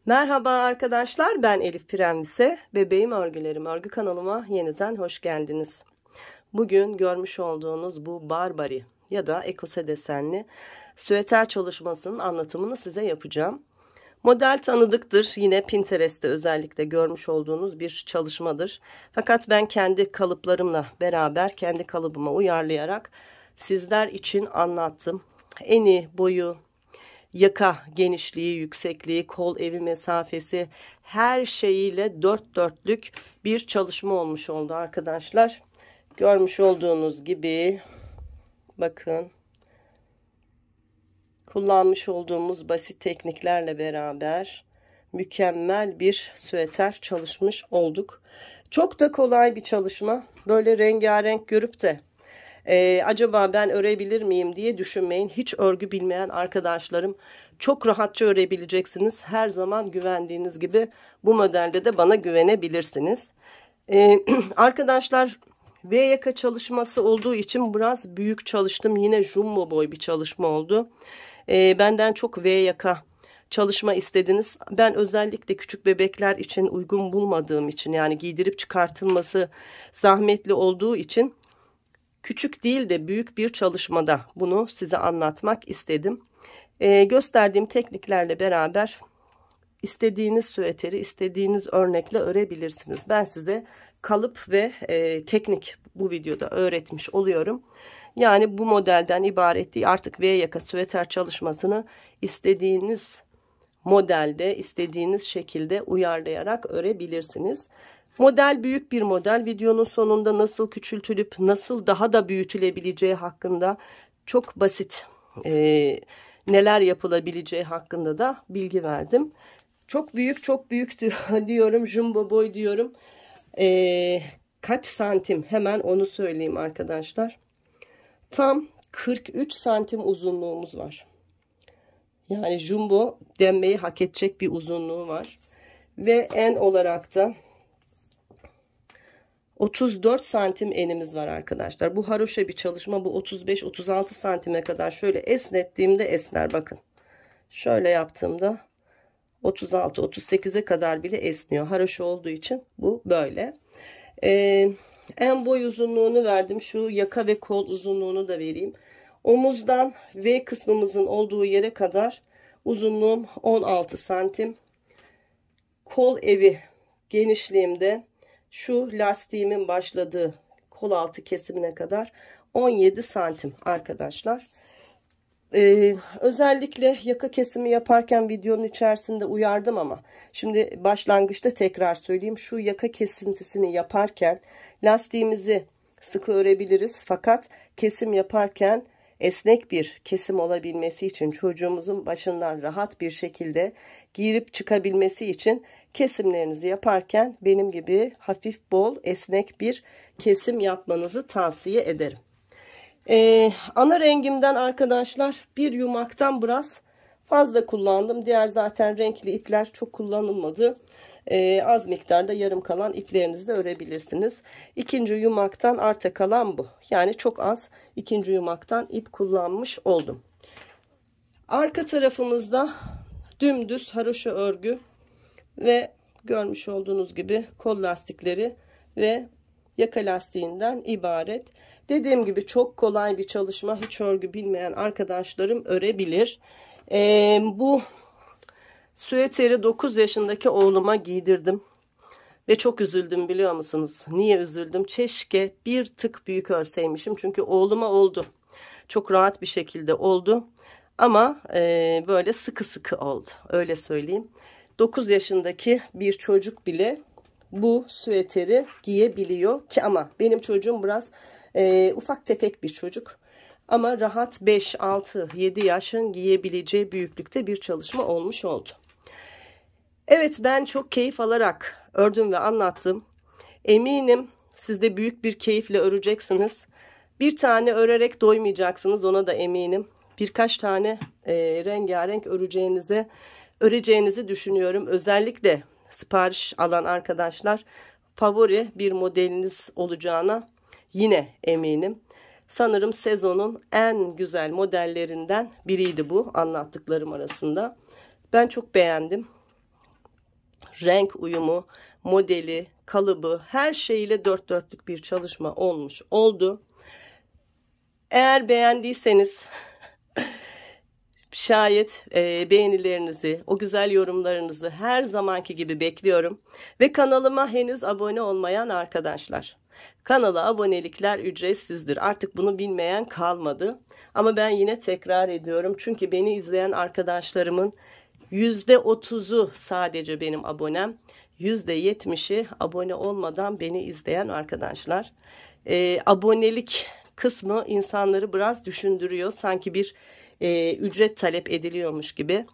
Merhaba arkadaşlar, ben Elif Premvise. Bebeğim Örgülerim örgü kanalıma yeniden hoş geldiniz. Bugün görmüş olduğunuz bu Barbary ya da ekose desenli süeter çalışmasının anlatımını size yapacağım. Model tanıdıktır. Yine Pinterest'te özellikle görmüş olduğunuz bir çalışmadır. Fakat ben kendi kalıplarımla beraber, kendi kalıbıma uyarlayarak sizler için anlattım. Eni, boyu, yaka genişliği, yüksekliği, kol evi mesafesi, her şeyiyle dört dörtlük bir çalışma olmuş oldu arkadaşlar. Görmüş olduğunuz gibi bakın, kullanmış olduğumuz basit tekniklerle beraber mükemmel bir süeter çalışmış olduk. Çok da kolay bir çalışma. Böyle rengarenk görüp de acaba ben örebilir miyim diye düşünmeyin. Hiç örgü bilmeyen arkadaşlarım çok rahatça örebileceksiniz. Her zaman güvendiğiniz gibi bu modelde de bana güvenebilirsiniz. Arkadaşlar, V yaka çalışması olduğu için biraz büyük çalıştım. Yine jumbo boy bir çalışma oldu. Benden çok V yaka çalışma istediniz. Ben özellikle küçük bebekler için uygun bulmadığım için, yani giydirip çıkartılması zahmetli olduğu için küçük değil de büyük bir çalışmada bunu size anlatmak istedim. Gösterdiğim tekniklerle beraber istediğiniz süveteri istediğiniz örnekle örebilirsiniz. Ben size kalıp ve teknik bu videoda öğretmiş oluyorum. Yani bu modelden ibaret değil, artık V yaka süveter çalışmasını istediğiniz modelde, istediğiniz şekilde uyarlayarak örebilirsiniz. Model büyük bir model. Videonun sonunda nasıl küçültülüp nasıl daha da büyütülebileceği hakkında çok basit neler yapılabileceği hakkında da bilgi verdim. Çok büyük, çok büyük diyorum, jumbo boy diyorum. Kaç santim, hemen onu söyleyeyim arkadaşlar. Tam 43 santim uzunluğumuz var. Yani jumbo denmeyi hak edecek bir uzunluğu var. Ve en olarak da 34 santim enimiz var arkadaşlar. Bu haroşa bir çalışma. Bu 35-36 santime kadar şöyle esnettiğimde esner. Bakın. Şöyle yaptığımda 36-38'e kadar bile esniyor. Haroşa olduğu için bu böyle. En boy uzunluğunu verdim. Şu yaka ve kol uzunluğunu da vereyim. Omuzdan V kısmımızın olduğu yere kadar uzunluğum 16 santim. Kol evi genişliğimde şu lastiğimin başladığı kol altı kesimine kadar 17 santim arkadaşlar. Özellikle yaka kesimi yaparken videonun içerisinde uyardım ama şimdi başlangıçta tekrar söyleyeyim. Şu yaka kesintisini yaparken lastiğimizi sıkı örebiliriz. Fakat kesim yaparken esnek bir kesim olabilmesi için, çocuğumuzun başından rahat bir şekilde girip çıkabilmesi için kesimlerinizi yaparken benim gibi hafif, bol, esnek bir kesim yapmanızı tavsiye ederim. Ana rengimden arkadaşlar bir yumaktan biraz fazla kullandım. Diğer zaten renkli ipler çok kullanılmadı. Az miktarda yarım kalan iplerinizi de örebilirsiniz. İkinci yumaktan arta kalan bu. Yani çok az ikinci yumaktan ip kullanmış oldum. Arka tarafımızda dümdüz haroşa örgü ve görmüş olduğunuz gibi kol lastikleri ve yaka lastiğinden ibaret. Dediğim gibi çok kolay bir çalışma. Hiç örgü bilmeyen arkadaşlarım örebilir. Bu süveteri 9 yaşındaki oğluma giydirdim. Ve çok üzüldüm, biliyor musunuz? Niye üzüldüm? Keşke bir tık büyük örseymişim. Çünkü oğluma oldu. Çok rahat bir şekilde oldu. Ama böyle sıkı sıkı oldu. Öyle söyleyeyim. 9 yaşındaki bir çocuk bile bu süveteri giyebiliyor ki, ama benim çocuğum biraz ufak tefek bir çocuk. Ama rahat 5, 6, 7 yaşın giyebileceği büyüklükte bir çalışma olmuş oldu. Evet, ben çok keyif alarak ördüm ve anlattım. Eminim siz de büyük bir keyifle öreceksiniz. Bir tane örerek doymayacaksınız, ona da eminim. Birkaç tane rengarenk öreceğinizi düşünüyorum. Özellikle sipariş alan arkadaşlar favori bir modeliniz olacağına yine eminim. Sanırım sezonun en güzel modellerinden biriydi bu anlattıklarım arasında. Ben çok beğendim. renk uyumu, modeli, kalıbı, her şeyiyle dört dörtlük bir çalışma oldu. Eğer beğendiyseniz şayet beğenilerinizi, o güzel yorumlarınızı her zamanki gibi bekliyorum. Ve kanalıma henüz abone olmayan arkadaşlar, kanala abonelikler ücretsizdir. Artık bunu bilmeyen kalmadı. Ama ben yine tekrar ediyorum. Çünkü beni izleyen arkadaşlarımın %30'u sadece benim abonem. %70'i abone olmadan beni izleyen arkadaşlar. Abonelik kısmı insanları biraz düşündürüyor. Sanki bir ücret talep ediliyormuş gibi.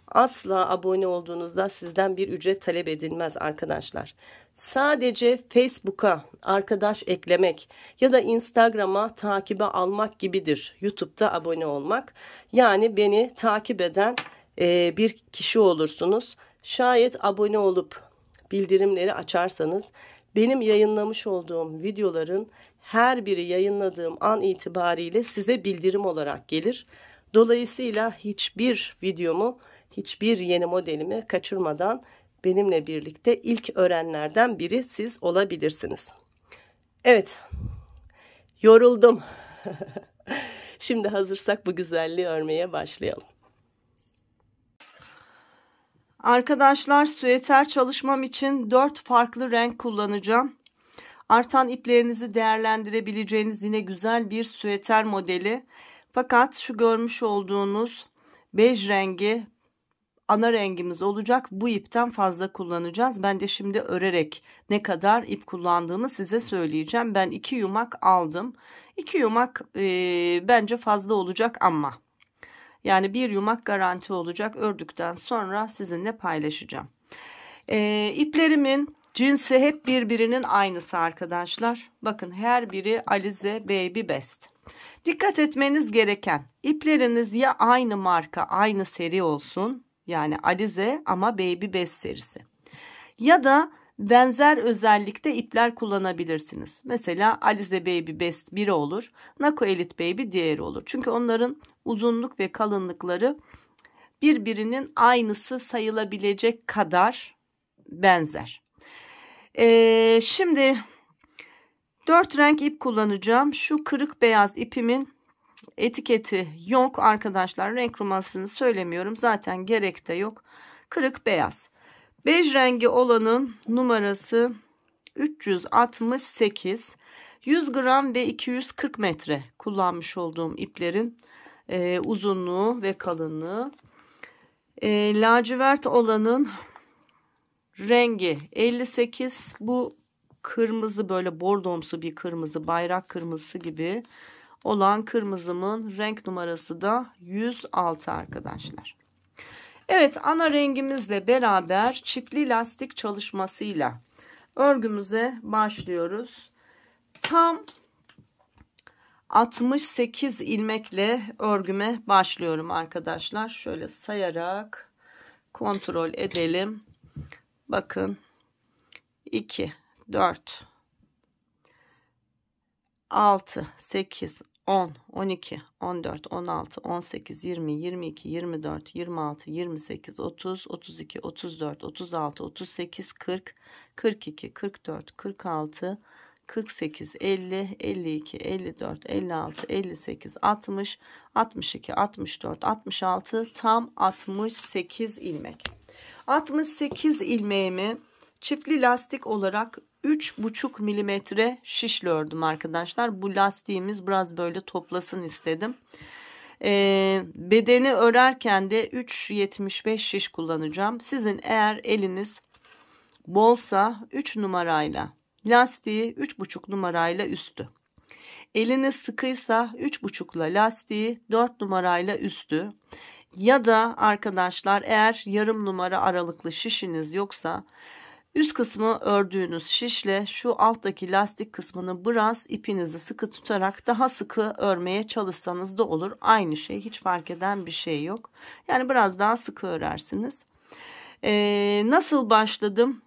Asla abone olduğunuzda sizden bir ücret talep edilmez arkadaşlar. Sadece Facebook'a arkadaş eklemek ya da Instagram'a takibe almak gibidir YouTube'da abone olmak. Yani beni takip eden bir kişi olursunuz. Şayet abone olup bildirimleri açarsanız benim yayınlamış olduğum videoların her biri yayınladığım an itibariyle size bildirim olarak gelir. Dolayısıyla hiçbir videomu, hiçbir yeni modelimi kaçırmadan benimle birlikte ilk öğrenenlerden biri siz olabilirsiniz. Evet, yoruldum. Şimdi hazırsak bu güzelliği örmeye başlayalım. Arkadaşlar, süeter çalışmam için 4 farklı renk kullanacağım. Artan iplerinizi değerlendirebileceğiniz yine güzel bir süeter modeli. Fakat şu görmüş olduğunuz bej rengi ana rengimiz olacak. Bu ipten fazla kullanacağız. Ben de şimdi örerek ne kadar ip kullandığımı size söyleyeceğim. Ben 2 yumak aldım. 2 yumak bence fazla olacak ama. Yani 1 yumak garanti olacak. Ördükten sonra sizinle paylaşacağım. İplerimin cinsi hep birbirinin aynısı arkadaşlar. Bakın, her biri Alize Baby Best. Dikkat etmeniz gereken, ipleriniz ya aynı marka, aynı seri olsun. Yani Alize ama Baby Best serisi. Ya da benzer özellikte ipler kullanabilirsiniz. Mesela Alize Baby Best biri olur. Nako Elite Baby diğeri olur. Çünkü onların uzunluk ve kalınlıkları birbirinin aynısı sayılabilecek kadar benzer. Şimdi 4 renk ip kullanacağım. Şu kırık beyaz ipimin etiketi yok arkadaşlar. Renk numarasını söylemiyorum. Zaten gerek de yok. Kırık beyaz. Bej rengi olanın numarası 368. 100 gram ve 240 metre kullanmış olduğum iplerin uzunluğu ve kalınlığı. Lacivert olanın rengi 58. Bu kırmızı, böyle bordomsu bir kırmızı, bayrak kırmızısı gibi olan kırmızımın renk numarası da 106 arkadaşlar. Evet, ana rengimizle beraber çiftli lastik çalışmasıyla örgümüze başlıyoruz. Tam 68 ilmekle örgüme başlıyorum arkadaşlar. Şöyle sayarak kontrol edelim. Bakın, 2, 4, 6, 8, 10, 12, 14, 16, 18, 20, 22, 24, 26, 28, 30, 32, 34, 36, 38, 40, 42, 44, 46, 48, 50, 52, 54, 56, 58, 60, 62, 64, 66, tam 68 ilmek. 68 ilmeğimi çiftli lastik olarak 3,5 milimetre şişle ördüm arkadaşlar. Bu lastiğimiz biraz böyle toplasın istedim. Bedeni örerken de 3,75 şiş kullanacağım. Sizin eğer eliniz bolsa 3 numarayla lastiği, 3,5 numarayla üstü. Eliniz sıkıysa 3,5'la lastiği, 4 numarayla üstü. Ya da arkadaşlar, eğer yarım numara aralıklı şişiniz yoksa üst kısmı ördüğünüz şişle şu alttaki lastik kısmını biraz ipinizi sıkı tutarak daha sıkı örmeye çalışsanız da olur. Aynı şey, hiç fark eden bir şey yok. Yani biraz daha sıkı örersiniz. Nasıl başladım?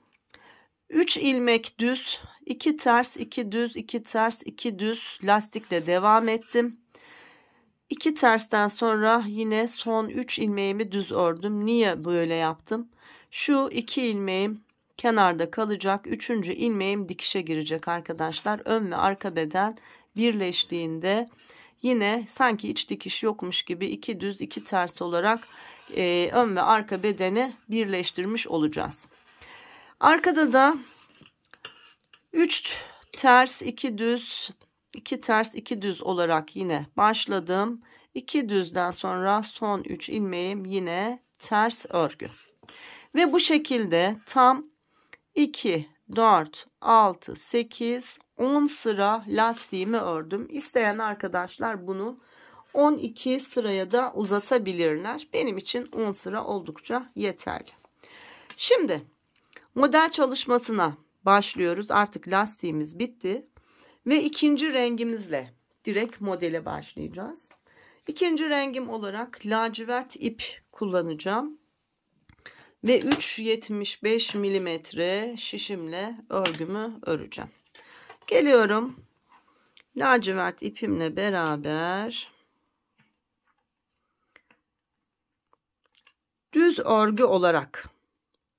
3 ilmek düz, 2 ters, 2 düz, 2 ters, 2 düz lastikle devam ettim. 2 tersten sonra yine son 3 ilmeğimi düz ördüm. Niye böyle yaptım? Şu 2 ilmeğim kenarda kalacak. 3. ilmeğim dikişe girecek arkadaşlar. Ön ve arka beden birleştiğinde yine sanki iç dikiş yokmuş gibi 2 düz 2 ters olarak ön ve arka bedeni birleştirmiş olacağız. Arkada da 3 ters 2 düz 2 ters 2 düz olarak yine başladım. 2 düzden sonra son 3 ilmeğim yine ters örgü. Ve bu şekilde tam 2, 4, 6, 8, 10 sıra lastiğimi ördüm. İsteyen arkadaşlar bunu 12 sıraya da uzatabilirler. Benim için 10 sıra oldukça yeterli. Şimdi model çalışmasına başlıyoruz. Artık lastiğimiz bitti. Ve ikinci rengimizle direkt modele başlayacağız. İkinci rengim olarak lacivert ip kullanacağım. Ve 3,75 milimetre şişimle örgümü öreceğim. Geliyorum. Lacivert ipimle beraber düz örgü olarak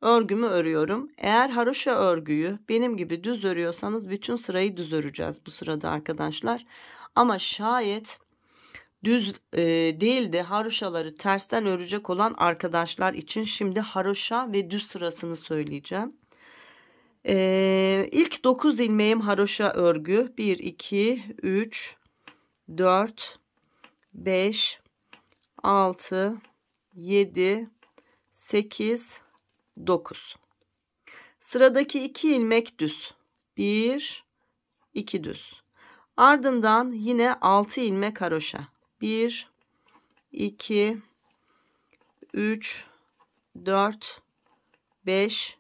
örgümü örüyorum. Eğer haroşa örgüyü benim gibi düz örüyorsanız bütün sırayı düz öreceğiz bu sırada arkadaşlar. Ama şayet düz değil de haroşaları tersten örecek olan arkadaşlar için şimdi haroşa ve düz sırasını söyleyeceğim. İlk 9 ilmeğim haroşa örgü. 1, 2, 3, 4, 5, 6, 7, 8, 9. Sıradaki 2 ilmek düz. 1, 2 düz. Ardından yine 6 ilmek haroşa. 1, 2, 3, 4, 5,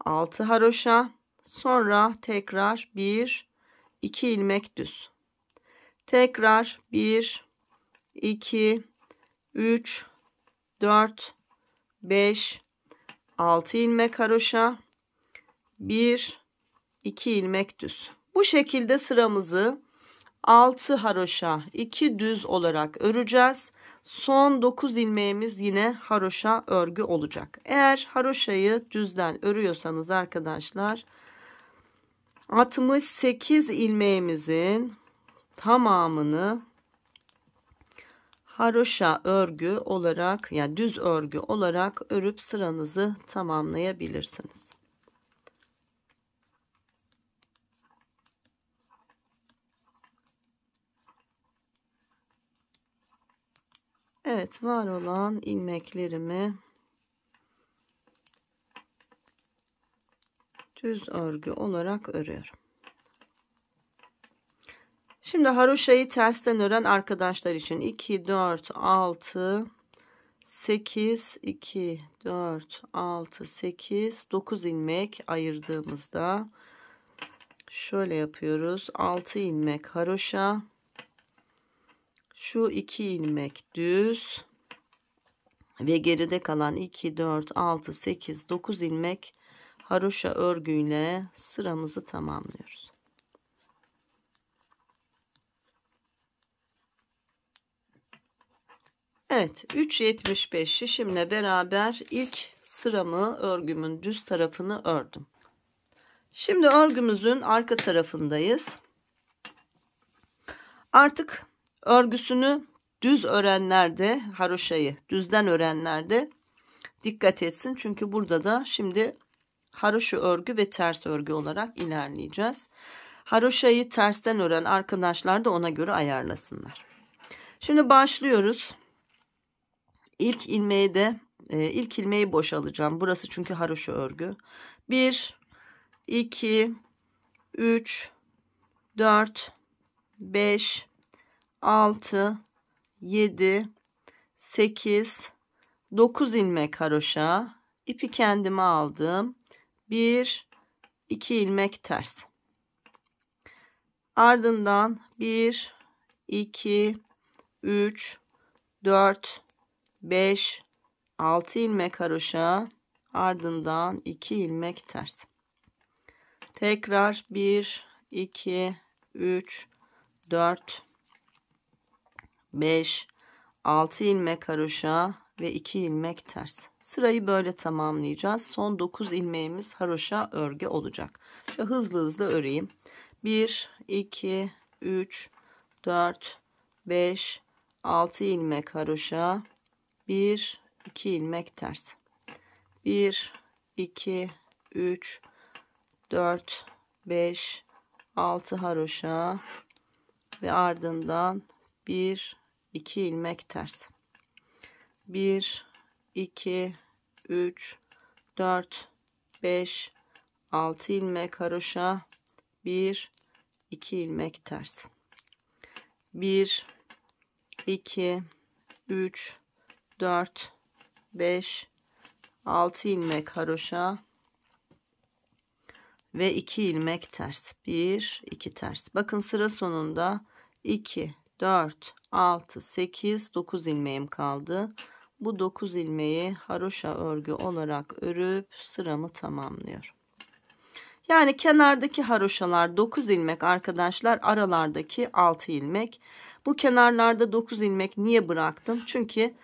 6 haroşa. Sonra tekrar 1, 2 ilmek düz. Tekrar 1, 2, 3, 4, 5, 6 ilmek haroşa. 1, 2 ilmek düz. Bu şekilde sıramızı 6 haroşa 2 düz olarak öreceğiz. Son 9 ilmeğimiz yine haroşa örgü olacak. Eğer haroşayı düzden örüyorsanız arkadaşlar 68 ilmeğimizin tamamını haroşa örgü olarak yani düz örgü olarak örüp sıranızı tamamlayabilirsiniz. Evet, var olan ilmeklerimi düz örgü olarak örüyorum. Şimdi haroşayı tersten ören arkadaşlar için 2, 4, 6, 8, 2, 4, 6, 8, 9 ilmek ayırdığımızda şöyle yapıyoruz. 6 ilmek haroşa. Şu 2 ilmek düz ve geride kalan 2, 4, 6, 8, 9 ilmek haroşa örgüyle sıramızı tamamlıyoruz. Evet, 3,75 şişimle beraber ilk sıramı örgümün düz tarafını ördüm. Şimdi örgümüzün arka tarafındayız. Artık örgüsünü düz örenler de haroşayı düzden örenler de dikkat etsin. Çünkü burada da şimdi haroşa örgü ve ters örgü olarak ilerleyeceğiz. Haroşayı tersten ören arkadaşlar da ona göre ayarlasınlar. Şimdi başlıyoruz. İlk ilmeği boşalacağım. Burası çünkü haroşa örgü. 1, 2, 3, 4, 5, 6, 7, 8, 9 ilmek haroşa. İpi kendime aldım. 1, 2 ilmek ters. Ardından 1, 2, 3, 4, 5, 6 ilmek haroşa. Ardından 2 ilmek ters. Tekrar 1, 2, 3, 4, 5, 6 ilmek haroşa ve 2 ilmek ters. Sırayı böyle tamamlayacağız. Son 9 ilmeğimiz haroşa örgü olacak. Şöyle hızlı hızlı öreyim. 1, 2, 3, 4, 5, 6 ilmek haroşa. 1, 2 ilmek ters. 1, 2, 3, 4, 5, 6 haroşa ve ardından 1, 2 ilmek ters. 1, 2, 3, 4, 5, 6 ilmek haroşa, 1, 2 ilmek ters. 1, 2, 3, 4, 5, 6 ilmek haroşa ve 2 ilmek ters. 1, 2 ters. Bakın sıra sonunda 2, 4, 6, 8, 9 ilmeğim kaldı. Bu 9 ilmeği haroşa örgü olarak örüp sıramı tamamlıyorum. Yani kenardaki haroşalar 9 ilmek arkadaşlar, aralardaki 6 ilmek. Bu kenarlarda 9 ilmek niye bıraktım? Çünkü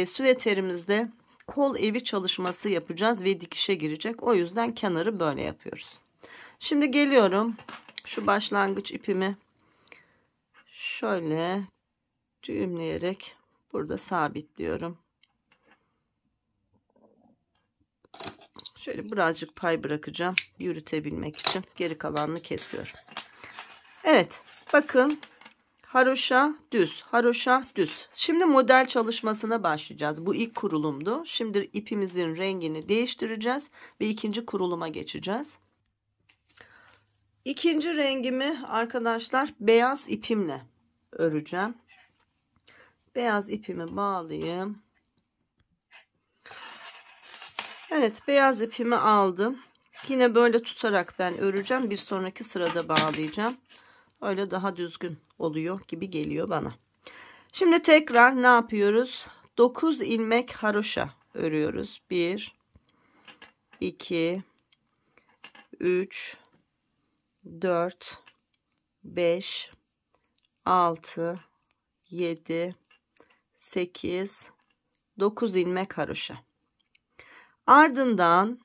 süveterimizde kol evi çalışması yapacağız ve dikişe girecek. O yüzden kenarı böyle yapıyoruz. Şimdi geliyorum. Şu başlangıç ipimi şöyle düğümleyerek burada sabitliyorum. Şöyle birazcık pay bırakacağım yürütebilmek için. Geri kalanını kesiyorum. Evet, bakın haroşa düz, haroşa düz. Şimdi model çalışmasına başlayacağız. Bu ilk kurulumdu. Şimdi ipimizin rengini değiştireceğiz ve ikinci kuruluma geçeceğiz. İkinci rengimi arkadaşlar beyaz ipimle öreceğim. Beyaz ipimi bağlayayım. Evet, beyaz ipimi aldım. Yine böyle tutarak ben öreceğim. Bir sonraki sırada bağlayacağım. Öyle daha düzgün oluyor gibi geliyor bana. Şimdi tekrar ne yapıyoruz? 9 ilmek haroşa örüyoruz. 1, 2, 3, 4, 5, 6, 7, 8, 9 ilmek haroşa. Ardından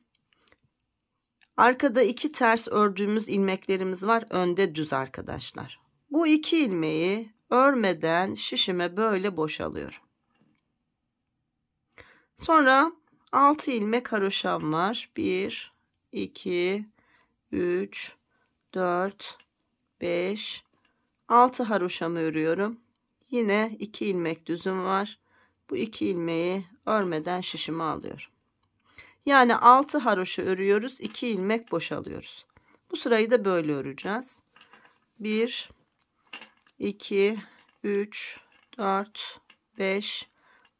arkada 2 ters ördüğümüz ilmeklerimiz var. Önde düz arkadaşlar. Bu 2 ilmeği örmeden şişime böyle boşalıyorum. Sonra 6 ilmek haroşam var. 1, 2, 3, 4, 5, 6 haroşamı örüyorum. Yine 2 ilmek düzüm var. Bu 2 ilmeği örmeden şişime alıyorum. Yani 6 haroşa örüyoruz. 2 ilmek boşalıyoruz. Bu sırayı da böyle öreceğiz. 1, 2, 3, 4, 5,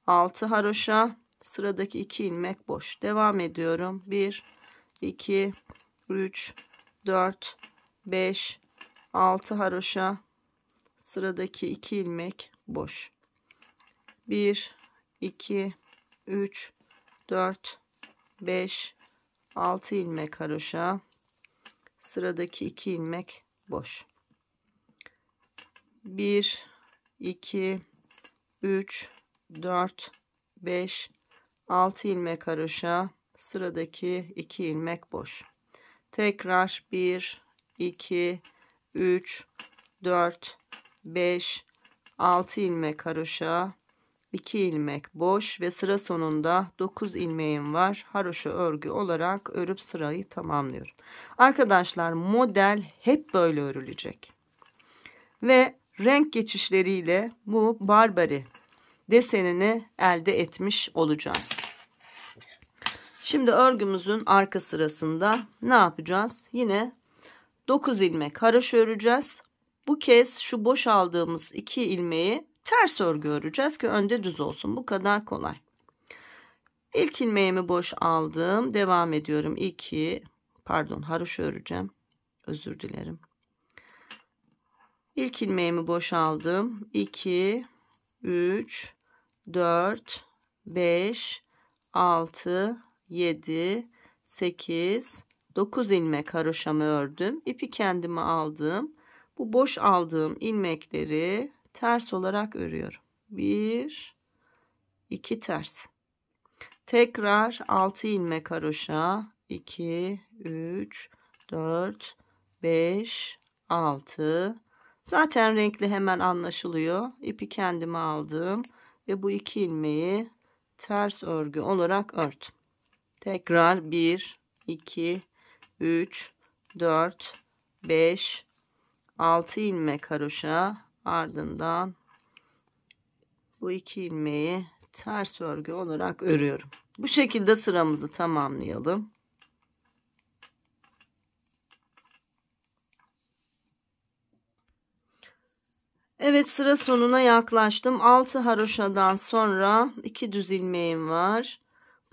6 haroşa. Sıradaki 2 ilmek boş. Devam ediyorum. 1, 2, 3, 4, 5, 6 haroşa. Sıradaki 2 ilmek boş. 1, 2, 3, 4, 5, 6 ilmek haroşa. Sıradaki 2 ilmek boş. 1, 2, 3, 4, 5, 6 ilmek haroşa. Sıradaki 2 ilmek boş. Tekrar 1, 2, 3, 4, 5, 6 ilmek haroşa. 2 ilmek boş ve sıra sonunda 9 ilmeğim var. Haroşa örgü olarak örüp sırayı tamamlıyorum. Arkadaşlar model hep böyle örülecek. Ve renk geçişleriyle bu Barbary desenini elde etmiş olacağız. Şimdi örgümüzün arka sırasında ne yapacağız? Yine 9 ilmek haroşa öreceğiz. Bu kez şu boş aldığımız 2 ilmeği ters örgü öreceğiz ki önde düz olsun. Bu kadar kolay. İlk ilmeğimi boş aldım. Devam ediyorum. Haroşa öreceğim. Özür dilerim. İlk ilmeğimi boş aldım. 2, 3, 4, 5, 6, 7, 8, 9 ilmek haroşamı ördüm. İpi kendime aldım. Bu boş aldığım ilmekleri ters olarak örüyorum. 1, 2 ters. Tekrar 6 ilmek haroşa. 2, 3, 4, 5, 6. Zaten renkli hemen anlaşılıyor. İpi kendime aldım ve bu 2 ilmeği ters örgü olarak ördüm. Tekrar 1, 2, 3, 4, 5, 6 ilmek haroşa, ardından bu 2 ilmeği ters örgü olarak örüyorum. Bu şekilde sıramızı tamamlayalım. Evet, sıra sonuna yaklaştım. 6 haroşadan sonra 2 düz ilmeğim var.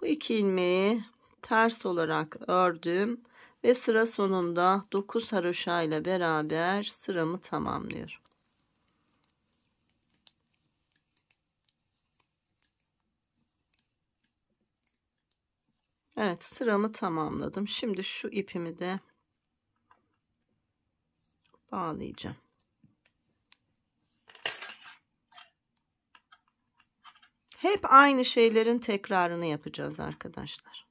Bu 2 ilmeği ters olarak ördüm ve sıra sonunda 9 haroşa ile beraber sıramı tamamlıyorum. Evet, sıramı tamamladım. Şimdi şu ipimi de bağlayacağım. Hep aynı şeylerin tekrarını yapacağız arkadaşlar.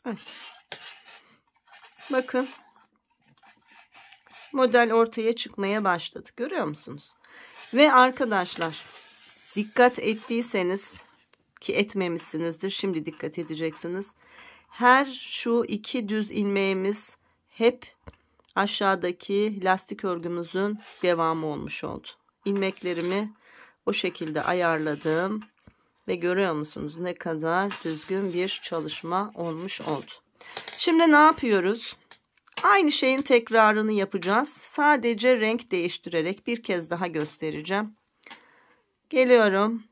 Evet. Bakın. Model ortaya çıkmaya başladı. Görüyor musunuz? Ve arkadaşlar, dikkat ettiyseniz ki etmemişsinizdir. Şimdi dikkat edeceksiniz. Her şu 2 düz ilmeğimiz hep aşağıdaki lastik örgümüzün devamı olmuş oldu. İlmeklerimi o şekilde ayarladım ve görüyor musunuz ne kadar düzgün bir çalışma olmuş oldu. Şimdi ne yapıyoruz? Aynı şeyin tekrarını yapacağız. Sadece renk değiştirerek bir kez daha göstereceğim. Geliyorum.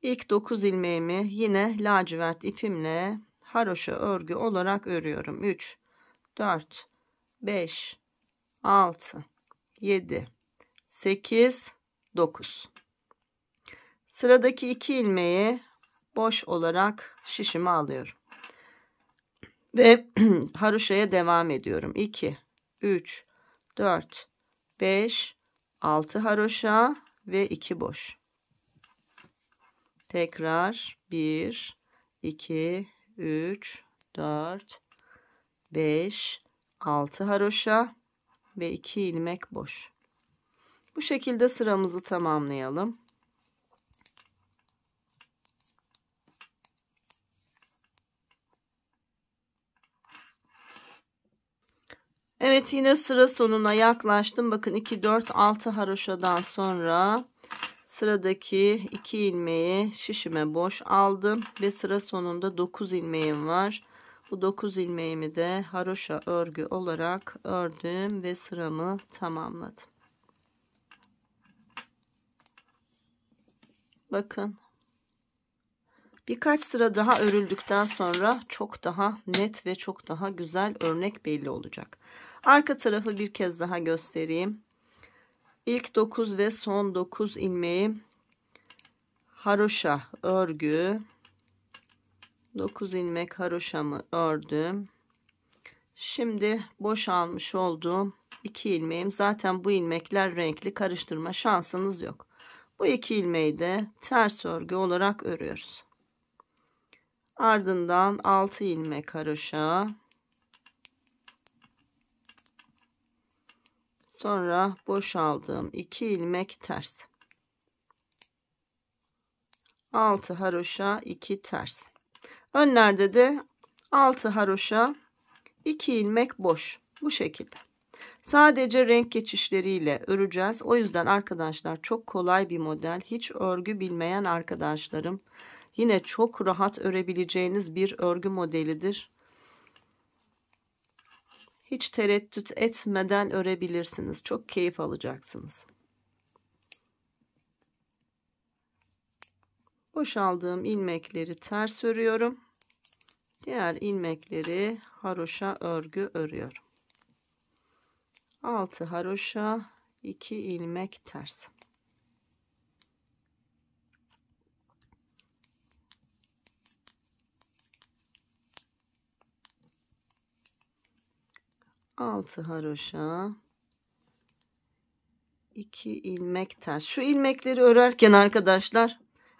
İlk 9 ilmeğimi yine lacivert ipimle haroşa örgü olarak örüyorum. 3, 4, 5, 6, 7, 8, 9. Sıradaki 2 ilmeği boş olarak şişime alıyorum. Ve haroşaya devam ediyorum. 2, 3, 4, 5, 6 haroşa ve 2 boş. Tekrar 1, 2, 3, 4, 5, 6 haroşa ve 2 ilmek boş. Bu şekilde sıramızı tamamlayalım. Evet, yine sıra sonuna yaklaştım. Bakın 2, 4, 6 haroşadan sonra sıradaki 2 ilmeği şişime boş aldım ve sıra sonunda 9 ilmeğim var. Bu 9 ilmeğimi de haroşa örgü olarak ördüm ve sıramı tamamladım. Bakın. Birkaç sıra daha örüldükten sonra çok daha net ve çok daha güzel örnek belli olacak. Arka tarafı bir kez daha göstereyim. İlk 9 ve son 9 ilmeği haroşa örgü. 9 ilmek haroşamı ördüm. Şimdi boşalmış olduğum 2 ilmeğim. Zaten bu ilmekler renkli, karıştırma şansınız yok. Bu 2 ilmeği de ters örgü olarak örüyoruz. Ardından 6 ilmek haroşa. Sonra boşaldığım 2 ilmek ters. 6 haroşa, 2 ters. Önlerde de 6 haroşa, 2 ilmek boş. Bu şekilde. Sadece renk geçişleriyle öreceğiz. O yüzden arkadaşlar çok kolay bir model. Hiç örgü bilmeyen arkadaşlarım yine çok rahat örebileceğiniz bir örgü modelidir. Hiç tereddüt etmeden örebilirsiniz. Çok keyif alacaksınız. Boşaldığım ilmekleri ters örüyorum. Diğer ilmekleri haroşa örgü örüyorum. 6 haroşa, 2 ilmek ters. Altı haroşa, 2 ilmek ters. Şu ilmekleri örerken arkadaşlar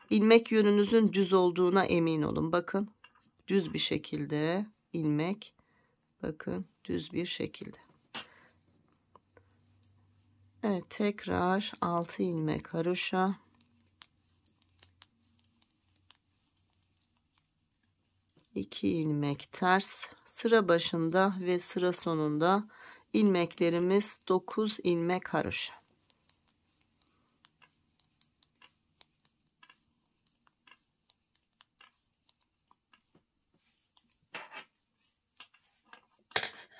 ilmek yönünüzün düz olduğuna emin olun. Bakın düz bir şekilde ilmek. Bakın düz bir şekilde. Evet, tekrar 6 ilmek haroşa. İki ilmek ters. Sıra başında ve sıra sonunda ilmeklerimiz 9 ilmek haroşa.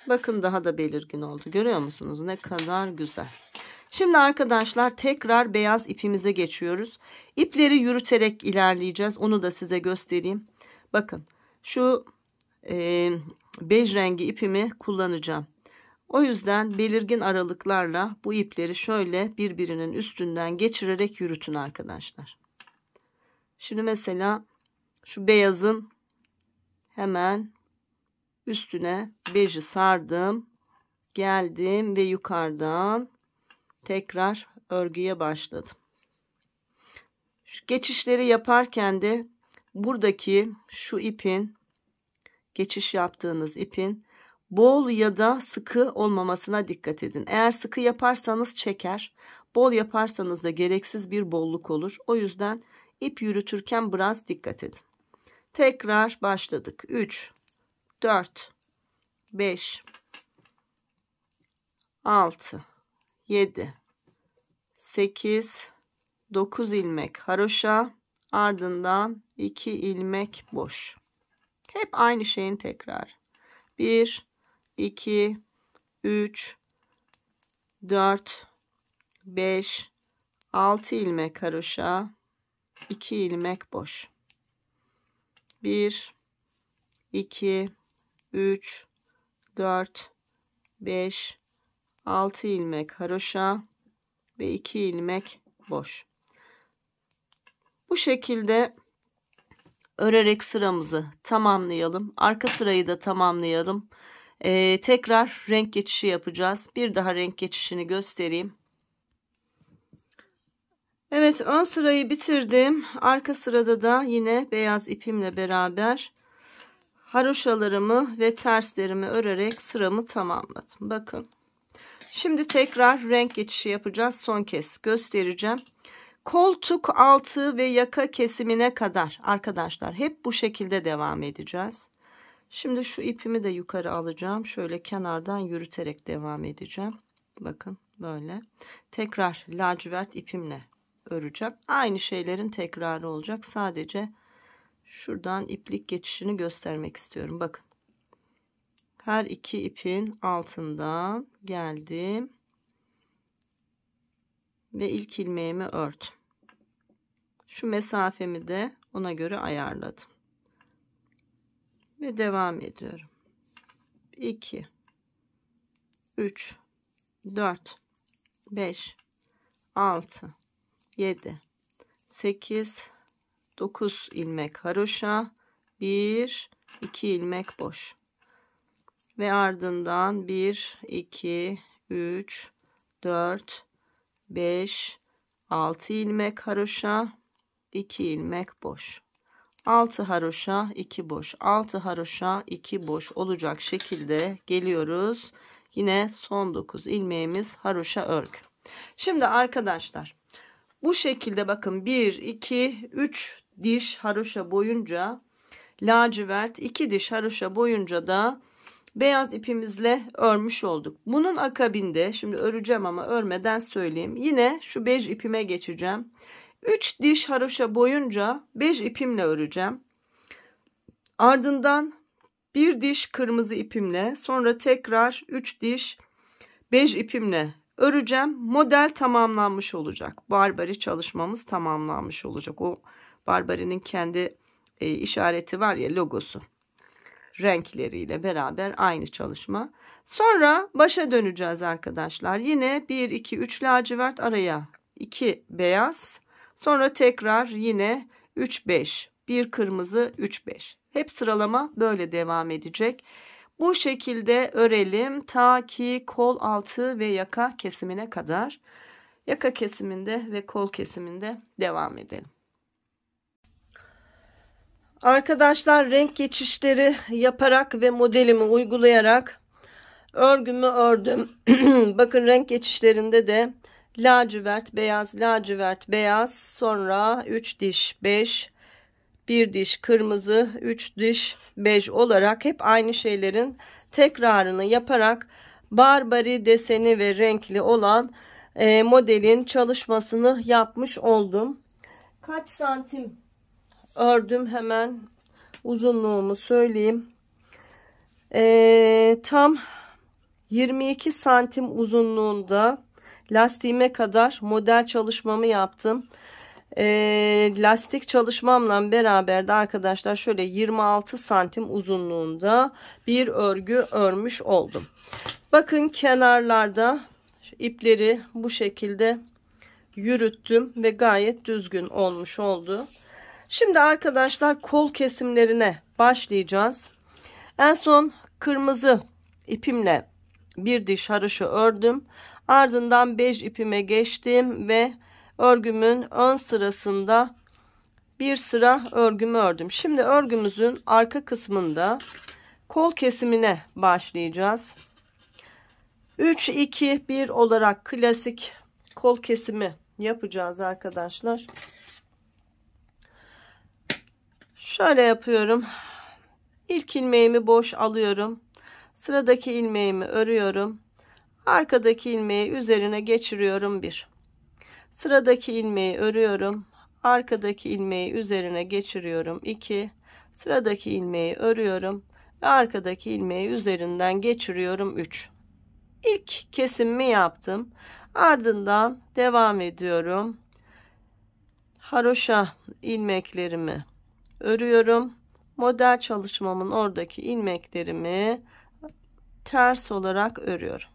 Bakın daha da belirgin oldu. Görüyor musunuz? Ne kadar güzel. Şimdi arkadaşlar tekrar beyaz ipimize geçiyoruz. İpleri yürüterek ilerleyeceğiz. Onu da size göstereyim. Bakın şu bej rengi ipimi kullanacağım. O yüzden belirgin aralıklarla bu ipleri şöyle birbirinin üstünden geçirerek yürütün arkadaşlar. Şimdi mesela şu beyazın hemen üstüne beji sardım. Geldim ve yukarıdan tekrar örgüye başladım. Şu geçişleri yaparken de buradaki şu ipin, geçiş yaptığınız ipin bol ya da sıkı olmamasına dikkat edin. Eğer sıkı yaparsanız çeker, bol yaparsanız da gereksiz bir bolluk olur. O yüzden ip yürütürken biraz dikkat edin. Tekrar başladık. 3, 4, 5, 6, 7, 8, 9 ilmek haroşa, ardından 2 ilmek boş. Hep aynı şeyin tekrar. 1, 2, 3, 4, 5, 6 ilmek haroşa, 2 ilmek boş. 1, 2, 3, 4, 5, 6 ilmek haroşa ve 2 ilmek boş. Bu şekilde örerek sıramızı tamamlayalım. Arka sırayı da tamamlayalım. Tekrar renk geçişi yapacağız. Bir daha renk geçişini göstereyim. Evet, ön sırayı bitirdim. Arka sırada da yine beyaz ipimle beraber haroşalarımı ve terslerimi örerek sıramı tamamladım. Bakın. Şimdi tekrar renk geçişi yapacağız. Son kez göstereceğim. Koltuk altı ve yaka kesimine kadar arkadaşlar hep bu şekilde devam edeceğiz. Şimdi şu ipimi de yukarı alacağım. Şöyle kenardan yürüterek devam edeceğim. Bakın böyle. Tekrar lacivert ipimle öreceğim. Aynı şeylerin tekrarı olacak. Sadece şuradan iplik geçişini göstermek istiyorum. Bakın. Her iki ipin altından geldim. Ve ilk ilmeğimi ördüm. Şu mesafemi de ona göre ayarladım. Ve devam ediyorum. 2, 3, 4, 5, 6, 7, 8, 9 ilmek haroşa, 1, 2 ilmek boş. Ve ardından 1, 2, 3, 4, 5, 6 ilmek haroşa, 2 ilmek boş. 6 haroşa, 2 boş. 6 haroşa, 2 boş olacak şekilde geliyoruz. Yine son 9 ilmeğimiz haroşa örgü. Şimdi arkadaşlar bu şekilde bakın 1, 2, 3 diş haroşa boyunca lacivert, 2 diş haroşa boyunca da beyaz ipimizle örmüş olduk. Bunun akabinde şimdi öreceğim ama örmeden söyleyeyim. Yine şu bej ipime geçeceğim. 3 diş haroşa boyunca bej ipimle öreceğim. Ardından bir diş kırmızı ipimle, sonra tekrar 3 diş bej ipimle öreceğim. Model tamamlanmış olacak. Barbari çalışmamız tamamlanmış olacak. O Barbari'nin kendi işareti var ya, logosu. Renkleriyle beraber aynı çalışma. Sonra başa döneceğiz arkadaşlar. Yine 1, 2, 3 lacivert, araya 2 beyaz. Sonra tekrar yine 3, 5. 1 kırmızı, 3, 5. Hep sıralama böyle devam edecek. Bu şekilde örelim ta ki kol altı ve yaka kesimine kadar. Yaka kesiminde ve kol kesiminde devam edelim. Arkadaşlar, renk geçişleri yaparak ve modelimi uygulayarak örgümü ördüm. Bakın, renk geçişlerinde de lacivert, beyaz, lacivert, beyaz, sonra 3 diş 5, 1 diş kırmızı, 3 diş bej olarak hep aynı şeylerin tekrarını yaparak Barbary deseni ve renkli olan modelin çalışmasını yapmış oldum. Kaç santim ördüm, hemen uzunluğumu söyleyeyim. Tam 22 santim uzunluğunda lastiğime kadar model çalışmamı yaptım. Lastik çalışmamla beraber de arkadaşlar şöyle 26 santim uzunluğunda bir örgü örmüş oldum. Bakın, kenarlarda ipleri bu şekilde yürüttüm ve gayet düzgün olmuş oldu. Şimdi arkadaşlar, kol kesimlerine başlayacağız. En son kırmızı ipimle bir diş haroşa ördüm. Ardından bej ipime geçtim ve örgümün ön sırasında bir sıra örgümü ördüm. Şimdi örgümüzün arka kısmında kol kesimine başlayacağız. 3-2-1 olarak klasik kol kesimi yapacağız arkadaşlar. Şöyle yapıyorum. İlk ilmeğimi boş alıyorum. Sıradaki ilmeğimi örüyorum. Arkadaki ilmeği üzerine geçiriyorum 1. Sıradaki ilmeği örüyorum. Arkadaki ilmeği üzerine geçiriyorum 2. Sıradaki ilmeği örüyorum ve arkadaki ilmeği üzerinden geçiriyorum 3. İlk kesimimi yaptım. Ardından devam ediyorum. Haroşa ilmeklerimi örüyorum. Model çalışmamın oradaki ilmeklerimi ters olarak örüyorum.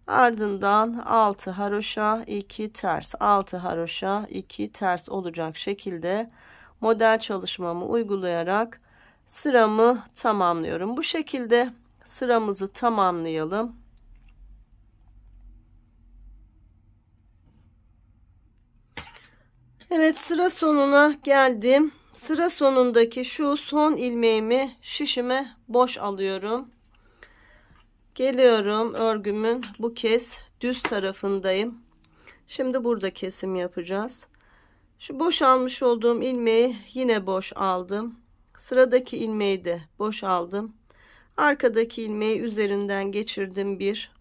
Ardından 6 haroşa 2 ters, 6 haroşa 2 ters olacak şekilde model çalışmamı uygulayarak sıramı tamamlıyorum. Bu şekilde sıramızı tamamlayalım. Evet, sıra sonuna geldim. Sıra sonundaki şu son ilmeğimi şişime boş alıyorum. Geliyorum, örgümün bu kez düz tarafındayım. Şimdi burada kesim yapacağız. Şu boş almış olduğum ilmeği yine boş aldım. Sıradaki ilmeği de boş aldım. Arkadaki ilmeği üzerinden geçirdim 1.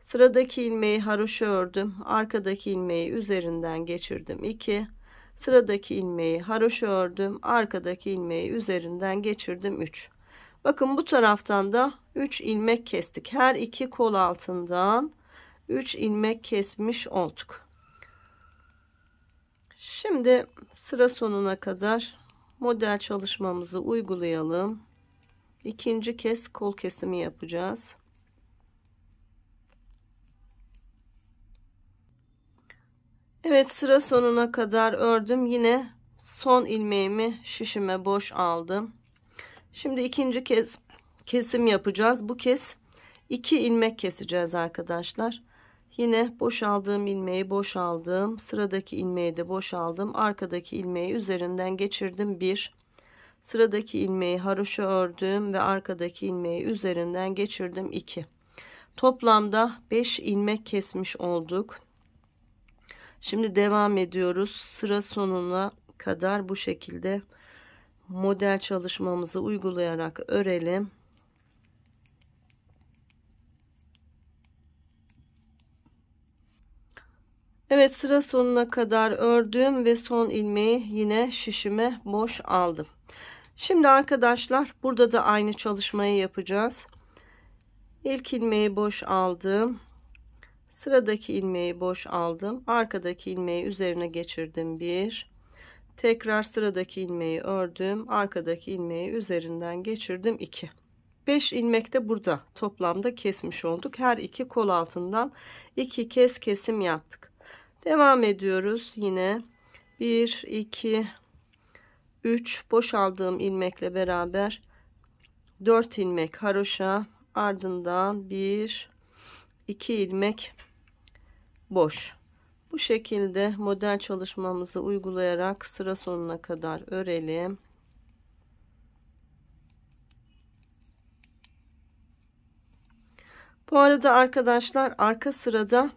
Sıradaki ilmeği haroşa ördüm. Arkadaki ilmeği üzerinden geçirdim 2. Sıradaki ilmeği haroşa ördüm. Arkadaki ilmeği üzerinden geçirdim 3. Bakın, bu taraftan da 3 ilmek kestik. Her iki kol altından 3 ilmek kesmiş olduk. Şimdi sıra sonuna kadar model çalışmamızı uygulayalım. İkinci kez kol kesimi yapacağız. Evet, sıra sonuna kadar ördüm. Yine son ilmeğimi şişime boş aldım. Şimdi ikinci kez kesim yapacağız. Bu kez 2 ilmek keseceğiz arkadaşlar. Yine boşaldığım ilmeği boşaldım. Sıradaki ilmeği de boşaldım. Arkadaki ilmeği üzerinden geçirdim 1. Sıradaki ilmeği haroşa ördüm ve arkadaki ilmeği üzerinden geçirdim 2. Toplamda 5 ilmek kesmiş olduk. Şimdi devam ediyoruz. Sıra sonuna kadar bu şekilde model çalışmamızı uygulayarak örelim. Evet, sıra sonuna kadar ördüm ve son ilmeği yine şişime boş aldım. Şimdi arkadaşlar, burada da aynı çalışmayı yapacağız. İlk ilmeği boş aldım. Sıradaki ilmeği boş aldım. Arkadaki ilmeği üzerine geçirdim 1. Tekrar sıradaki ilmeği ördüm. Arkadaki ilmeği üzerinden geçirdim 2. 5 ilmek de burada toplamda kesmiş olduk. Her iki kol altından 2 kez kesim yaptık. Devam ediyoruz. Yine 1, 2, 3 boşaldığım ilmekle beraber 4 ilmek haroşa, ardından 1, 2 ilmek boş. Bu şekilde model çalışmamızı uygulayarak sıra sonuna kadar örelim. Bu arada arkadaşlar arka sırada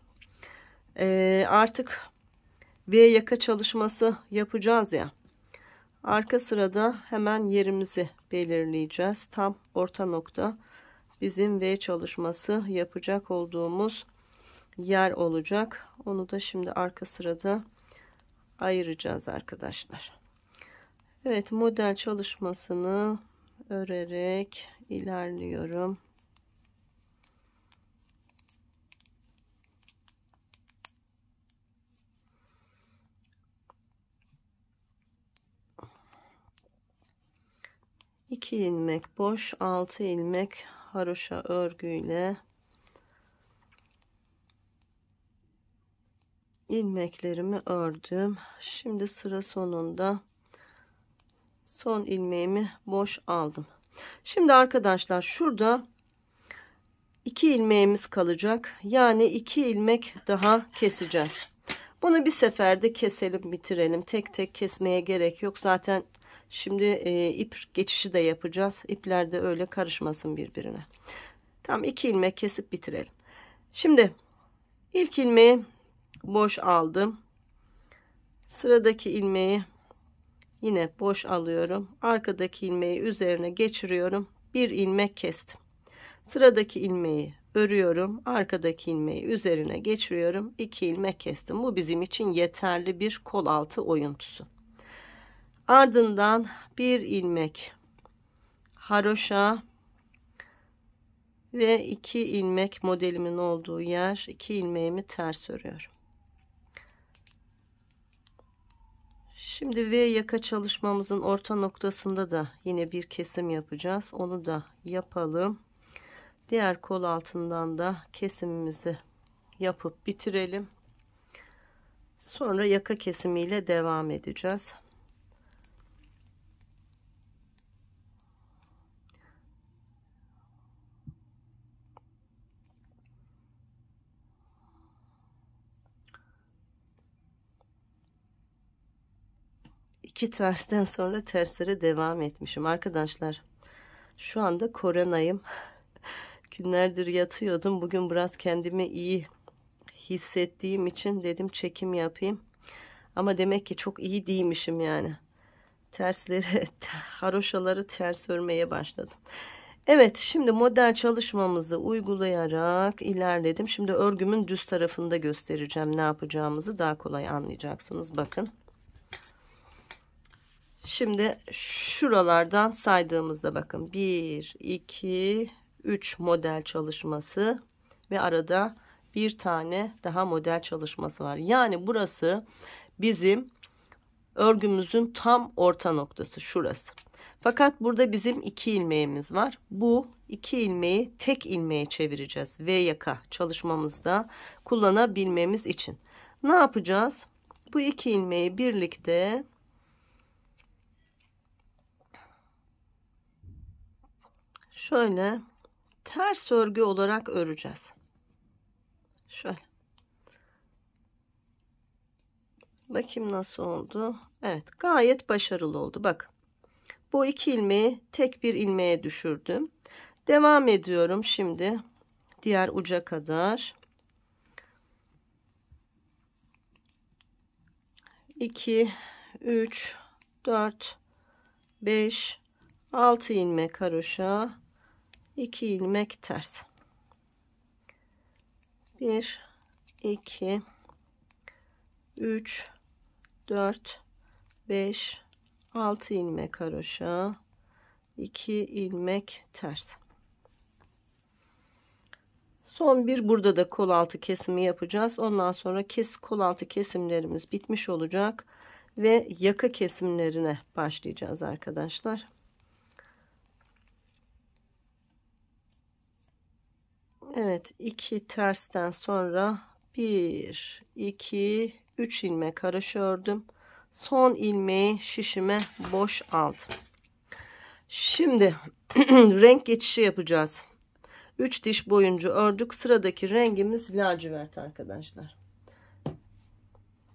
artık V yaka çalışması yapacağız ya. Arka sırada hemen yerimizi belirleyeceğiz. Tam orta nokta bizim V çalışması yapacak olduğumuz yer olacak. Onu da şimdi arka sırada ayıracağız arkadaşlar. Evet, model çalışmasını örerek ilerliyorum. İki ilmek boş, 6 ilmek haroşa örgüyle ilmeklerimi ördüm. Şimdi sıra sonunda son ilmeğimi boş aldım. Şimdi arkadaşlar şurada 2 ilmeğimiz kalacak. Yani 2 ilmek daha keseceğiz. Bunu bir seferde keselim, bitirelim. Tek tek kesmeye gerek yok. Zaten şimdi ip geçişi de yapacağız. İpler de öyle karışmasın birbirine. Tam 2 ilmek kesip bitirelim. Şimdi ilk ilmeği boş aldım. Sıradaki ilmeği yine boş alıyorum. Arkadaki ilmeği üzerine geçiriyorum. Bir ilmek kestim. Sıradaki ilmeği örüyorum. Arkadaki ilmeği üzerine geçiriyorum. 2 ilmek kestim. Bu bizim için yeterli bir kol altı oyuntusu. Ardından bir ilmek haroşa ve 2 ilmek modelimin olduğu yer, 2 ilmeğimi ters örüyorum. Şimdi V yaka çalışmamızın orta noktasında da yine bir kesim yapacağız. Onu da yapalım. Diğer kol altından da kesimimizi yapıp bitirelim. Sonra yaka kesimiyle devam edeceğiz. İki tersten sonra terslere devam etmişim arkadaşlar. Şu anda koronayım. Günlerdir yatıyordum. Bugün biraz kendimi iyi hissettiğim için dedim çekim yapayım. Ama demek ki çok iyi değilmişim yani. Tersleri, haroşaları ters örmeye başladım. Evet, şimdi model çalışmamızı uygulayarak ilerledim. Şimdi örgümün düz tarafında göstereceğim ne yapacağımızı, daha kolay anlayacaksınız. Bakın. Şimdi şuralardan saydığımızda bakın 1, 2, 3 model çalışması ve arada bir tane daha model çalışması var. Yani burası bizim örgümüzün tam orta noktası, şurası. Fakat burada bizim 2 ilmeğimiz var. Bu 2 ilmeği tek ilmeğe çevireceğiz. V yaka çalışmamızda kullanabilmemiz için. Ne yapacağız? Bu 2 ilmeği birlikte şöyle ters örgü olarak öreceğiz. Şöyle. Bakayım nasıl oldu. Evet, gayet başarılı oldu. Bakın. Bu 2 ilmeği tek bir ilmeğe düşürdüm. Devam ediyorum şimdi diğer uca kadar. 2, 3, 4, 5, 6 ilmek haroşa, 2 ilmek ters. 1, 2, 3, 4, 5, 6 ilmek haroşa, 2 ilmek ters. Son bir, burada da kol altı kesimi yapacağız. Ondan sonra kol altı kesimlerimiz bitmiş olacak ve yaka kesimlerine başlayacağız arkadaşlar. Evet, 2 tersten sonra 1, 2, 3 ilmek haroşa ördüm. Son ilmeği şişime boş aldım. Şimdi renk geçişi yapacağız. 3 diş boyunca ördük. Sıradaki rengimiz lacivert arkadaşlar.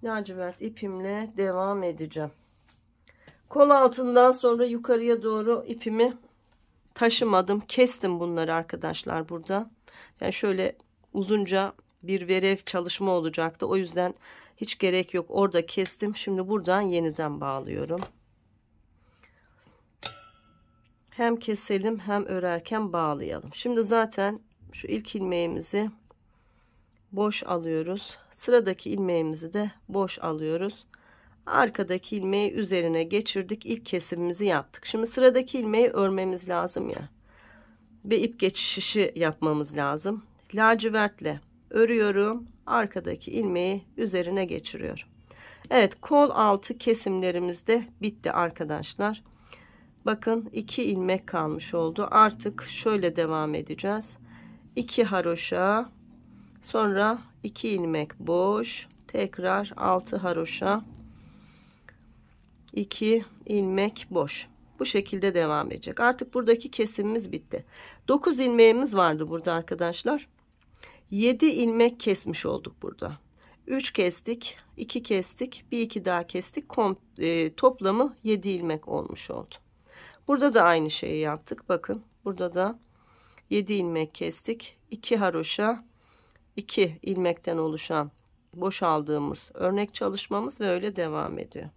lacivert ipimle devam edeceğim. Kol altından sonra yukarıya doğru ipimi taşımadım. Kestim bunları arkadaşlar burada. Yani şöyle uzunca bir verev çalışma olacaktı. O yüzden hiç gerek yok. Orada kestim. Şimdi buradan yeniden bağlıyorum. Hem keselim hem örerken bağlayalım. Şimdi zaten şu ilk ilmeğimizi boş alıyoruz. Sıradaki ilmeğimizi de boş alıyoruz. Arkadaki ilmeği üzerine geçirdik. İlk kesimimizi yaptık. Şimdi sıradaki ilmeği örmemiz lazım ya. Ve ip geçişi yapmamız lazım. Lacivertle örüyorum. Arkadaki ilmeği üzerine geçiriyorum. Evet, kol altı kesimlerimiz de bitti arkadaşlar. Bakın 2 ilmek kalmış oldu. Artık şöyle devam edeceğiz. 2 haroşa, sonra 2 ilmek boş, tekrar 6 haroşa, 2 ilmek boş. Bu şekilde devam edecek. Artık buradaki kesimimiz bitti. 9 ilmeğimiz vardı burada arkadaşlar. 7 ilmek kesmiş olduk burada. 3 kestik, 2 kestik, bir iki daha kestik. Toplamı 7 ilmek olmuş oldu. Burada da aynı şeyi yaptık. Bakın burada da 7 ilmek kestik. 2 haroşa, 2 ilmekten oluşan boşaldığımız örnek çalışmamız ve öyle devam ediyor.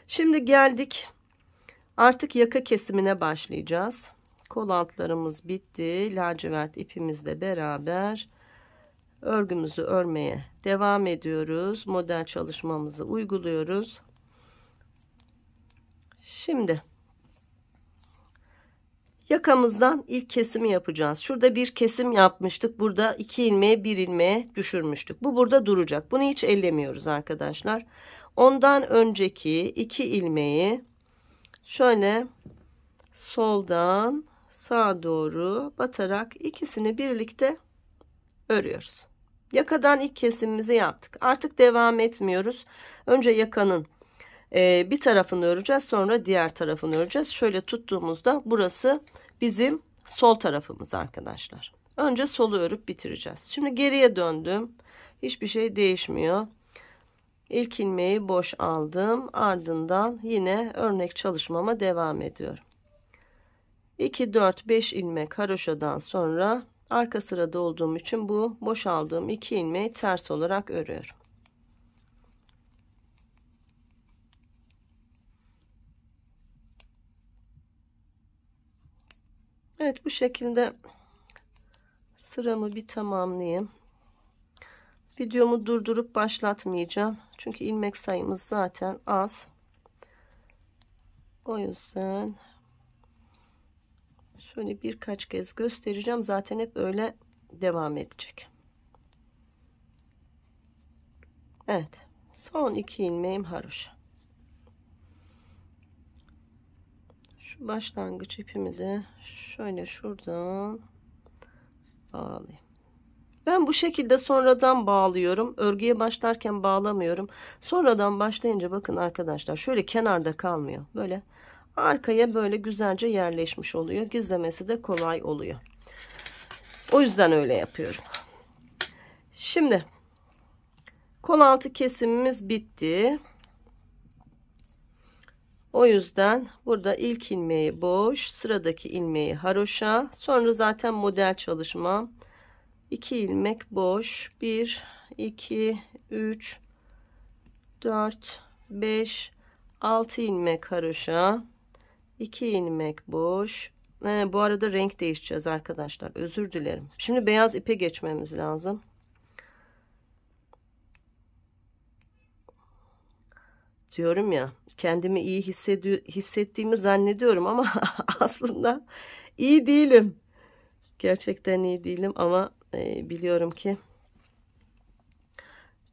Şimdi geldik. Artık yaka kesimine başlayacağız. Kol altlarımız bitti. Lacivert ipimizle beraber örgümüzü örmeye devam ediyoruz. Model çalışmamızı uyguluyoruz. Şimdi yakamızdan ilk kesimi yapacağız. Şurada bir kesim yapmıştık. Burada 2 ilmeği 1 ilmeğe düşürmüştük. Bu burada duracak. Bunu hiç ellemiyoruz arkadaşlar. Ondan önceki 2 ilmeği şöyle soldan sağa doğru batarak ikisini birlikte örüyoruz. Yakadan ilk kesimimizi yaptık. Artık devam etmiyoruz. Önce yakanın bir tarafını öreceğiz, sonra diğer tarafını öreceğiz. Şöyle tuttuğumuzda burası bizim sol tarafımız arkadaşlar. Önce solu örüp bitireceğiz. Şimdi geriye döndüm. Hiçbir şey değişmiyor. İlk ilmeği boş aldım. Ardından yine örnek çalışmama devam ediyorum. 2 4 5 ilmek haroşadan sonra arka sırada olduğum için bu boş aldığım 2 ilmeği ters olarak örüyorum. Evet, bu şekilde sıramı bir tamamlayayım. Videomu durdurup başlatmayacağım. Çünkü ilmek sayımız zaten az. O yüzden şöyle birkaç kez göstereceğim. Zaten hep öyle devam edecek. Evet. Son 2 ilmeğim haroşa. Şu başlangıç ipimi de şöyle şuradan bağlayayım. Ben bu şekilde sonradan bağlıyorum. Örgüye başlarken bağlamıyorum. Sonradan başlayınca bakın arkadaşlar şöyle kenarda kalmıyor. Böyle arkaya böyle güzelce yerleşmiş oluyor. Gizlemesi de kolay oluyor. O yüzden öyle yapıyorum. Şimdi kol altı kesimimiz bitti. O yüzden burada ilk ilmeği boş, sıradaki ilmeği haroşa, sonra zaten model çalışma. 2 ilmek boş, 1 2 3 4 5 6 ilmek haroşa, 2 ilmek boş. Bu arada renk değişeceğiz arkadaşlar, özür dilerim. Şimdi beyaz ipe geçmemiz lazım. Diyorum ya, kendimi iyi hissettiğimi zannediyorum ama aslında iyi değilim. Gerçekten iyi değilim ama biliyorum ki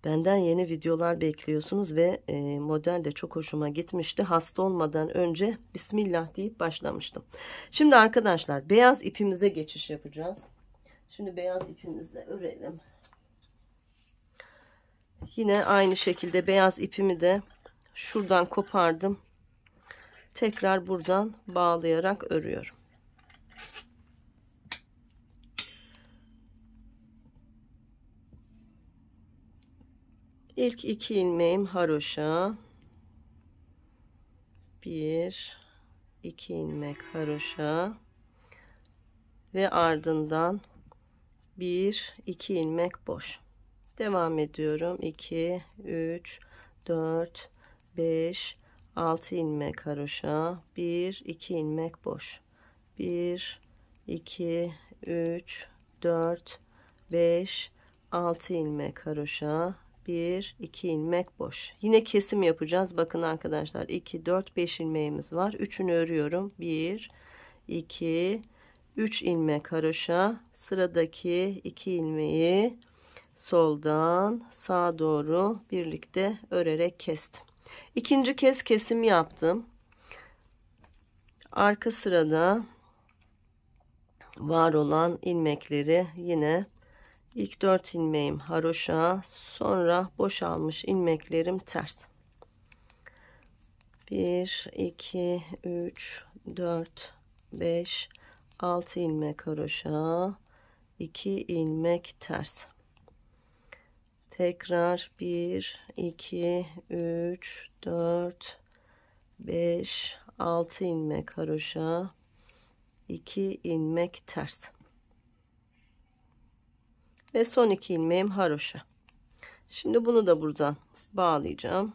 benden yeni videolar bekliyorsunuz ve model de çok hoşuma gitmişti. Hasta olmadan önce Bismillah deyip başlamıştım. Şimdi arkadaşlar beyaz ipimize geçiş yapacağız. Şimdi beyaz ipimizle örelim. Yine aynı şekilde beyaz ipimi de şuradan kopardım. Tekrar buradan bağlayarak örüyorum. İlk 2 ilmeğim haroşa. 1 2 ilmek haroşa ve ardından 1 2 ilmek boş. Devam ediyorum. 2 3 4 5 6 ilmek haroşa, 1 2 ilmek boş. 1 2 3 4 5 6 ilmek haroşa, 1 2 ilmek boş. Yine kesim yapacağız. Bakın arkadaşlar, 2 4 5 ilmeğimiz var. 3'ünü örüyorum. 1 2 3 ilmek haroşa, sıradaki 2 ilmeği soldan sağa doğru birlikte örerek kestim. İkinci kez kesim yaptım. Arka sırada var olan ilmekleri yine ilk 4 ilmeğim haroşa, sonra boşalmış ilmeklerim ters. 1 2 3 4 5 6 ilmek haroşa, 2 ilmek ters. Tekrar 1 2 3 4 5 6 ilmek haroşa, 2 ilmek ters ve son 2 ilmeğim haroşa. Şimdi bunu da buradan bağlayacağım.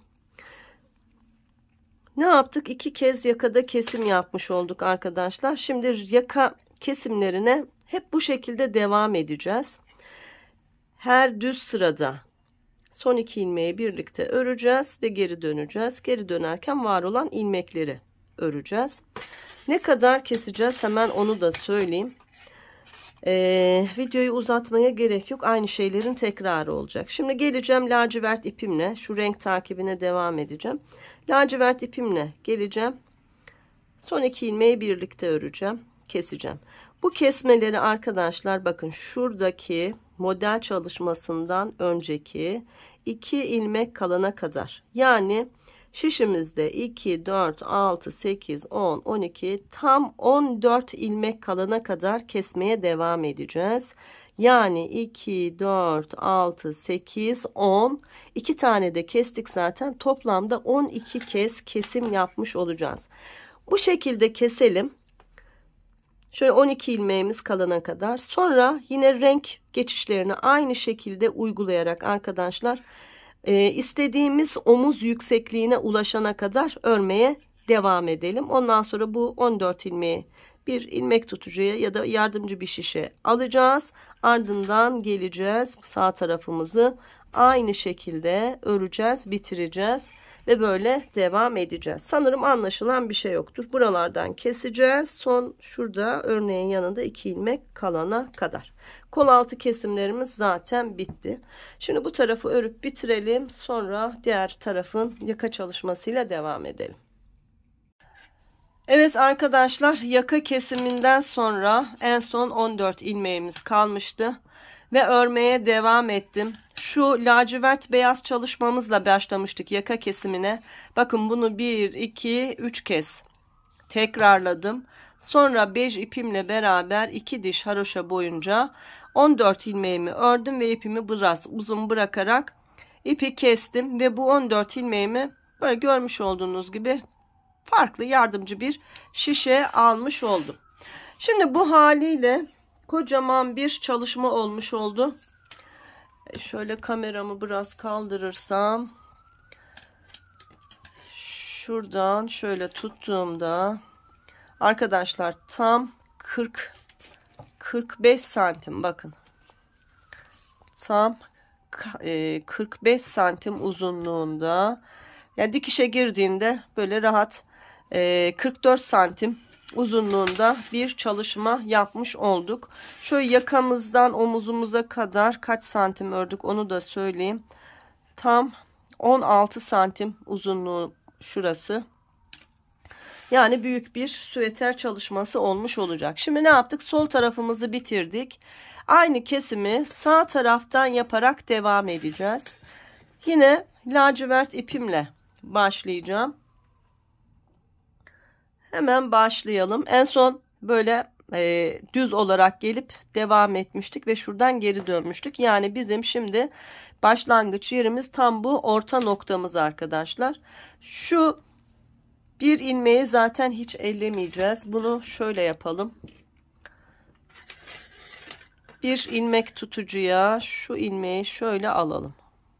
Ne yaptık? 2 kez yakada kesim yapmış olduk arkadaşlar. Şimdi yaka kesimlerine hep bu şekilde devam edeceğiz. Her düz sırada son 2 ilmeği birlikte öreceğiz ve geri döneceğiz. Geri dönerken var olan ilmekleri öreceğiz. Ne kadar keseceğiz hemen onu da söyleyeyim. Videoyu uzatmaya gerek yok. Aynı şeylerin tekrarı olacak. Şimdi geleceğim lacivert ipimle. Şu renk takibine devam edeceğim. Lacivert ipimle geleceğim. Son 2 ilmeği birlikte öreceğim. Keseceğim. Bu kesmeleri arkadaşlar bakın şuradaki model çalışmasından önceki 2 ilmek kalana kadar, yani şişimizde 2 4 6 8 10 12 tam 14 ilmek kalana kadar kesmeye devam edeceğiz. Yani 2 4 6 8 10, 2 tane de kestik zaten, toplamda 12 kez kesim yapmış olacağız. Bu şekilde keselim. Şöyle 12 ilmeğimiz kalana kadar. Sonra yine renk geçişlerini aynı şekilde uygulayarak arkadaşlar istediğimiz omuz yüksekliğine ulaşana kadar örmeye devam edelim. Ondan sonra bu 14 ilmeği bir ilmek tutucuya ya da yardımcı bir şişe alacağız. Ardından geleceğiz, sağ tarafımızı aynı şekilde öreceğiz, bitireceğiz ve böyle devam edeceğiz. Sanırım anlaşılan bir şey yoktur. Buralardan keseceğiz. Son şurada örneğin yanında 2 ilmek kalana kadar. Kol altı kesimlerimiz zaten bitti. Şimdi bu tarafı örüp bitirelim. Sonra diğer tarafın yaka çalışmasıyla devam edelim. Evet arkadaşlar, yaka kesiminden sonra en son 14 ilmeğimiz kalmıştı ve örmeye devam ettim. Şu lacivert beyaz çalışmamızla başlamıştık yaka kesimine. Bakın bunu 1 2 3 kez tekrarladım. Sonra bej ipimle beraber 2 diş haroşa boyunca 14 ilmeğimi ördüm ve ipimi biraz uzun bırakarak ipi kestim ve bu 14 ilmeğimi böyle görmüş olduğunuz gibi farklı yardımcı bir şişe almış oldum. Şimdi bu haliyle kocaman bir çalışma olmuş oldu. Şöyle kameramı biraz kaldırırsam, şuradan şöyle tuttuğumda arkadaşlar tam 45 santim, bakın tam 45 santim uzunluğunda, yani dikişe girdiğinde böyle rahat 44 santim uzunluğunda bir çalışma yapmış olduk. Şöyle yakamızdan omuzumuza kadar kaç santim ördük onu da söyleyeyim. Tam 16 santim uzunluğu şurası. Yani büyük bir süveter çalışması olmuş olacak. Şimdi ne yaptık? Sol tarafımızı bitirdik. Aynı kesimi sağ taraftan yaparak devam edeceğiz. Yine lacivert ipimle başlayacağım. Hemen başlayalım. En son böyle düz olarak gelip devam etmiştik ve şuradan geri dönmüştük. Yani bizim şimdi başlangıç yerimiz tam bu orta noktamız arkadaşlar. Şu bir ilmeği zaten hiç ellemeyeceğiz. Bunu şöyle yapalım. Bir ilmek tutucuya şu ilmeği şöyle alalım.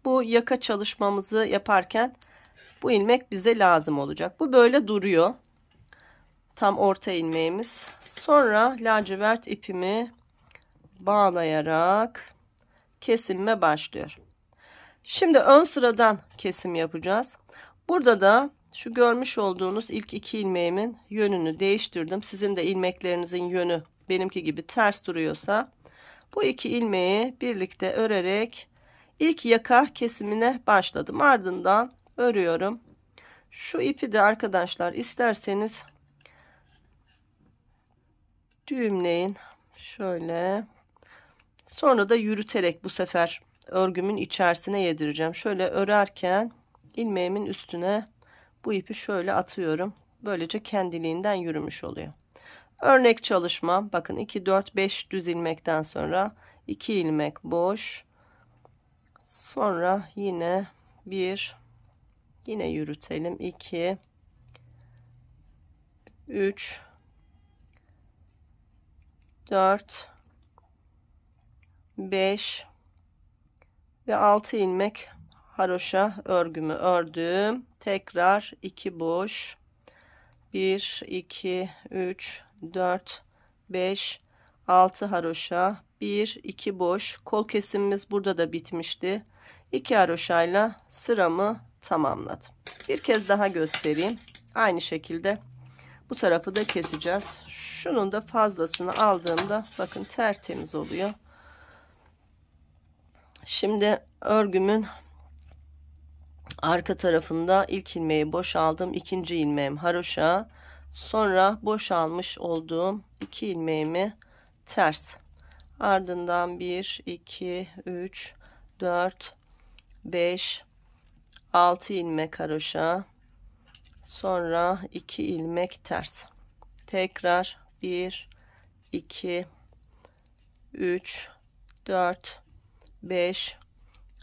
Bu yaka çalışmamızı yaparken bu ilmek bize lazım olacak. Bu böyle duruyor. Tam orta ilmeğimiz. Sonra lacivert ipimi bağlayarak kesimime başlıyorum. Şimdi ön sıradan kesim yapacağız. Burada da şu görmüş olduğunuz ilk iki ilmeğimin yönünü değiştirdim. Sizin de ilmeklerinizin yönü benimki gibi ters duruyorsa bu iki ilmeği birlikte örerek ilk yaka kesimine başladım. Ardından örüyorum. Şu ipi de arkadaşlar isterseniz düğümleyin. Şöyle. Sonra da yürüterek bu sefer örgümün içerisine yedireceğim. Şöyle örerken ilmeğimin üstüne bu ipi şöyle atıyorum. Böylece kendiliğinden yürümüş oluyor. Örnek çalışmam. Bakın 2, 4, 5 düz ilmekten sonra 2 ilmek boş. Sonra yine yine yürütelim. 2, 3, 4, 5 ve 6 ilmek haroşa örgümü ördüm. Tekrar 2 boş. 1, 2, 3, 4, 5, 6 haroşa. 1, 2 boş. Kol kesimimiz burada da bitmişti. 2 haroşayla sıramı tamamladım. Bir kez daha göstereyim. Aynı şekilde bu tarafı da keseceğiz. Şunun da fazlasını aldığımda bakın tertemiz oluyor. Şimdi örgümün arka tarafında ilk ilmeği boşaldım. İkinci ilmeğim haroşa. Sonra boşalmış olduğum iki ilmeğimi ters. Ardından 1, 2, 3, 4, 5, 6 ilmek haroşa. Sonra 2 ilmek ters. Tekrar 1, 2, 3, 4, 5,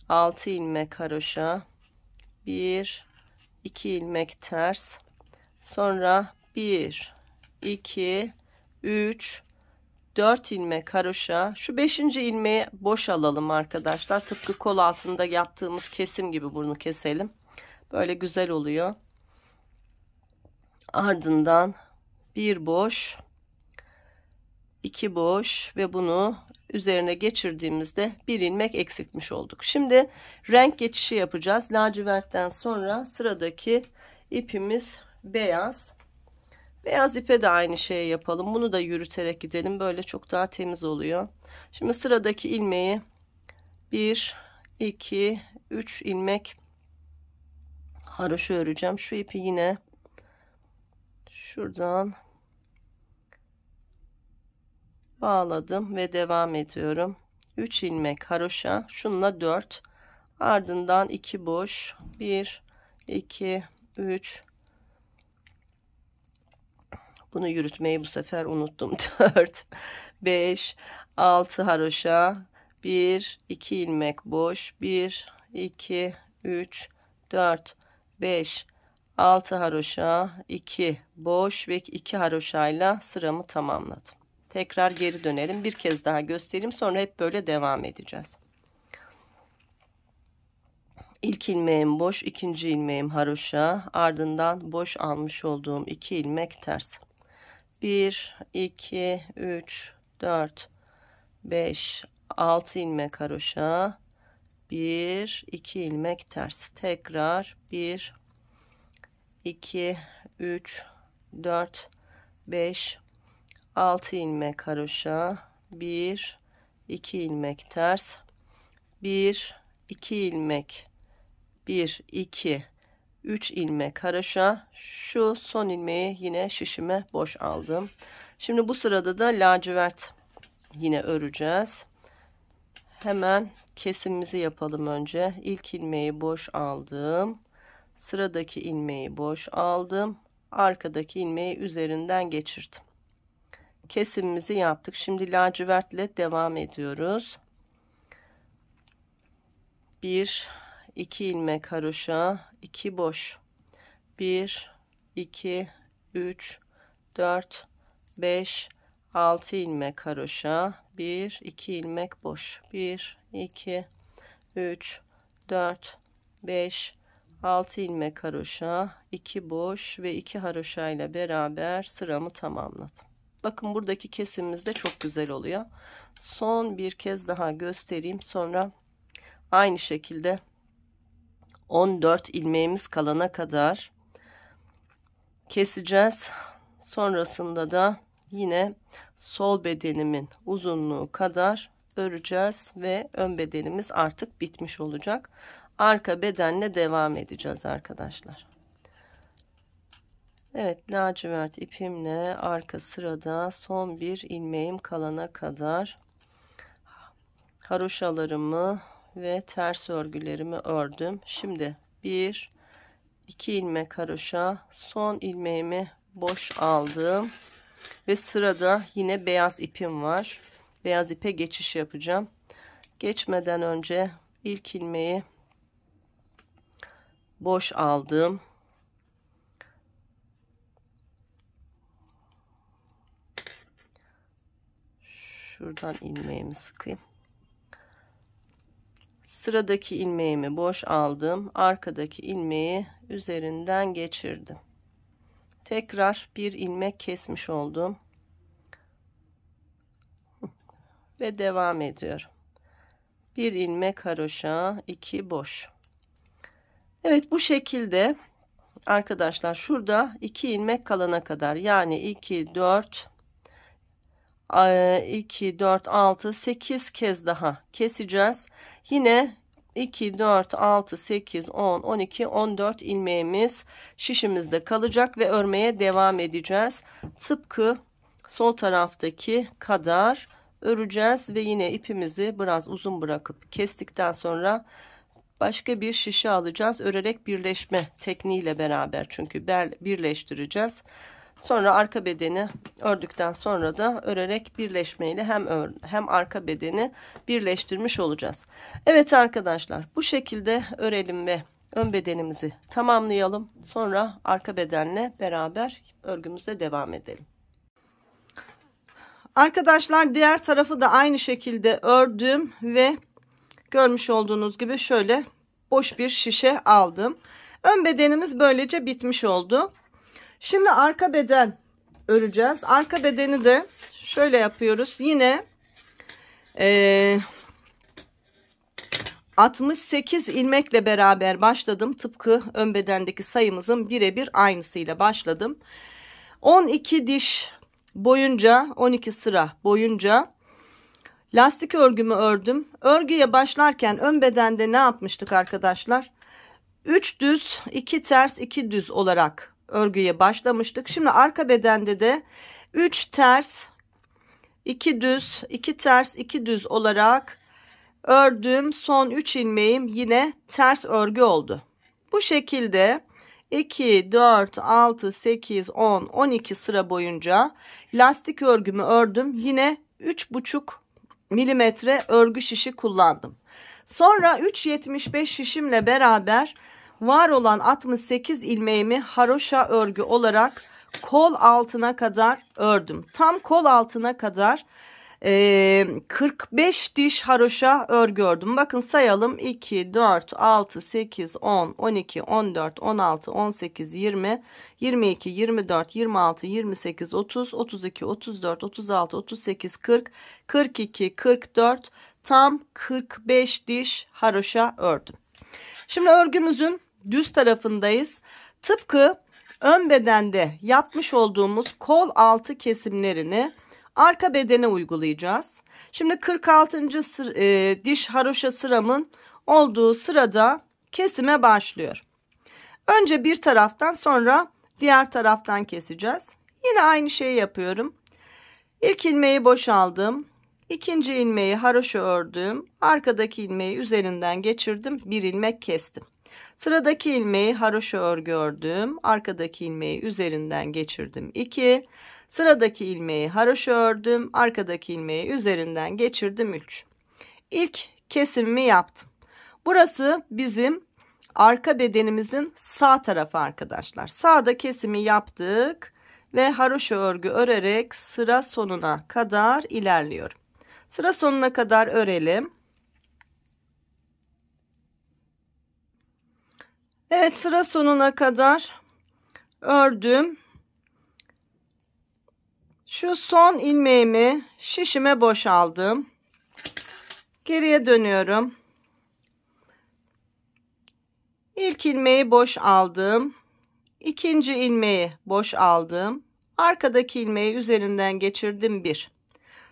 6 ilmek haroşa. 1, 2 ilmek ters. Sonra 1, 2, 3, 4 ilmek haroşa. Şu 5. ilmeği boş alalım arkadaşlar. Tıpkı kol altında yaptığımız kesim gibi bunu keselim. Böyle güzel oluyor. Ardından 1 boş, 2 boş ve bunu üzerine geçirdiğimizde bir ilmek eksiltmiş olduk. Şimdi renk geçişi yapacağız. Lacivertten sonra sıradaki ipimiz beyaz. Beyaz ipe de aynı şeyi yapalım. Bunu da yürüterek gidelim. Böyle çok daha temiz oluyor. Şimdi sıradaki ilmeği 1, 2, 3 ilmek haroşa öreceğim. Şu ipi yine şuradan bağladım ve devam ediyorum. 3 ilmek haroşa. Şununla 4. Ardından 2 boş. 1, 2, 3. Bunu yürütmeyi bu sefer unuttum. 4, 5, 6 haroşa. 1, 2 ilmek boş. 1, 2, 3, 4, 5, 6 haroşa. 2 boş ve 2 haroşayla sıramı tamamladım. Tekrar geri dönelim. Bir kez daha göstereyim. Sonra hep böyle devam edeceğiz. İlk ilmeğim boş, ikinci ilmeğim haroşa. Ardından boş almış olduğum 2 ilmek ters. 1, 2, 3, 4, 5, 6 ilmek haroşa. 1, 2 ilmek ters. Tekrar 1, 2, 3, 4, 5, 6 ilmek haroşa. 1, 2 ilmek ters. 1, 2 ilmek. 1, 2, 3 ilmek haroşa. Şu son ilmeği yine şişime boş aldım. Şimdi bu sırada da lacivert yine öreceğiz. Hemen kesimimizi yapalım önce. İlk ilmeği boş aldım. Sıradaki ilmeği boş aldım. Arkadaki ilmeği üzerinden geçirdim. kesimimizi yaptık. Şimdi lacivertle devam ediyoruz. 1 2 ilmek haroşa, 2 boş, 1 2 3 4 5 6 ilmek haroşa, 1 2 ilmek boş, 1 2 3 4 5 6 ilmek haroşa, 2 boş ve 2 haroşa ile beraber sıramı tamamladım. Bakın buradaki kesimimiz de çok güzel oluyor. Son bir kez daha göstereyim, sonra aynı şekilde 14 ilmeğimiz kalana kadar keseceğiz. Sonrasında da yine sol bedenimin uzunluğu kadar öreceğiz ve ön bedenimiz artık bitmiş olacak. Arka bedenle devam edeceğiz arkadaşlar. Evet, lacivert ipimle arka sırada son bir ilmeğim kalana kadar haroşalarımı ve ters örgülerimi ördüm. Şimdi 1 2 ilmek haroşa, son ilmeğimi boş aldım ve sırada yine beyaz ipim var. Beyaz ipe geçiş yapacağım. Geçmeden önce ilk ilmeği boş aldım. Şuradan ilmeğimi sıkayım. Sıradaki ilmeğimi boş aldım. Arkadaki ilmeği üzerinden geçirdim. Tekrar bir ilmek kesmiş oldum. Ve devam ediyorum. Bir ilmek haroşa, 2 boş. Evet, bu şekilde arkadaşlar şurada 2 ilmek kalana kadar, yani 2 4 2 4 6 8 kez daha keseceğiz. Yine 2 4 6 8 10 12 14 ilmeğimiz şişimizde kalacak ve örmeye devam edeceğiz. Tıpkı sol taraftaki kadar öreceğiz ve yine ipimizi biraz uzun bırakıp kestikten sonra başka bir şişe alacağız. Örerek birleşme tekniğiyle beraber, çünkü birleştireceğiz. Sonra arka bedeni ördükten sonra da örerek birleşmeyle hem arka bedeni birleştirmiş olacağız. Evet arkadaşlar, bu şekilde örelim ve ön bedenimizi tamamlayalım. Sonra arka bedenle beraber örgümüze devam edelim. Arkadaşlar, diğer tarafı da aynı şekilde ördüm ve görmüş olduğunuz gibi şöyle boş bir şişe aldım. Ön bedenimiz böylece bitmiş oldu. Şimdi arka beden öreceğiz. Arka bedeni de şöyle yapıyoruz. Yine 68 ilmekle beraber başladım. Tıpkı ön bedendeki sayımızın birebir aynısıyla başladım. 12 diş boyunca, 12 sıra boyunca lastik örgümü ördüm. Örgüye başlarken ön bedende ne yapmıştık arkadaşlar? 3 düz 2 ters 2 düz olarak örgüye başlamıştık. Şimdi arka bedende de 3 ters 2 düz 2 ters 2 düz olarak ördüm. Son 3 ilmeğim yine ters örgü oldu. Bu şekilde 2 4 6 8 10 12 sıra boyunca lastik örgümü ördüm. Yine 3,5 milimetre örgü şişi kullandım. Sonra 3,75 şişimle beraber var olan 68 ilmeğimi haroşa örgü olarak kol altına kadar ördüm. Tam kol altına kadar 45 diş haroşa örgü ördüm. Bakın sayalım: 2 4 6 8 10 12 14 16 18 20 22 24 26 28 30 32 34 36 38 40 42 44 tam 45 diş haroşa ördüm. Şimdi örgümüzün düz tarafındayız. Tıpkı ön bedende yapmış olduğumuz kol altı kesimlerini arka bedene uygulayacağız. Şimdi 46. diş haroşa sıramın olduğu sırada kesime başlıyor. Önce bir taraftan, sonra diğer taraftan keseceğiz. Yine aynı şeyi yapıyorum. İlk ilmeği boşaldım. İkinci ilmeği haroşa ördüm. Arkadaki ilmeği üzerinden geçirdim. Bir ilmek kestim. Sıradaki ilmeği haroşa örgü ördüm. Arkadaki ilmeği üzerinden geçirdim. 2. Sıradaki ilmeği haroşa ördüm. Arkadaki ilmeği üzerinden geçirdim 3. İlk kesimimi yaptım. Burası bizim arka bedenimizin sağ tarafı arkadaşlar. Sağda kesimi yaptık ve haroşa örgü örerek sıra sonuna kadar ilerliyorum. Sıra sonuna kadar örelim. Evet, sıra sonuna kadar ördüm. Şu son ilmeğimi şişime boşaldım. Geriye dönüyorum. İlk ilmeği boş aldım. İkinci ilmeği boş aldım. Arkadaki ilmeği üzerinden geçirdim 1.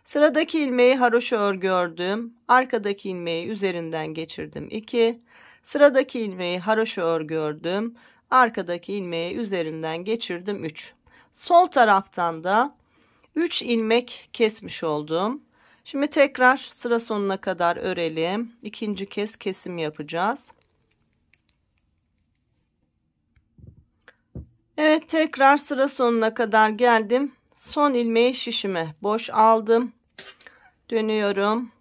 Sıradaki ilmeği haroşa örgü ördüm. Arkadaki ilmeği üzerinden geçirdim 2. Sıradaki ilmeği haroşa örgü ördüm. Arkadaki ilmeği üzerinden geçirdim 3. Sol taraftan da 3 ilmek kesmiş oldum. Şimdi tekrar sıra sonuna kadar örelim. İkinci kez kesim yapacağız. Evet, tekrar sıra sonuna kadar geldim. Son ilmeği şişime boş aldım. Dönüyorum.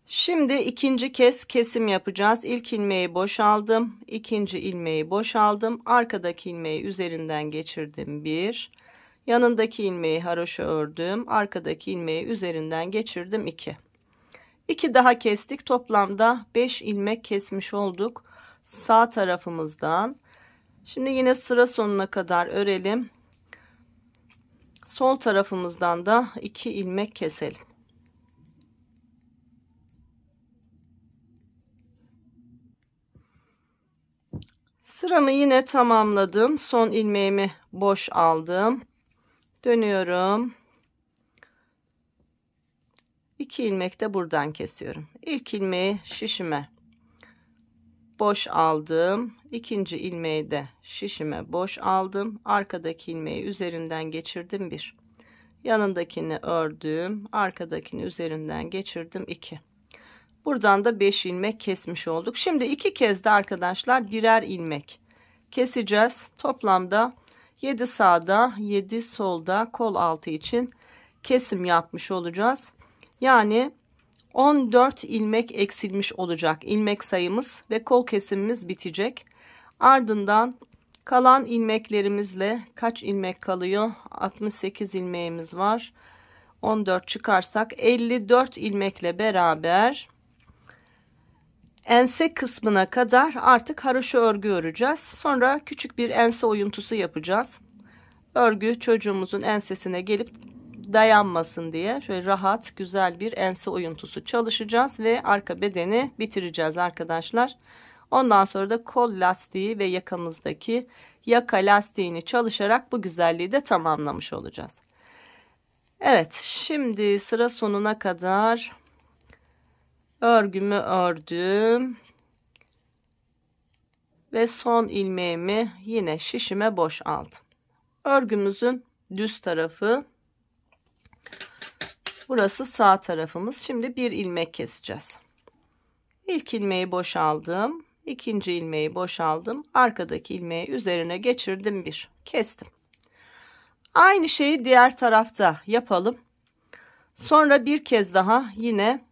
Şimdi ikinci kez kesim yapacağız. İlk ilmeği boş aldım. İkinci ilmeği boş aldım. Arkadaki ilmeği üzerinden geçirdim 1. Yanındaki ilmeği haroşa ördüm. Arkadaki ilmeği üzerinden geçirdim 2. 2 daha kestik. Toplamda 5 ilmek kesmiş olduk sağ tarafımızdan. Şimdi yine sıra sonuna kadar örelim. Sol tarafımızdan da 2 ilmek keselim. Sıramı yine tamamladım. Son ilmeğimi boş aldım. Dönüyorum. 2 ilmek de buradan kesiyorum. İlk ilmeği şişime boş aldım. İkinci ilmeği de şişime boş aldım. Arkadaki ilmeği üzerinden geçirdim 1. Yanındakini ördüm. Arkadakini üzerinden geçirdim 2. Buradan da 5 ilmek kesmiş olduk. Şimdi 2 kez de arkadaşlar birer ilmek keseceğiz. Toplamda 7 sağda 7 solda kol altı için kesim yapmış olacağız. Yani 14 ilmek eksilmiş olacak ilmek sayımız ve kol kesimimiz bitecek. Ardından kalan ilmeklerimizle kaç ilmek kalıyor? 68 ilmeğimiz var. 14 çıkarsak 54 ilmekle beraber ense kısmına kadar artık haroşa örgü öreceğiz. Sonra küçük bir ense oyuntusu yapacağız. Örgü çocuğumuzun ensesine gelip dayanmasın diye şöyle rahat güzel bir ense oyuntusu çalışacağız ve arka bedeni bitireceğiz arkadaşlar. Ondan sonra da kol lastiği ve yakamızdaki yaka lastiğini çalışarak bu güzelliği de tamamlamış olacağız. Evet, şimdi sıra sonuna kadar örgümü ördüm ve son ilmeğimi yine şişime boş aldım. Örgümüzün düz tarafı, burası sağ tarafımız. Şimdi bir ilmek keseceğiz. İlk ilmeği boş aldım. İkinci ilmeği boş aldım. Arkadaki ilmeği üzerine geçirdim 1. Kestim. Aynı şeyi diğer tarafta yapalım. Sonra bir kez daha yine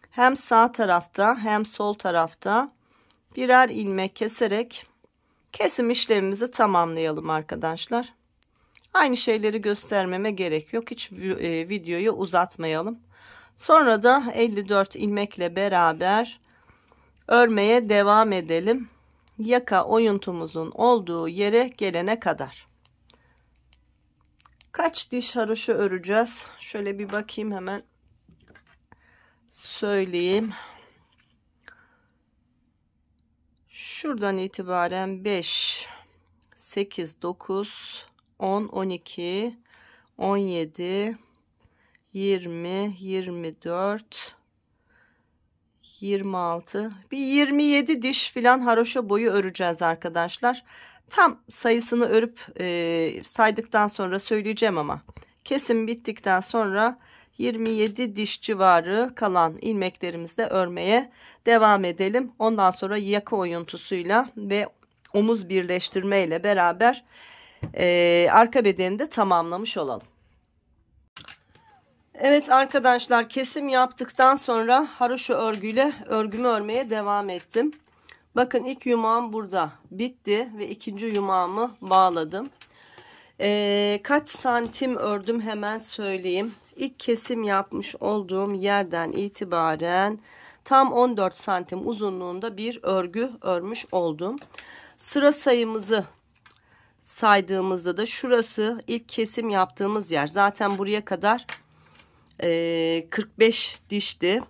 hem sağ tarafta hem sol tarafta birer ilmek keserek kesim işlemimizi tamamlayalım arkadaşlar. Aynı şeyleri göstermeme gerek yok. Hiç videoyu uzatmayalım. Sonra da 54 ilmekle beraber örmeye devam edelim. Yaka oyuntumuzun olduğu yere gelene kadar. Kaç diş haroşa öreceğiz? Şöyle bir bakayım, hemen söyleyeyim. Şuradan itibaren 5, 8, 9, 10, 12, 17, 20, 24, 26, bir 27 diş filan haroşa boyu öreceğiz arkadaşlar. Tam sayısını örüp saydıktan sonra söyleyeceğim ama kesim bittikten sonra 27 diş civarı kalan ilmeklerimizle örmeye devam edelim. Ondan sonra yaka oyuntusuyla ve omuz birleştirme ile beraber arka bedeni de tamamlamış olalım. Evet arkadaşlar, kesim yaptıktan sonra haroşa örgüyle örgümü örmeye devam ettim. Bakın ilk yumağım burada bitti ve ikinci yumağımı bağladım. Kaç santim ördüm hemen söyleyeyim. İlk kesim yapmış olduğum yerden itibaren tam 14 santim uzunluğunda bir örgü örmüş oldum. Sıra sayımızı saydığımızda da şurası ilk kesim yaptığımız yer. Zaten buraya kadar 45 dişti.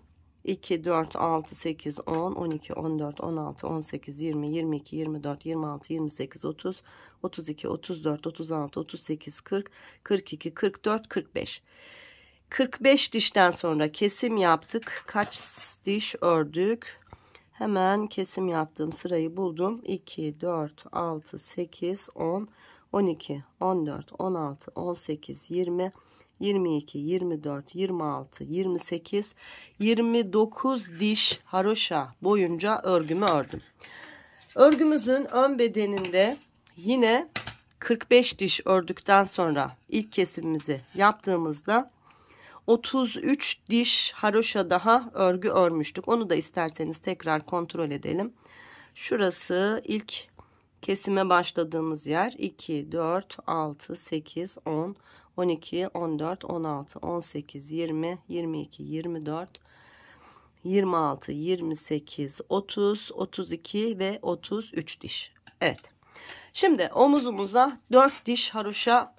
2, 4, 6, 8, 10, 12, 14, 16, 18, 20, 22, 24, 26, 28, 30, 32, 34, 36, 38, 40, 42, 44, 45. 45 dişten sonra kesim yaptık. Kaç diş ördük? Hemen kesim yaptığım sırayı buldum. 2, 4, 6, 8, 10, 12, 14, 16, 18, 20, 22, 24, 26, 28, 29 diş haroşa boyunca örgümü ördüm. Örgümüzün ön bedeninde yine 45 diş ördükten sonra ilk kesimimizi yaptığımızda 33 diş haroşa daha örgü örmüştük. Onu da isterseniz tekrar kontrol edelim. Şurası ilk kesime başladığımız yer. 2, 4, 6, 8, 10, 12, 14, 16, 18, 20, 22, 24, 26, 28, 30, 32 ve 33 diş. Evet. Şimdi omuzumuza 4 diş haroşa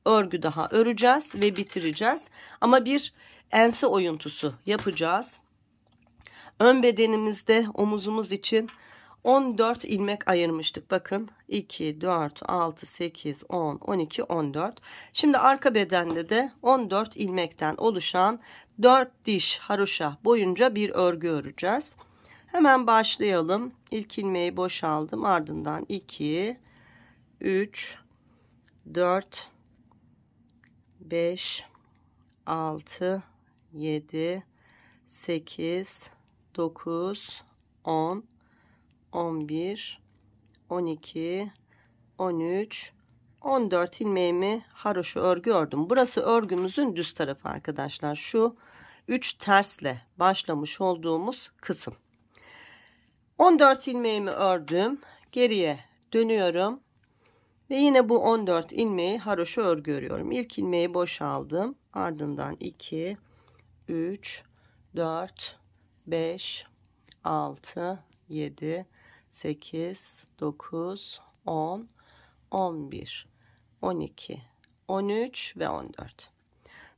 örgü daha öreceğiz ve bitireceğiz. Ama bir ense oyuntusu yapacağız. Ön bedenimizde omuzumuz için 14 ilmek ayırmıştık. Bakın 2, 4, 6, 8, 10, 12, 14. Şimdi arka bedende de 14 ilmekten oluşan 4 diş haroşa boyunca bir örgü öreceğiz. Hemen başlayalım. İlk ilmeği boşaldım. Ardından 2, 3, 4, 5, 6, 7, 8, 9, 10, 11, 12, 13, 14 ilmeğimi haroşa örgü ördüm. Burası örgümüzün düz tarafı arkadaşlar. Şu 3 tersle başlamış olduğumuz kısım. 14 ilmeğimi ördüm. Geriye dönüyorum. Ve yine bu 14 ilmeği haroşa örgü örüyorum. İlk ilmeği boşaldım. Ardından 2, 3, 4, 5, 6, 7, 8, 9, 10, 11, 12, 13 ve 14.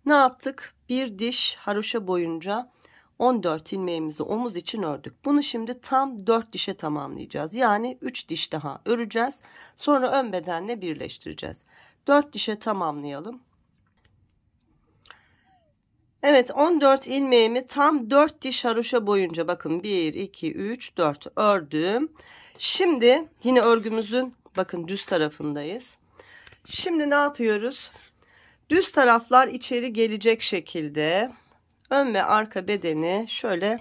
Ne yaptık? Bir diş haroşa boyunca 14 ilmeğimizi omuz için ördük. Bunu şimdi tam 4 dişe tamamlayacağız. Yani 3 diş daha öreceğiz. Sonra ön bedenle birleştireceğiz. 4 dişe tamamlayalım. Evet, 14 ilmeğimi tam 4 diş haroşa boyunca bakın 1, 2, 3, 4 ördüm. Şimdi yine örgümüzün bakın düz tarafındayız. Şimdi ne yapıyoruz? Düz taraflar içeri gelecek şekilde ön ve arka bedeni şöyle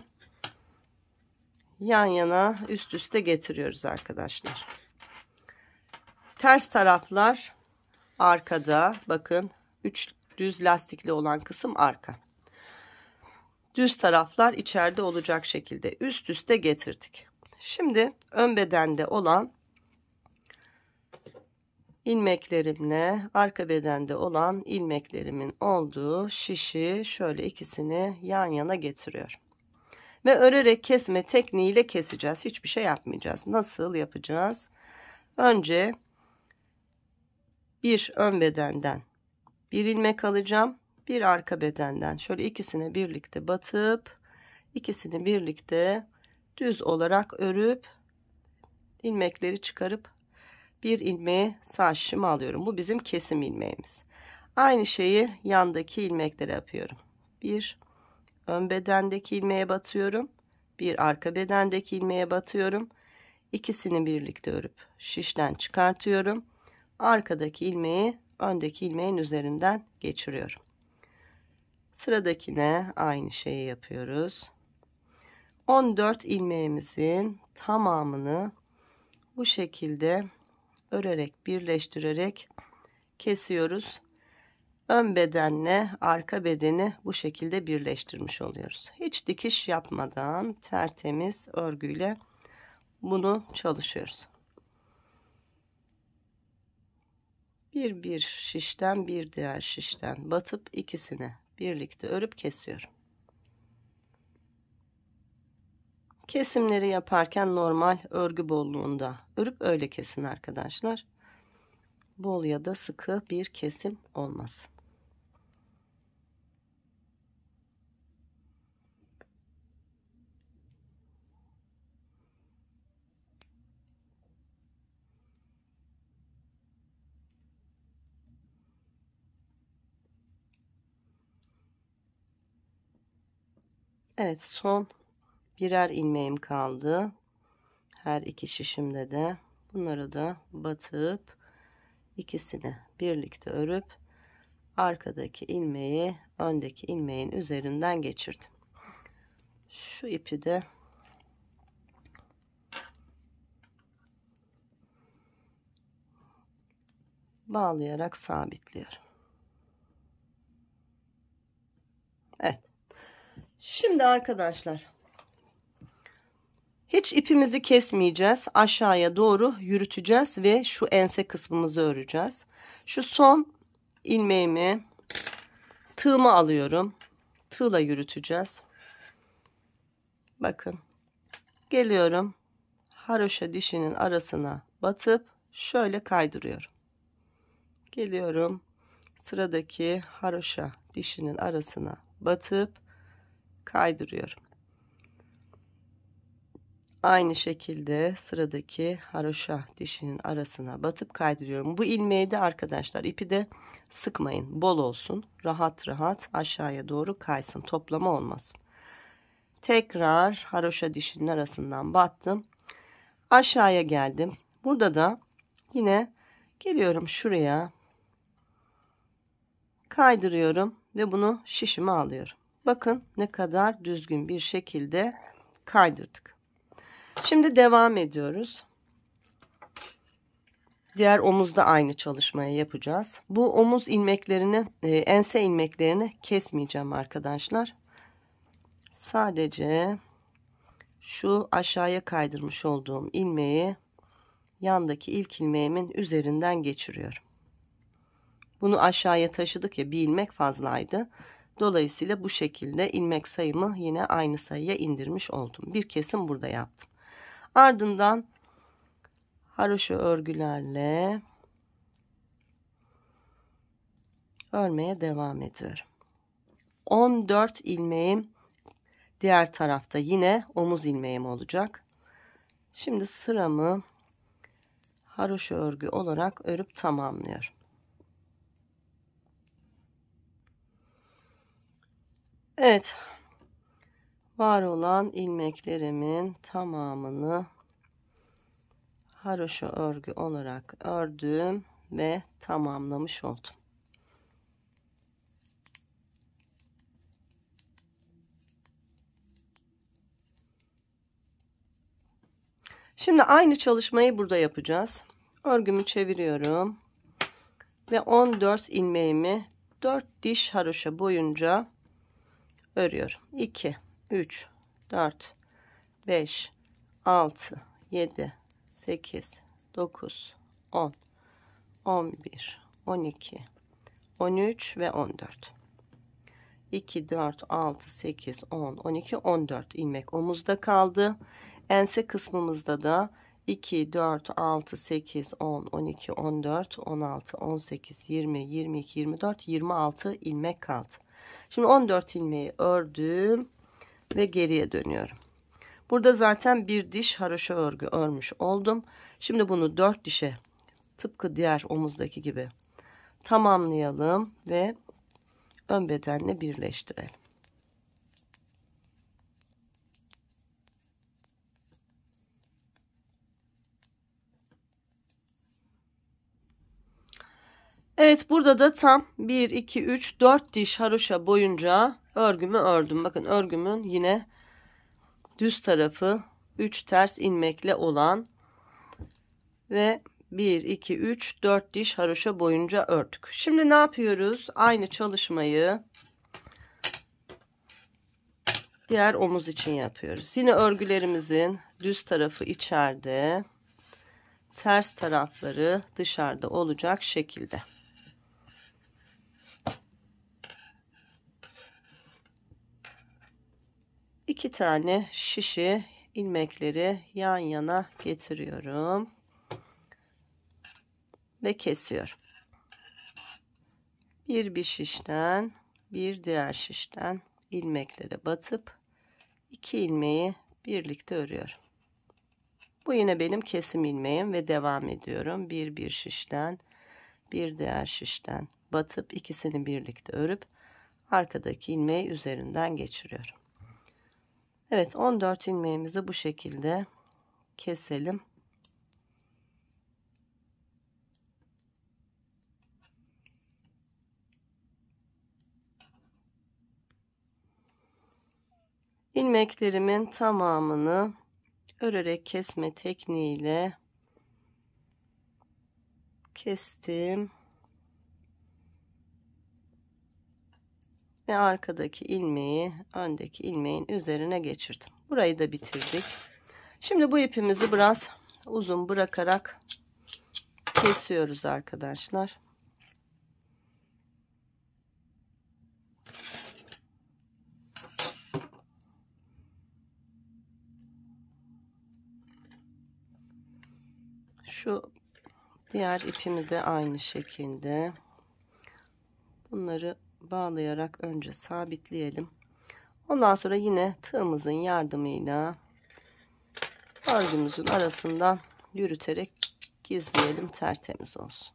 yan yana üst üste getiriyoruz arkadaşlar. Ters taraflar arkada. Bakın 3 düz lastikli olan kısım arka. Düz taraflar içeride olacak şekilde üst üste getirdik. Şimdi ön bedende olan ilmeklerimle arka bedende olan ilmeklerimin olduğu şişi şöyle ikisini yan yana getiriyorum. Ve örerek kesme tekniğiyle keseceğiz. Hiçbir şey yapmayacağız. Nasıl yapacağız? Önce bir ön bedenden bir ilmek alacağım. Bir arka bedenden şöyle ikisini birlikte batıp ikisini birlikte düz olarak örüp ilmekleri çıkarıp bir ilmeği sağ şişime alıyorum. Bu bizim kesim ilmeğimiz. Aynı şeyi yandaki ilmeklere yapıyorum. Bir ön bedendeki ilmeğe batıyorum. Bir arka bedendeki ilmeğe batıyorum. İkisini birlikte örüp şişten çıkartıyorum. Arkadaki ilmeği öndeki ilmeğin üzerinden geçiriyorum. Sıradakine aynı şeyi yapıyoruz. 14 ilmeğimizin tamamını bu şekilde örerek, birleştirerek kesiyoruz. Ön bedenle arka bedeni bu şekilde birleştirmiş oluyoruz. Hiç dikiş yapmadan tertemiz örgüyle bunu çalışıyoruz. Bir şişten bir diğer şişten batıp ikisini birlikte örüp kesiyorum. Kesimleri yaparken normal örgü bolluğunda örüp öyle kesin arkadaşlar. Bol ya da sıkı bir kesim olmasın. Evet, son birer ilmeğim kaldı. Her iki şişimde de bunları da batıp ikisini birlikte örüp arkadaki ilmeği öndeki ilmeğin üzerinden geçirdim. Şu ipi de bağlayarak sabitliyorum. Evet. Şimdi arkadaşlar hiç ipimizi kesmeyeceğiz. Aşağıya doğru yürüteceğiz ve şu ense kısmımızı öreceğiz. Şu son ilmeğimi tığıma alıyorum. Tığla yürüteceğiz. Bakın. Geliyorum. Haroşa dişinin arasına batıp şöyle kaydırıyorum. Geliyorum. Sıradaki haroşa dişinin arasına batıp kaydırıyorum. Aynı şekilde sıradaki haroşa dişinin arasına batıp kaydırıyorum. Bu ilmeği de arkadaşlar ipi de sıkmayın. Bol olsun. Rahat rahat aşağıya doğru kaysın. Toplama olmasın. Tekrar haroşa dişinin arasından battım. Aşağıya geldim. Burada da yine geliyorum şuraya. Kaydırıyorum ve bunu şişime alıyorum. Bakın ne kadar düzgün bir şekilde kaydırdık. Şimdi devam ediyoruz. Diğer omuzda aynı çalışmayı yapacağız. Bu omuz ilmeklerini, ense ilmeklerini kesmeyeceğim arkadaşlar. Sadece şu aşağıya kaydırmış olduğum ilmeği yandaki ilk ilmeğimin üzerinden geçiriyorum. Bunu aşağıya taşıdık ya, bir ilmek fazlaydı. Dolayısıyla bu şekilde ilmek sayımı yine aynı sayıya indirmiş oldum. Bir kesim burada yaptım. Ardından haroşa örgülerle örmeye devam ediyorum. 14 ilmeğim diğer tarafta yine omuz ilmeğim olacak. Şimdi sıramı haroşa örgü olarak örüp tamamlıyorum. Evet. Var olan ilmeklerimin tamamını haroşa örgü olarak ördüm ve tamamlamış oldum. Şimdi aynı çalışmayı burada yapacağız. Örgümü çeviriyorum ve 14 ilmeğimi 4 diş haroşa boyunca örüyorum. 2 3 4 5 6 7 8 9 10 11 12 13 ve 14. 2 4 6 8 10 12 14 ilmek omuzda kaldı. Ense kısmımızda da 2 4 6 8 10 12 14 16 18 20 22 24 26 ilmek kaldı. Şimdi 14 ilmeği ördüm ve geriye dönüyorum. Burada zaten bir diş haroşa örgü örmüş oldum. Şimdi bunu 4 dişe tıpkı diğer omuzdaki gibi tamamlayalım ve ön bedenle birleştirelim. Evet, burada da tam 1 2 3 4 diş haroşa boyunca örgümü ördüm. Bakın örgümün yine düz tarafı 3 ters ilmekle olan ve 1, 2, 3, 4 diş haroşa boyunca ördük. Şimdi ne yapıyoruz? Aynı çalışmayı diğer omuz için yapıyoruz. Yine örgülerimizin düz tarafı içeride, ters tarafları dışarıda olacak şekilde. İki tane şişi ilmekleri yan yana getiriyorum ve kesiyorum. Bir şişten, bir diğer şişten ilmeklere batıp iki ilmeği birlikte örüyorum. Bu yine benim kesim ilmeğim ve devam ediyorum. Bir şişten, bir diğer şişten batıp ikisini birlikte örüp arkadaki ilmeği üzerinden geçiriyorum. Evet, 14 ilmeğimizi bu şekilde keselim. İlmeklerimin tamamını örerek kesme tekniğiyle kestim ve arkadaki ilmeği öndeki ilmeğin üzerine geçirdim. Burayı da bitirdik. Şimdi bu ipimizi biraz uzun bırakarak kesiyoruz arkadaşlar. Şu diğer ipimi de aynı şekilde bunları bağlayarak önce sabitleyelim. Ondan sonra yine tığımızın yardımıyla örgümüzün arasından yürüterek gizleyelim, tertemiz olsun.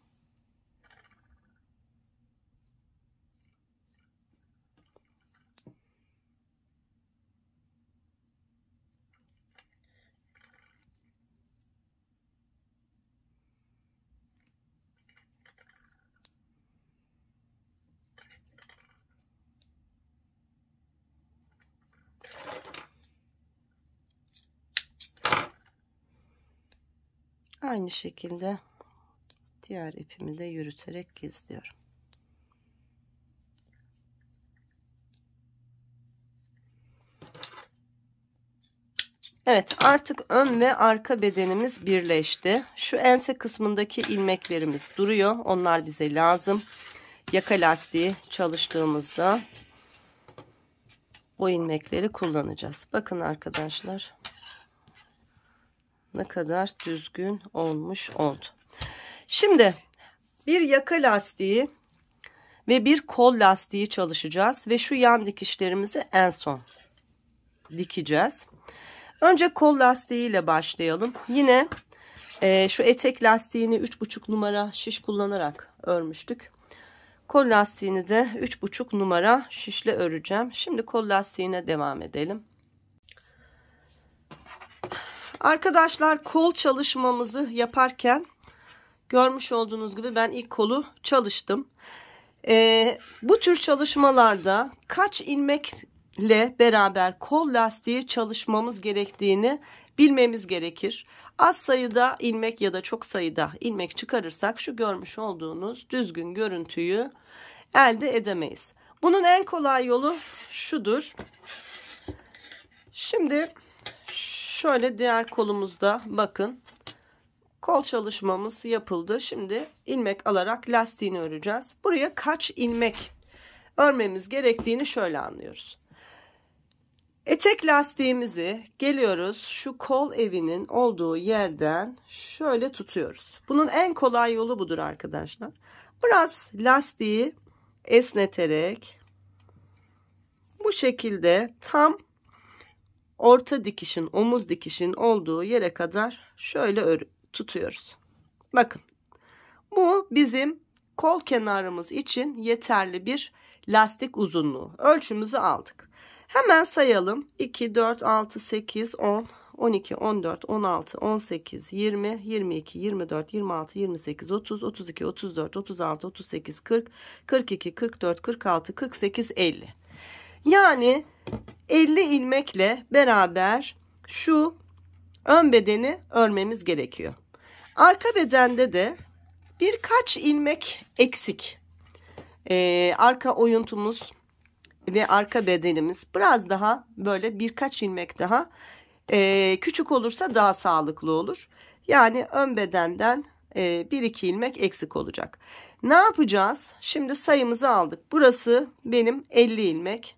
Aynı şekilde diğer ipimi de yürüterek gizliyorum. Evet, artık ön ve arka bedenimiz birleşti. Şu ense kısmındaki ilmeklerimiz duruyor. Onlar bize lazım. Yaka lastiği çalıştığımızda o ilmekleri kullanacağız. Bakın arkadaşlar, ne kadar düzgün oldu. Şimdi bir yaka lastiği ve bir kol lastiği çalışacağız ve şu yan dikişlerimizi en son dikeceğiz. Önce kol lastiği ile başlayalım. Yine şu etek lastiğini 3,5 numara şiş kullanarak örmüştük. Kol lastiğini de 3,5 numara şişle öreceğim. Şimdi kol lastiğine devam edelim. Arkadaşlar, kol çalışmamızı yaparken görmüş olduğunuz gibi ben ilk kolu çalıştım. Bu tür çalışmalarda kaç ilmekle beraber kol lastiği çalışmamız gerektiğini bilmemiz gerekir. Az sayıda ilmek ya da çok sayıda ilmek çıkarırsak şu görmüş olduğunuz düzgün görüntüyü elde edemeyiz. Bunun en kolay yolu şudur. Şimdi şöyle diğer kolumuzda bakın, kol çalışmamız yapıldı. Şimdi ilmek alarak lastiğini öreceğiz. Buraya kaç ilmek örmemiz gerektiğini şöyle anlıyoruz. Etek lastiğimizi geliyoruz şu kol evinin olduğu yerden şöyle tutuyoruz. Bunun en kolay yolu budur arkadaşlar. Biraz lastiği esneterek bu şekilde tam orta dikişin, omuz dikişin olduğu yere kadar şöyle tutuyoruz. Bakın, bu bizim kol kenarımız için yeterli bir lastik uzunluğu. Ölçümüzü aldık. Hemen sayalım. 2, 4, 6, 8, 10, 12, 14, 16, 18, 20, 22, 24, 26, 28, 30, 32, 34, 36, 38, 40, 42, 44, 46, 48, 50. Yani 50 ilmekle beraber şu ön bedeni örmemiz gerekiyor. Arka bedende de birkaç ilmek eksik. Arka oyuntumuz ve arka bedenimiz biraz daha böyle birkaç ilmek daha küçük olursa daha sağlıklı olur. Yani ön bedenden 1-2 ilmek eksik olacak. Ne yapacağız? Şimdi sayımızı aldık. Burası benim 50 ilmek.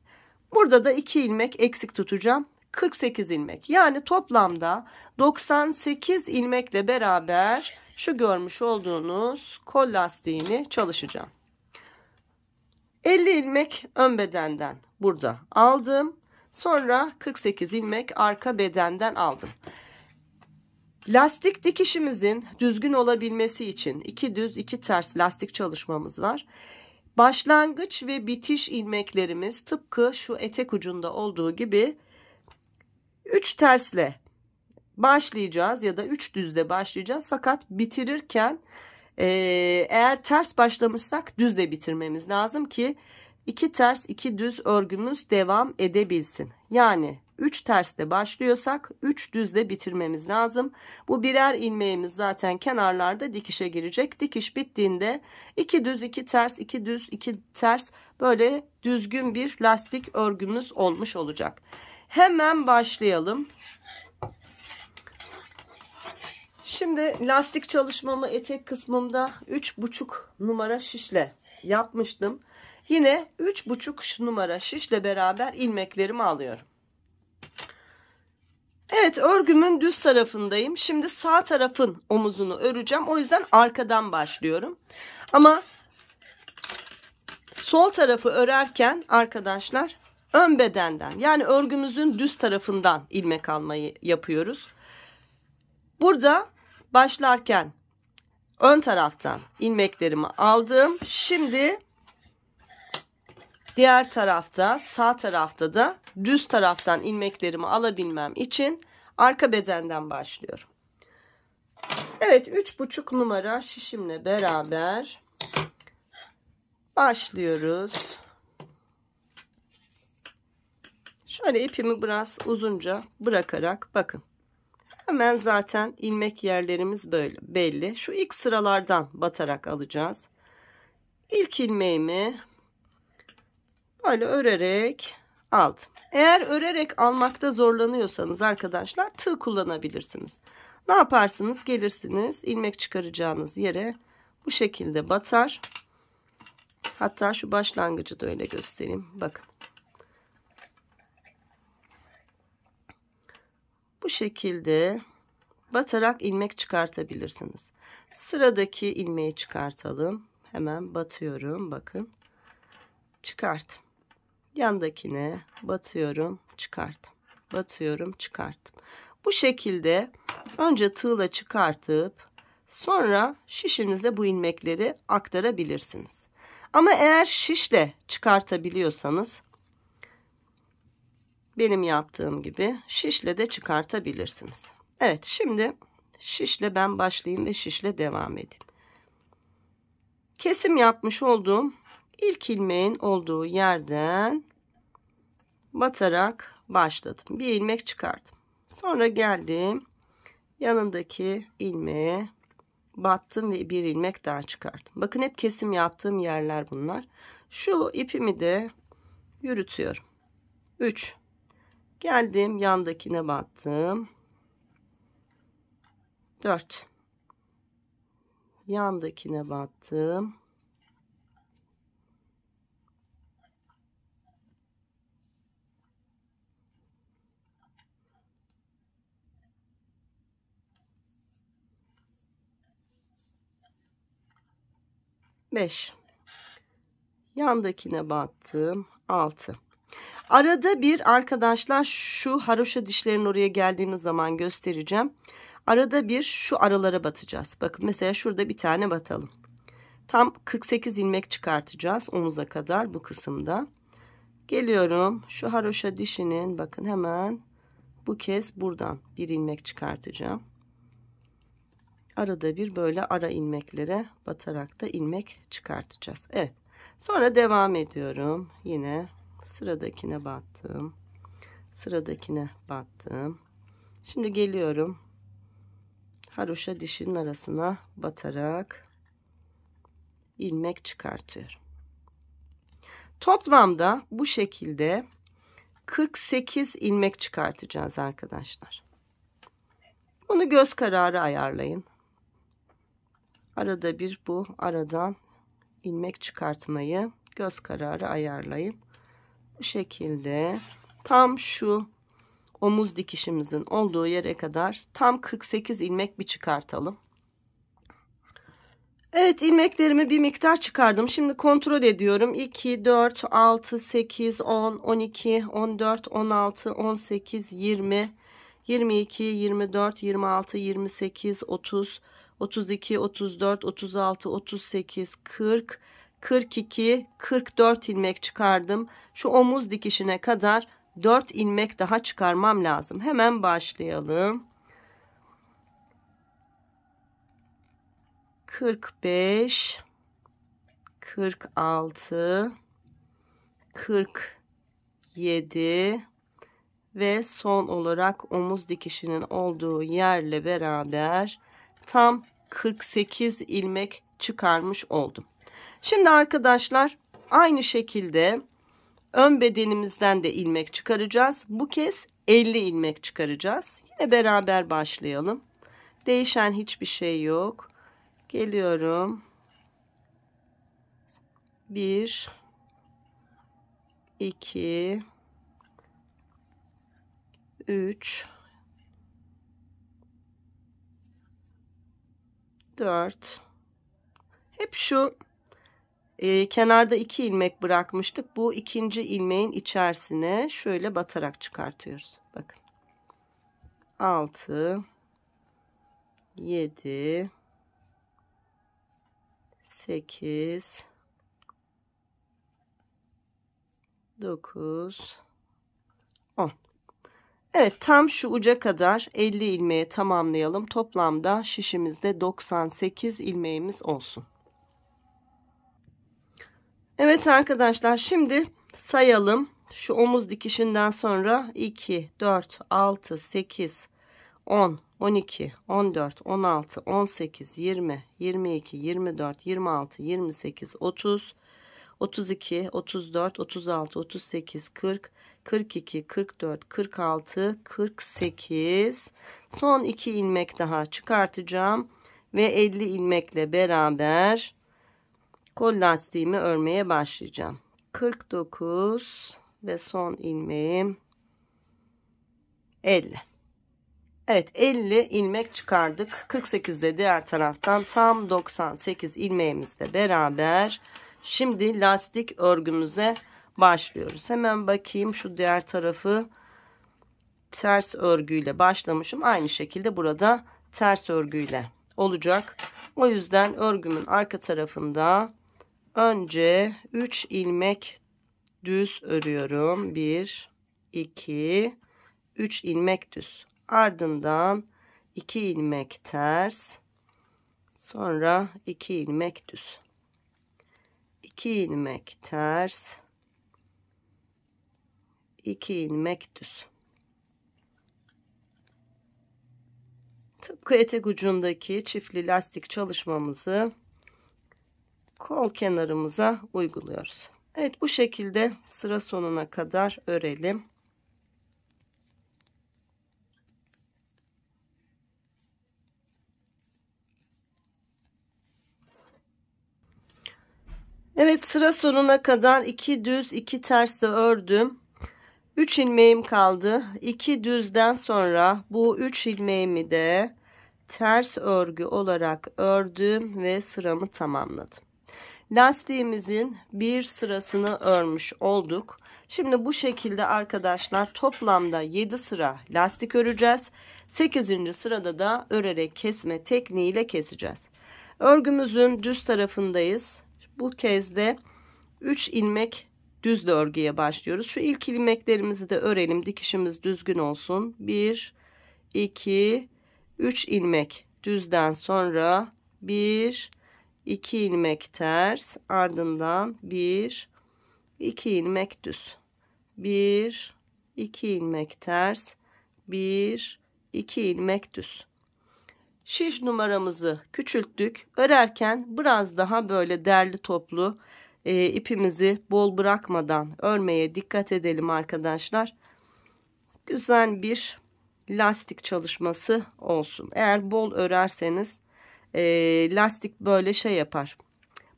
Burada da 2 ilmek eksik tutacağım. 48 ilmek. Yani toplamda 98 ilmekle beraber şu görmüş olduğunuz kol lastiğini çalışacağım. 50 ilmek ön bedenden burada aldım. Sonra 48 ilmek arka bedenden aldım. Lastik dikişimizin düzgün olabilmesi için 2 düz 2 ters lastik çalışmamız var. Başlangıç ve bitiş ilmeklerimiz tıpkı şu etek ucunda olduğu gibi 3 tersle başlayacağız ya da 3 düzle başlayacağız. Fakat bitirirken eğer ters başlamışsak düzle bitirmemiz lazım ki 2 ters 2 düz örgümüz devam edebilsin. Yani 3 tersle başlıyorsak 3 düzle bitirmemiz lazım. Bu birer ilmeğimiz zaten kenarlarda dikişe girecek. Dikiş bittiğinde 2 düz 2 ters 2 düz 2 ters böyle düzgün bir lastik örgümüz olmuş olacak. Hemen başlayalım. Şimdi lastik çalışmamı etek kısmımda 3,5 numara şişle yapmıştım. Yine 3,5 numara şişle beraber ilmeklerimi alıyorum. Evet, örgümün düz tarafındayım. Şimdi sağ tarafın omuzunu öreceğim. O yüzden arkadan başlıyorum. Ama sol tarafı örerken arkadaşlar ön bedenden yani örgümüzün düz tarafından ilmek almayı yapıyoruz. Burada başlarken ön taraftan ilmeklerimi aldım. Şimdi diğer tarafta, sağ tarafta da düz taraftan ilmeklerimi alabilmem için arka bedenden başlıyorum. Evet, 3,5 numara şişimle beraber başlıyoruz. Şöyle ipimi biraz uzunca bırakarak bakın. Hemen zaten ilmek yerlerimiz böyle belli. Şu ilk sıralardan batarak alacağız. İlk ilmeğimi böyle örerek aldım. Eğer örerek almakta zorlanıyorsanız arkadaşlar tığ kullanabilirsiniz. Ne yaparsınız? Gelirsiniz ilmek çıkaracağınız yere bu şekilde batar. Hatta şu başlangıcı da öyle göstereyim. Bakın. Bu şekilde batarak ilmek çıkartabilirsiniz. Sıradaki ilmeği çıkartalım. Hemen batıyorum. Bakın. Çıkarttım. Yandakine batıyorum. Çıkarttım. Batıyorum. Çıkarttım. Bu şekilde önce tığla çıkartıp sonra şişinize bu ilmekleri aktarabilirsiniz. Ama eğer şişle çıkartabiliyorsanız benim yaptığım gibi şişle de çıkartabilirsiniz. Evet, şimdi şişle ben başlayayım ve şişle devam edeyim. Kesim yapmış olduğum ilk ilmeğin olduğu yerden batarak başladım. Bir ilmek çıkardım. Sonra geldim yanındaki ilmeğe battım ve bir ilmek daha çıkardım. Bakın hep kesim yaptığım yerler bunlar. Şu ipimi de yürütüyorum. 3 geldim yandakine battım. 4 yandakine battım. 5 yandakine battım. 6 arada bir arkadaşlar şu haroşa dişlerin oraya geldiğimiz zaman göstereceğim. Arada bir şu aralara batacağız. Bakın mesela şurada bir tane batalım. Tam 48 ilmek çıkartacağız omuza kadar bu kısımda. Geliyorum şu haroşa dişinin bakın hemen bu kez buradan bir ilmek çıkartacağım. Arada bir böyle ara ilmeklere batarak da ilmek çıkartacağız. Evet. Sonra devam ediyorum. Yine sıradakine battım. Sıradakine battım. Şimdi geliyorum. haroşa dişinin arasına batarak ilmek çıkartıyorum. Toplamda bu şekilde 48 ilmek çıkartacağız arkadaşlar. Bunu göz kararı ayarlayın. Arada bir bu aradan ilmek çıkartmayı göz kararı ayarlayın. Bu şekilde tam şu omuz dikişimizin olduğu yere kadar tam 48 ilmek bir çıkartalım. Evet, ilmeklerimi bir miktar çıkardım. Şimdi kontrol ediyorum. 2, 4, 6, 8, 10, 12, 14, 16, 18, 20, 22, 24, 26, 28, 30, 32, 34, 36, 38, 40, 42, 44 ilmek çıkardım. Şu omuz dikişine kadar 4 ilmek daha çıkarmam lazım. Hemen başlayalım. 45, 46, 47 ve son olarak omuz dikişinin olduğu yerle beraber tam 48 ilmek çıkarmış oldum. Şimdi arkadaşlar aynı şekilde ön bedenimizden de ilmek çıkaracağız. Bu kez 50 ilmek çıkaracağız. Yine beraber başlayalım. Değişen hiçbir şey yok. Geliyorum. 1, 2, 3, 4. Hep şu kenarda 2 ilmek bırakmıştık. Bu ikinci ilmeğin içerisine şöyle batarak çıkartıyoruz. Bakın. 6, 7, 8, 9, 10. Evet, tam şu uca kadar 50 ilmeği tamamlayalım. Toplamda şişimizde 98 ilmeğimiz olsun. Evet arkadaşlar, şimdi sayalım. Şu omuz dikişinden sonra 2, 4, 6, 8, 10, 12, 14, 16, 18, 20, 22, 24, 26, 28, 30, 32, 34, 36, 38, 40, 42, 44, 46, 48. Son 2 ilmek daha çıkartacağım ve 50 ilmekle beraber kol lastiğimi örmeye başlayacağım. 49 ve son ilmeğim 50. Evet, 50 ilmek çıkardık. 48 de diğer taraftan tam 98 ilmeğimizle beraber şimdi lastik örgümüze başlıyoruz. Hemen bakayım, şu diğer tarafı ters örgüyle başlamışım. Aynı şekilde burada ters örgüyle olacak. O yüzden örgümün arka tarafında önce 3 ilmek düz örüyorum. 1, 2, 3 ilmek düz. Ardından 2 ilmek ters. Sonra 2 ilmek düz. 2 ilmek ters. 2 ilmek düz. Tıpkı etek ucundaki çiftli lastik çalışmamızı kol kenarımıza uyguluyoruz. Evet, bu şekilde sıra sonuna kadar örelim. Evet, sıra sonuna kadar 2 düz 2 ters de ördüm. 3 ilmeğim kaldı. 2 düzden sonra bu 3 ilmeğimi de ters örgü olarak ördüm ve sıramı tamamladım. Lastiğimizin bir sırasını örmüş olduk. Şimdi bu şekilde arkadaşlar toplamda 7 sıra lastik öreceğiz. 8. sırada da örerek kesme tekniğiyle keseceğiz. Örgümüzün düz tarafındayız. Bu kez de 3 ilmek düz örgüye başlıyoruz. Şu ilk ilmeklerimizi de örelim. Dikişimiz düzgün olsun. 1, 2, 3 ilmek düzden sonra 1, 2 ilmek ters, ardından 1, 2 ilmek düz. 1, 2 ilmek ters, 1, 2 ilmek düz. şiş numaramızı küçülttük. Örerken biraz daha böyle derli toplu, ipimizi bol bırakmadan örmeye dikkat edelim arkadaşlar. Güzel bir lastik çalışması olsun. Eğer bol örerseniz lastik böyle şey yapar,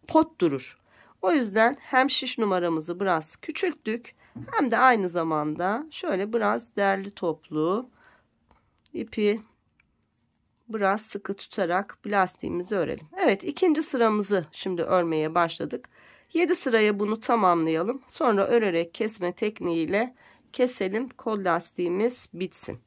pot durur. O yüzden hem şiş numaramızı biraz küçülttük, hem de aynı zamanda şöyle biraz derli toplu ipi biraz sıkı tutarak lastiğimizi örelim. Evet, ikinci sıramızı şimdi örmeye başladık. 7 sıraya bunu tamamlayalım. Sonra örerek kesme tekniğiyle keselim. Kol lastiğimiz bitsin.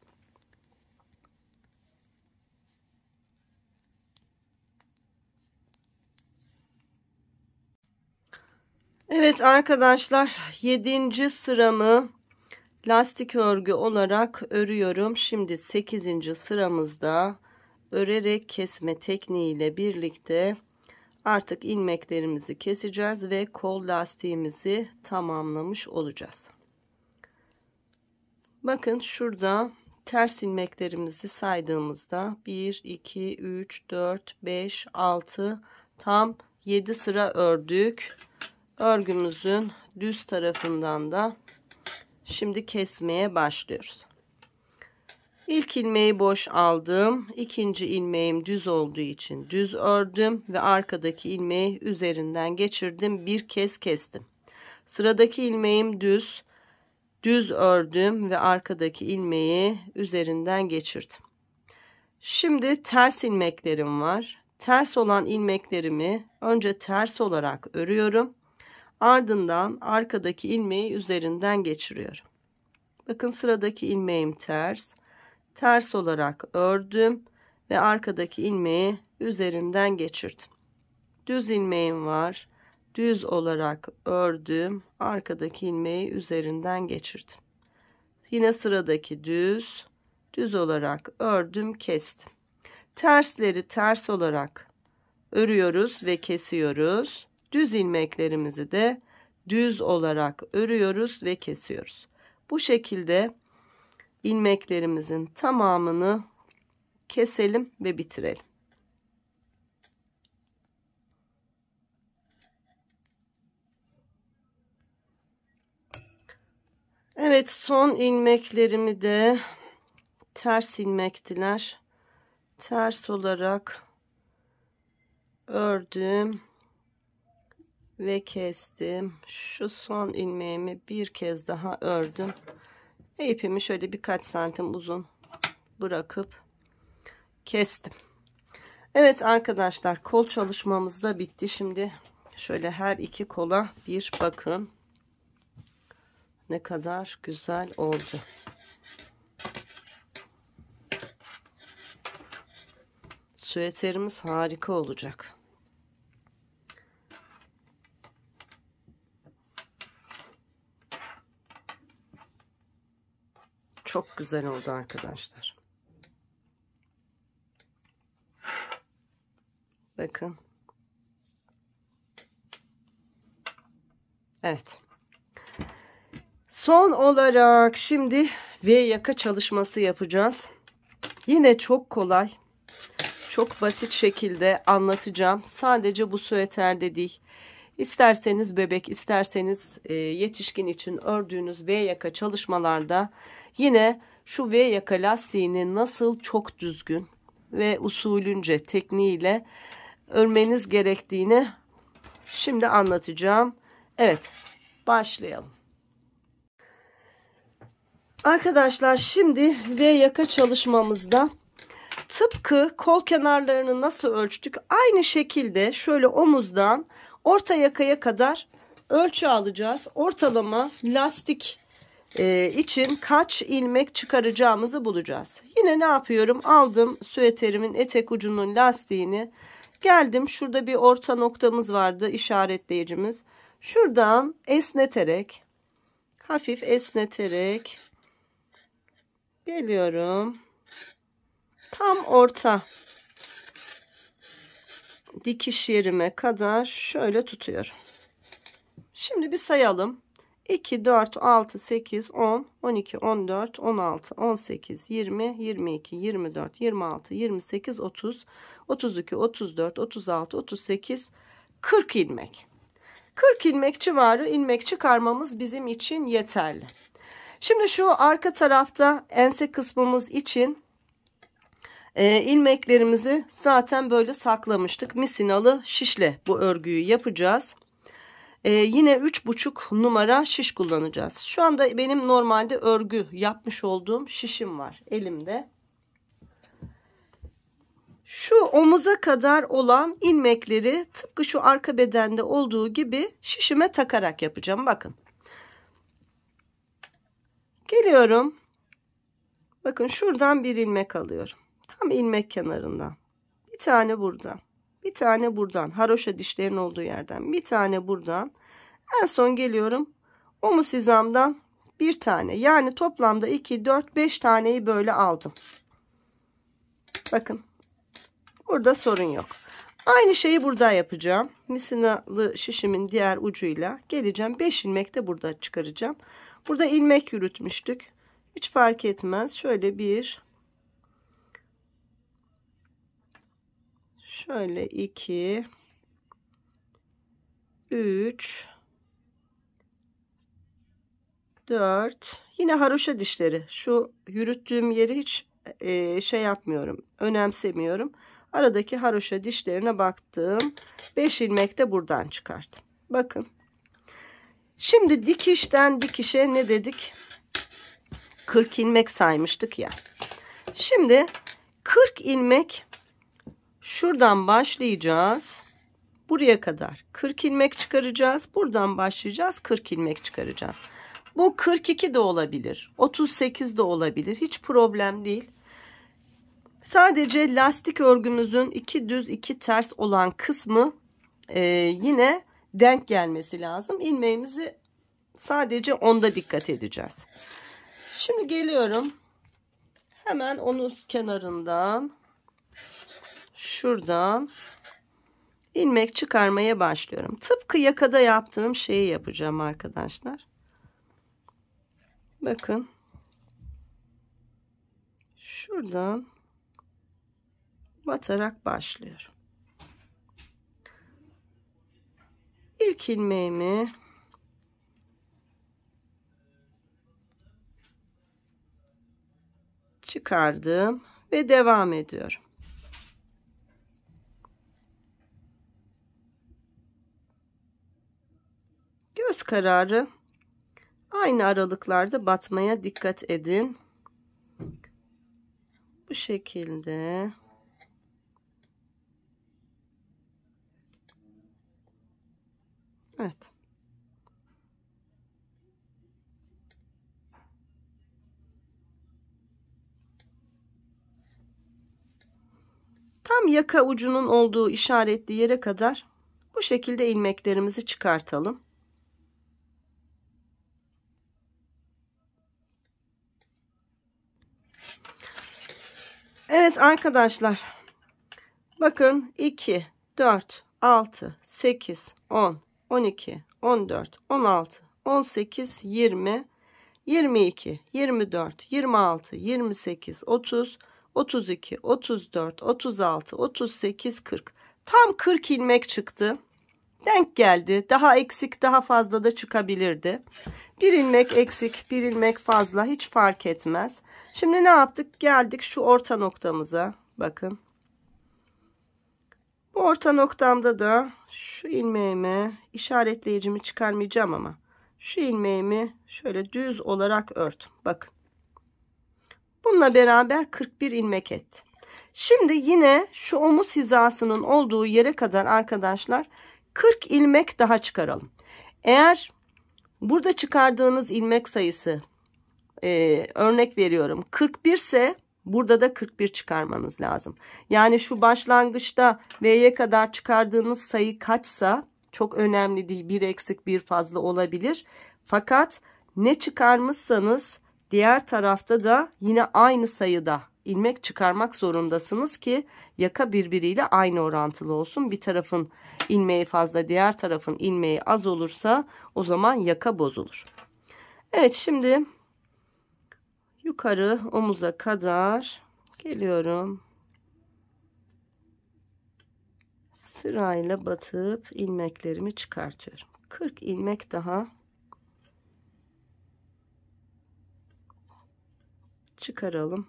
Evet arkadaşlar, 7. sıramı lastik örgü olarak örüyorum. Şimdi 8. sıramızda örerek kesme tekniğiyle birlikte artık ilmeklerimizi keseceğiz ve kol lastiğimizi tamamlamış olacağız. Bakın şurada ters ilmeklerimizi saydığımızda 1, 2, 3, 4, 5, 6, tam 7 sıra ördük. Örgümüzün düz tarafından da şimdi kesmeye başlıyoruz. İlk ilmeği boş aldım. İkinci ilmeğim düz olduğu için düz ördüm ve arkadaki ilmeği üzerinden geçirdim. Bir kez kestim. Sıradaki ilmeğim düz. Düz ördüm ve arkadaki ilmeği üzerinden geçirdim. Şimdi ters ilmeklerim var. Ters olan ilmeklerimi önce ters olarak örüyorum. Ardından arkadaki ilmeği üzerinden geçiriyorum. Bakın sıradaki ilmeğim ters. Ters olarak ördüm ve arkadaki ilmeği üzerinden geçirdim. Düz ilmeğim var. Düz olarak ördüm. Arkadaki ilmeği üzerinden geçirdim. Yine sıradaki düz. Düz olarak ördüm, kestim. Tersleri ters olarak örüyoruz ve kesiyoruz. Düz ilmeklerimizi de düz olarak örüyoruz ve kesiyoruz. Bu şekilde ilmeklerimizin tamamını keselim ve bitirelim. Evet, son ilmeklerimi de ters ilmektiler. Ters olarak ördüm ve kestim. Şu son ilmeğimi bir kez daha ördüm. Ve ipimi şöyle birkaç santim uzun bırakıp kestim. Evet arkadaşlar, kol çalışmamız da bitti. Şimdi şöyle her iki kola bir bakın. Ne kadar güzel oldu. Süeterimiz harika olacak. Çok güzel oldu arkadaşlar. Bakın. Evet. Son olarak şimdi V yaka çalışması yapacağız. Yine çok kolay, çok basit şekilde anlatacağım. Sadece bu süeterde değil. İsterseniz bebek, isterseniz yetişkin için ördüğünüz V yaka çalışmalarda yine şu V yaka lastiğini nasıl çok düzgün ve usulünce tekniğiyle örmeniz gerektiğini şimdi anlatacağım. Evet, başlayalım. Arkadaşlar, şimdi V yaka çalışmamızda tıpkı kol kenarlarını nasıl ölçtük, aynı şekilde şöyle omuzdan orta yakaya kadar ölçü alacağız. Ortalama lastik için kaç ilmek çıkaracağımızı bulacağız. Yine ne yapıyorum? Aldım süeterimin etek ucunun lastiğini, geldim, şurada bir orta noktamız vardı, işaretleyicimiz. Şuradan esneterek, hafif esneterek geliyorum. Tam orta dikiş yerime kadar şöyle tutuyorum. Şimdi bir sayalım. 2, 4, 6, 8, 10, 12, 14, 16, 18, 20, 22, 24, 26, 28, 30, 32, 34, 36, 38, 40 ilmek. 40 ilmek civarı ilmek çıkarmamız bizim için yeterli. Şimdi şu arka tarafta ense kısmımız için ilmeklerimizi zaten böyle saklamıştık. Misinalı şişle bu örgüyü yapacağız. Yine 3,5 numara şiş kullanacağız. Şu anda benim normalde örgü yapmış olduğum şişim var elimde. Şu omuza kadar olan ilmekleri tıpkı şu arka bedende olduğu gibi şişime takarak yapacağım. Bakın. Geliyorum. Bakın şuradan bir ilmek alıyorum. Tam ilmek kenarından. Bir tane buradan. Bir tane buradan. Haroşa dişlerin olduğu yerden. Bir tane buradan. En son geliyorum. Omuz hizamdan bir tane. Yani toplamda 2, 4, 5 taneyi böyle aldım. Bakın. Burada sorun yok. Aynı şeyi burada yapacağım. Misinalı şişimin diğer ucuyla geleceğim. 5 ilmek de burada çıkaracağım. Burada ilmek yürütmüştük. Hiç fark etmez. Şöyle bir, şöyle 2, 3, 4. Yine haroşa dişleri. Şu yürüttüğüm yeri hiç şey yapmıyorum. Önemsemiyorum. Aradaki haroşa dişlerine baktım. 5 ilmek de buradan çıkarttım. Bakın. Şimdi dikişten dikişe ne dedik? 40 ilmek saymıştık ya. Şimdi 40 ilmek şuradan başlayacağız. Buraya kadar 40 ilmek çıkaracağız. Buradan başlayacağız. 40 ilmek çıkaracağız. Bu 42 de olabilir. 38 de olabilir. Hiç problem değil. Sadece lastik örgümüzün 2 düz 2 ters olan kısmı yine denk gelmesi lazım. İlmeğimizi sadece onda dikkat edeceğiz. Şimdi geliyorum. Hemen onun kenarından şuradan ilmek çıkarmaya başlıyorum. Tıpkı yakada yaptığım şeyi yapacağım arkadaşlar. Bakın. Şuradan batarak başlıyorum. İlk ilmeğimi çıkardım ve devam ediyorum. Göz kararı aynı aralıklarda batmaya dikkat edin. Bu şekilde. Evet. Tam yaka ucunun olduğu işaretli yere kadar bu şekilde ilmeklerimizi çıkartalım. Evet arkadaşlar. Bakın 2, 4, 6, 8, 10, 12, 14, 16, 18, 20, 22, 24, 26, 28, 30, 32, 34, 36, 38, 40. Tam 40 ilmek çıktı. Denk geldi. Daha eksik, daha fazla da çıkabilirdi. Bir ilmek eksik, bir ilmek fazla hiç fark etmez. Şimdi ne yaptık? Geldik şu orta noktamıza. Bakın. Bu orta noktamda da şu ilmeğimi, işaretleyicimi çıkarmayacağım ama şu ilmeğimi şöyle düz olarak örtüm. Bakın. Bununla beraber 41 ilmek etti. Şimdi yine şu omuz hizasının olduğu yere kadar arkadaşlar 40 ilmek daha çıkaralım. Eğer burada çıkardığınız ilmek sayısı örnek veriyorum 41 ise burada da 41 çıkarmanız lazım. Yani şu başlangıçta V'ye kadar çıkardığınız sayı kaçsa çok önemli değil. Bir eksik bir fazla olabilir. Fakat ne çıkarmışsanız diğer tarafta da yine aynı sayıda ilmek çıkarmak zorundasınız ki yaka birbiriyle aynı orantılı olsun. Bir tarafın ilmeği fazla, diğer tarafın ilmeği az olursa o zaman yaka bozulur. Evet, şimdi yukarı omuza kadar geliyorum. Sırayla batıp ilmeklerimi çıkartıyorum. 40 ilmek daha çıkaralım.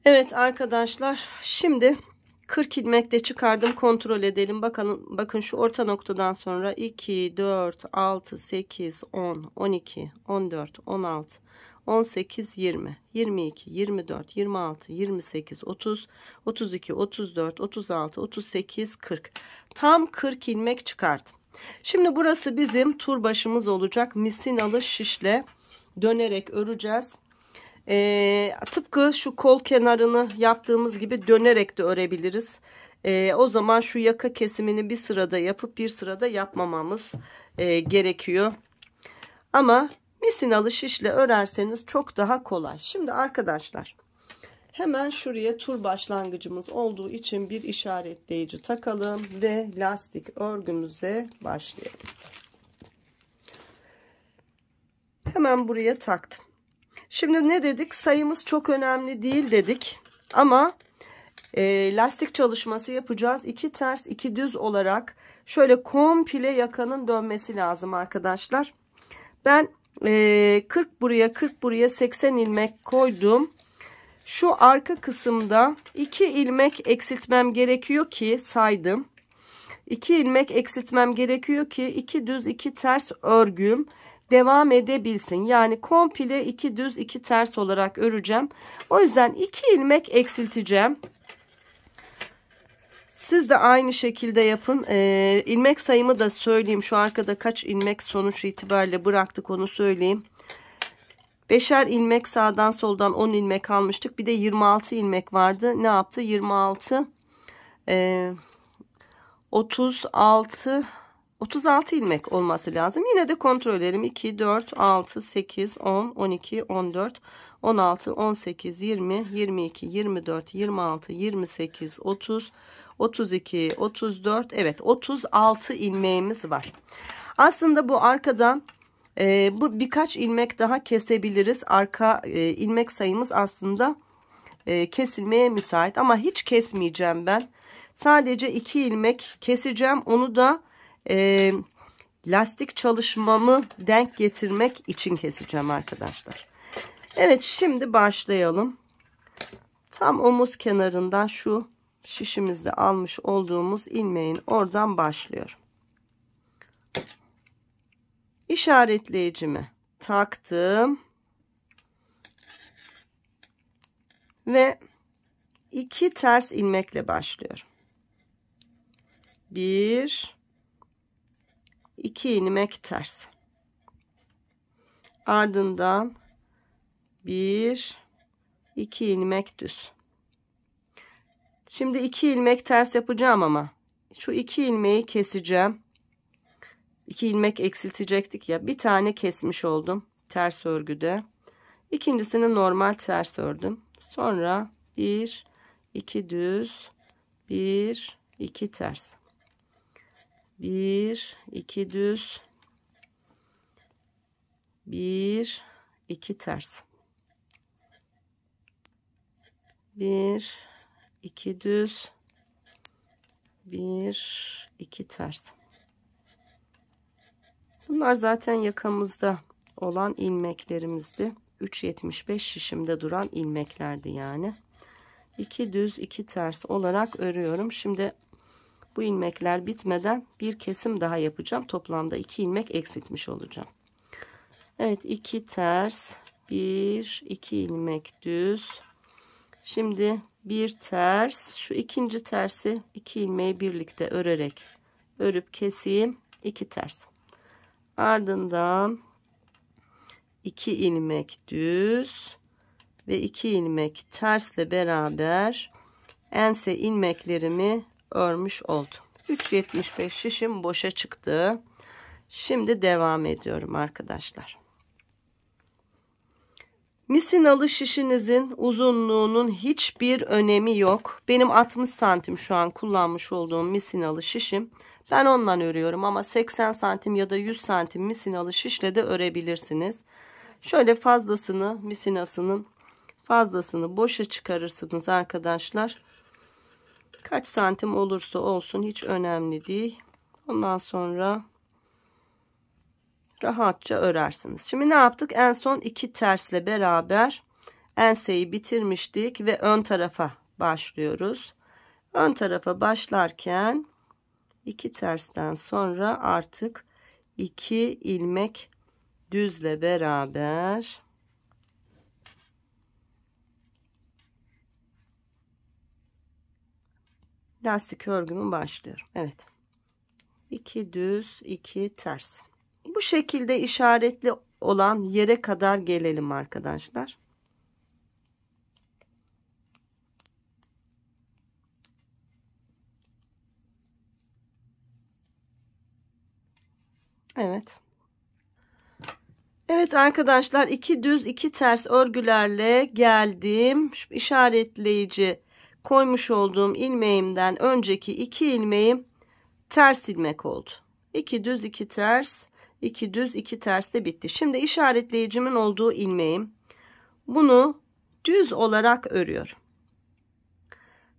Evet arkadaşlar, şimdi 40 ilmek de çıkardım, kontrol edelim bakalım. Bakın şu orta noktadan sonra 2 4 6 8 10 12 14 16 18 20 22 24 26 28 30 32 34 36 38 40, tam 40 ilmek çıkardım. Şimdi burası bizim tur başımız olacak. Misinalı şişle dönerek öreceğiz. Tıpkı şu kol kenarını yaptığımız gibi dönerek de örebiliriz. O zaman şu yaka kesimini bir sırada yapıp bir sırada yapmamamız gerekiyor. Ama misinalı şişle örerseniz çok daha kolay. Şimdi arkadaşlar, hemen şuraya tur başlangıcımız olduğu için bir işaretleyici takalım ve lastik örgümüze başlayalım. Hemen buraya taktım. Şimdi ne dedik? Sayımız çok önemli değil dedik. Ama lastik çalışması yapacağız. 2 ters 2 düz olarak şöyle komple yakanın dönmesi lazım arkadaşlar. Ben 40 buraya 40 buraya 80 ilmek koydum. Şu arka kısımda 2 ilmek eksiltmem gerekiyor ki saydım. 2 ilmek eksiltmem gerekiyor ki 2 düz 2 ters örgüm devam edebilsin. Yani komple 2 düz 2 ters olarak öreceğim. O yüzden 2 ilmek eksilteceğim. Siz de aynı şekilde yapın. İlmek sayımı da söyleyeyim. Şu arkada kaç ilmek sonuç itibariyle bıraktık onu söyleyeyim. 5'er ilmek sağdan soldan 10 ilmek almıştık. Bir de 26 ilmek vardı. Ne yaptı? 26 36 ilmek olması lazım. Yine de kontrol edelim. 2, 4, 6, 8, 10, 12, 14, 16, 18, 20, 22, 24, 26, 28, 30, 32, 34. Evet, 36 ilmeğimiz var. Aslında bu arkadan bu birkaç ilmek daha kesebiliriz. Arka ilmek sayımız aslında kesilmeye müsait ama hiç kesmeyeceğim ben. Sadece 2 ilmek keseceğim. Onu da lastik çalışmamı denk getirmek için keseceğim arkadaşlar. Evet, şimdi başlayalım. Tam omuz kenarından şu şişimizde almış olduğumuz ilmeğin oradan başlıyorum. İşaretleyicimi taktım ve 2 ters ilmekle başlıyorum. 1 2 ilmek ters, ardından 1 2 ilmek düz. Şimdi 2 ilmek ters yapacağım ama şu 2 ilmeği keseceğim. 2 ilmek eksiltecektik ya, bir tane kesmiş oldum ters örgüde. İkincisini normal ters ördüm. Sonra 1 2 düz, 1 2 ters, 1 2 düz, 1 2 ters, 1 2 düz, 1 2 ters. Bunlar zaten yakamızda olan ilmeklerimizdi. 3.75 şişimde duran ilmeklerdi yani. 2 düz 2 ters olarak örüyorum. Şimdi bu ilmekler bitmeden bir kesim daha yapacağım. Toplamda 2 ilmek eksiltmiş olacağım. Evet, 2 ters, 1 2 ilmek düz. Şimdi bir ters, şu ikinci tersi 2 ilmeği birlikte örerek örüp keseyim. 2 ters, ardından 2 ilmek düz ve 2 ilmek tersle beraber ense ilmeklerimi örmüş oldum. 3.75 şişim boşa çıktı. Şimdi devam ediyorum arkadaşlar. Misinalı şişinizin uzunluğunun hiçbir önemi yok. Benim 60 santim şu an kullanmış olduğum misinalı şişim. Ben ondan örüyorum ama 80 santim ya da 100 santim misinalı şişle de örebilirsiniz. Şöyle fazlasını, misinasının fazlasını boşa çıkarırsınız arkadaşlar. Kaç santim olursa olsun hiç önemli değil. Ondan sonra rahatça örersiniz. Şimdi ne yaptık? En son 2 tersle beraber enseyi bitirmiştik ve ön tarafa başlıyoruz. Ön tarafa başlarken 2 tersten sonra artık 2 ilmek düzle beraber lastik örgümü başlıyorum. Evet. 2 düz, 2 ters. Bu şekilde işaretli olan yere kadar gelelim arkadaşlar. Evet. Evet arkadaşlar, 2 düz 2 ters örgülerle geldim. Şu işaretleyici koymuş olduğum ilmeğimden önceki 2 ilmeğim ters ilmek oldu. 2 düz 2 ters, 2 düz 2 ters de bitti. Şimdi işaretleyicimin olduğu ilmeğim. Bunu düz olarak örüyorum.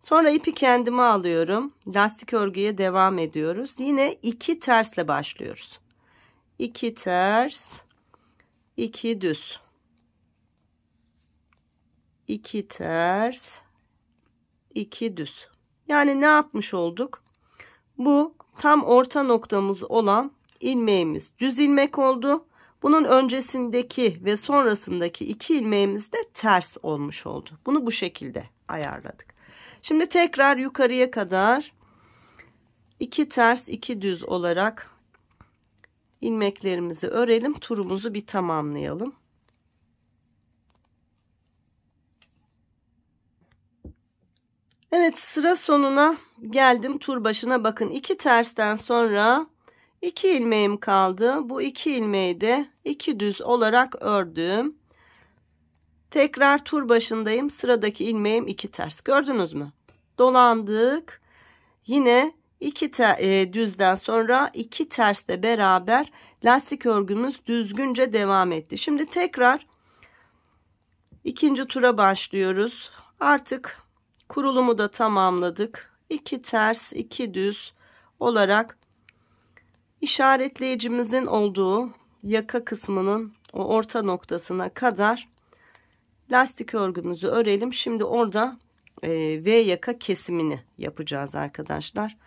Sonra ipi kendime alıyorum. Lastik örgüye devam ediyoruz. Yine 2 tersle başlıyoruz. 2 ters, 2 düz, 2 ters, 2 düz. Yani ne yapmış olduk? Bu tam orta noktamız olan ilmeğimiz düz ilmek oldu. Bunun öncesindeki ve sonrasındaki 2 ilmeğimiz de ters olmuş oldu. Bunu bu şekilde ayarladık. Şimdi tekrar yukarıya kadar 2 ters 2 düz olarak ilmeklerimizi örelim. Turumuzu bir tamamlayalım. Evet, sıra sonuna geldim. Tur başına bakın. 2 tersten sonra 2 ilmeğim kaldı. Bu 2 ilmeği de 2 düz olarak ördüm. Tekrar tur başındayım. Sıradaki ilmeğim 2 ters. Gördünüz mü? Dolandık. Yine 2 düzden sonra 2 tersle beraber lastik örgümüz düzgünce devam etti. Şimdi tekrar ikinci tura başlıyoruz. Artık kurulumu da tamamladık. 2 ters 2 düz olarak işaretleyicimizin olduğu yaka kısmının o orta noktasına kadar lastik örgümüzü örelim. Şimdi orada V yaka kesimini yapacağız arkadaşlar.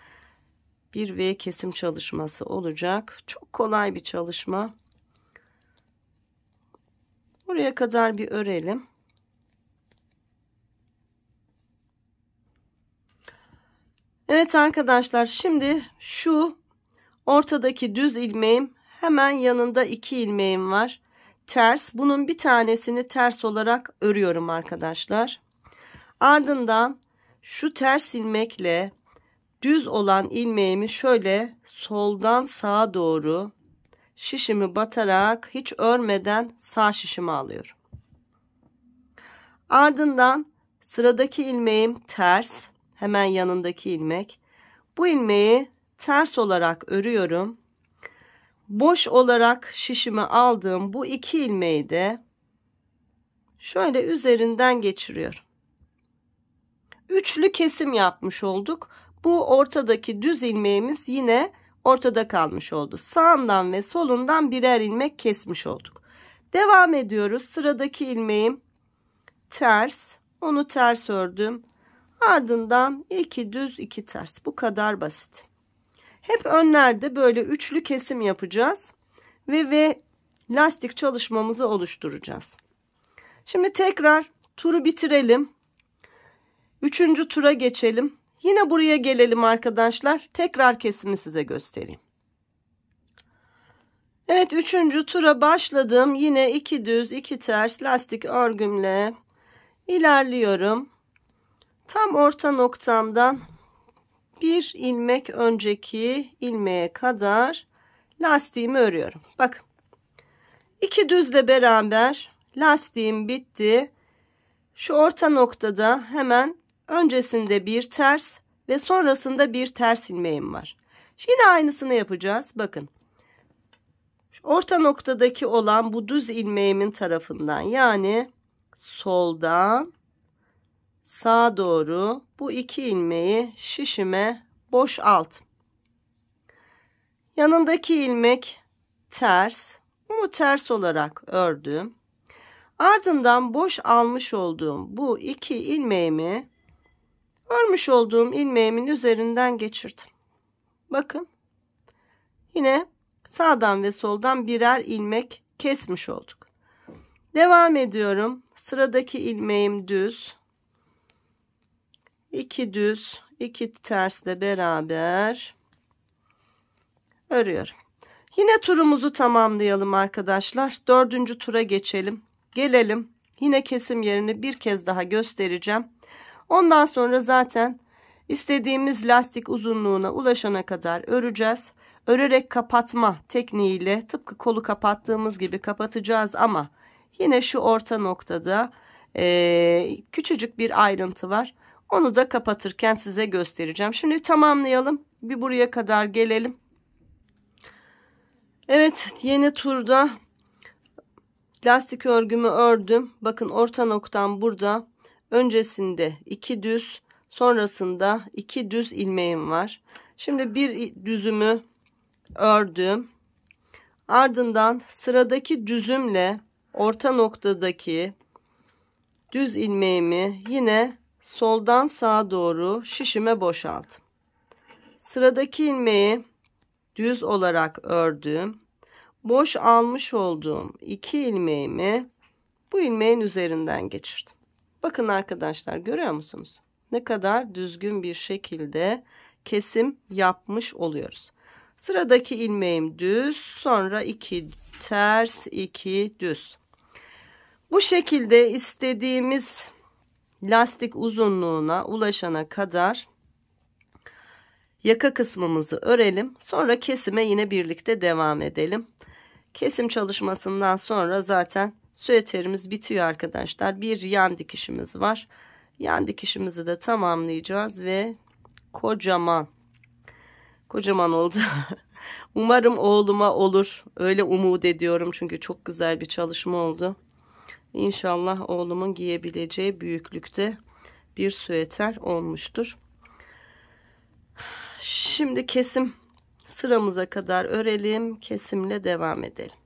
Bir V kesim çalışması olacak. Çok kolay bir çalışma. Buraya kadar bir örelim. Evet arkadaşlar, şimdi şu ortadaki düz ilmeğim, hemen yanında 2 ilmeğim var. Ters. Bunun bir tanesini ters olarak örüyorum arkadaşlar. Ardından şu ters ilmekle düz olan ilmeğimi şöyle soldan sağa doğru şişimi batarak hiç örmeden sağ şişimi alıyorum. Ardından sıradaki ilmeğim ters, hemen yanındaki ilmek. Bu ilmeği ters olarak örüyorum. Boş olarak şişimi aldığım bu 2 ilmeği de şöyle üzerinden geçiriyorum. Üçlü kesim yapmış olduk. Bu ortadaki düz ilmeğimiz yine ortada kalmış oldu. Sağından ve solundan birer ilmek kesmiş olduk. Devam ediyoruz. Sıradaki ilmeğim ters. Onu ters ördüm. Ardından 2 düz 2 ters. Bu kadar basit. Hep önlerde böyle üçlü kesim yapacağız. Ve lastik çalışmamızı oluşturacağız. Şimdi tekrar turu bitirelim. 3. tura geçelim. Yine buraya gelelim arkadaşlar. Tekrar kesimi size göstereyim. Evet, 3. tura başladım. Yine 2 düz 2 ters lastik örgümle ilerliyorum. Tam orta noktamdan bir ilmek önceki ilmeğe kadar lastiğimi örüyorum. Bakın. 2 düzle beraber lastiğim bitti. Şu orta noktada hemen öncesinde bir ters ve sonrasında bir ters ilmeğim var. Yine aynısını yapacağız. Bakın. Şu orta noktadaki olan bu düz ilmeğimin tarafından, yani soldan sağa doğru bu 2 ilmeği şişime boşalt. Yanındaki ilmek ters. Bunu ters olarak ördüm. Ardından boş almış olduğum bu 2 ilmeğimi örmüş olduğum ilmeğimin üzerinden geçirdim. Bakın. Yine sağdan ve soldan birer ilmek kesmiş olduk. Devam ediyorum. Sıradaki ilmeğim düz. 2 düz, 2 tersle beraber örüyorum. Yine turumuzu tamamlayalım arkadaşlar. 4. tura geçelim. Gelelim. Yine kesim yerini bir kez daha göstereceğim. Ondan sonra zaten istediğimiz lastik uzunluğuna ulaşana kadar öreceğiz. Örerek kapatma tekniğiyle tıpkı kolu kapattığımız gibi kapatacağız ama yine şu orta noktada küçücük bir ayrıntı var. Onu da kapatırken size göstereceğim. Şimdi tamamlayalım. Bir buraya kadar gelelim. Evet, yeni turda lastik örgümü ördüm. Bakın orta noktam burada. Öncesinde 2 düz, sonrasında 2 düz ilmeğim var. Şimdi bir düzümü ördüm. Ardından sıradaki düzümle orta noktadaki düz ilmeğimi yine soldan sağa doğru şişime boşalttım. Sıradaki ilmeği düz olarak ördüm. Boş almış olduğum 2 ilmeğimi bu ilmeğin üzerinden geçirdim. Bakın arkadaşlar, görüyor musunuz? Ne kadar düzgün bir şekilde kesim yapmış oluyoruz. Sıradaki ilmeğim düz, sonra 2 ters, 2 düz. Bu şekilde istediğimiz lastik uzunluğuna ulaşana kadar yaka kısmımızı örelim. Sonra kesime yine birlikte devam edelim. Kesim çalışmasından sonra zaten süeterimiz bitiyor arkadaşlar. Bir yan dikişimiz var. Yan dikişimizi de tamamlayacağız ve kocaman oldu. Umarım oğluma olur. Öyle umut ediyorum çünkü çok güzel bir çalışma oldu. İnşallah oğlumun giyebileceği büyüklükte bir süeter olmuştur. Şimdi kesim sıramıza kadar örelim. Kesimle devam edelim.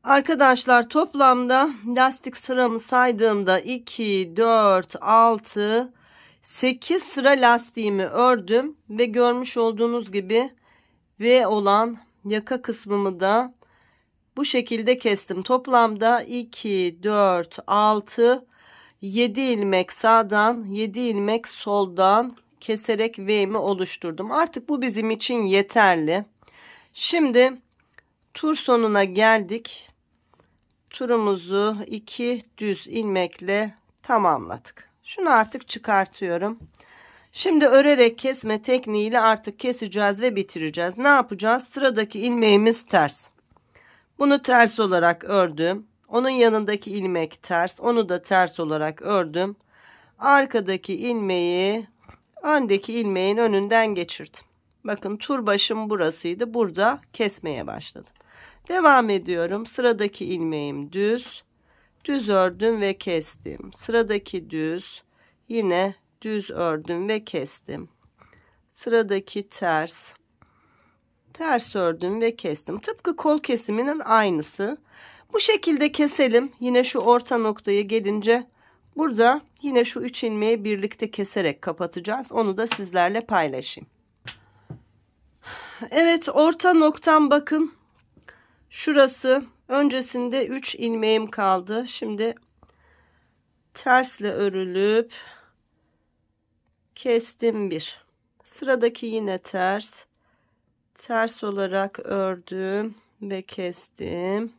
Arkadaşlar, toplamda lastik sıramı saydığımda 2, 4, 6, 8 sıra lastiğimi ördüm. Ve görmüş olduğunuz gibi V olan yaka kısmımı da bu şekilde kestim. Toplamda 2, 4, 6, 7 ilmek sağdan, 7 ilmek soldan keserek V'mi oluşturdum. Artık bu bizim için yeterli. Şimdi tur sonuna geldik. Turumuzu 2 düz ilmekle tamamladık. Şunu artık çıkartıyorum. Şimdi örerek kesme tekniğiyle artık keseceğiz ve bitireceğiz. Ne yapacağız? Sıradaki ilmeğimiz ters. Bunu ters olarak ördüm. Onun yanındaki ilmek ters. Onu da ters olarak ördüm. Arkadaki ilmeği öndeki ilmeğin önünden geçirdim. Bakın, tur başım burasıydı. Burada kesmeye başladım. Devam ediyorum. Sıradaki ilmeğim düz. Düz ördüm ve kestim. Sıradaki düz. Yine düz ördüm ve kestim. Sıradaki ters. Ters ördüm ve kestim. Tıpkı kol kesiminin aynısı. Bu şekilde keselim. Yine şu orta noktaya gelince burada yine şu 3 ilmeği birlikte keserek kapatacağız. Onu da sizlerle paylaşayım. Evet, orta noktam bakın. Şurası. Öncesinde 3 ilmeğim kaldı. Şimdi tersle örülüp kestim bir. Sıradaki yine ters. Ters olarak ördüm ve kestim.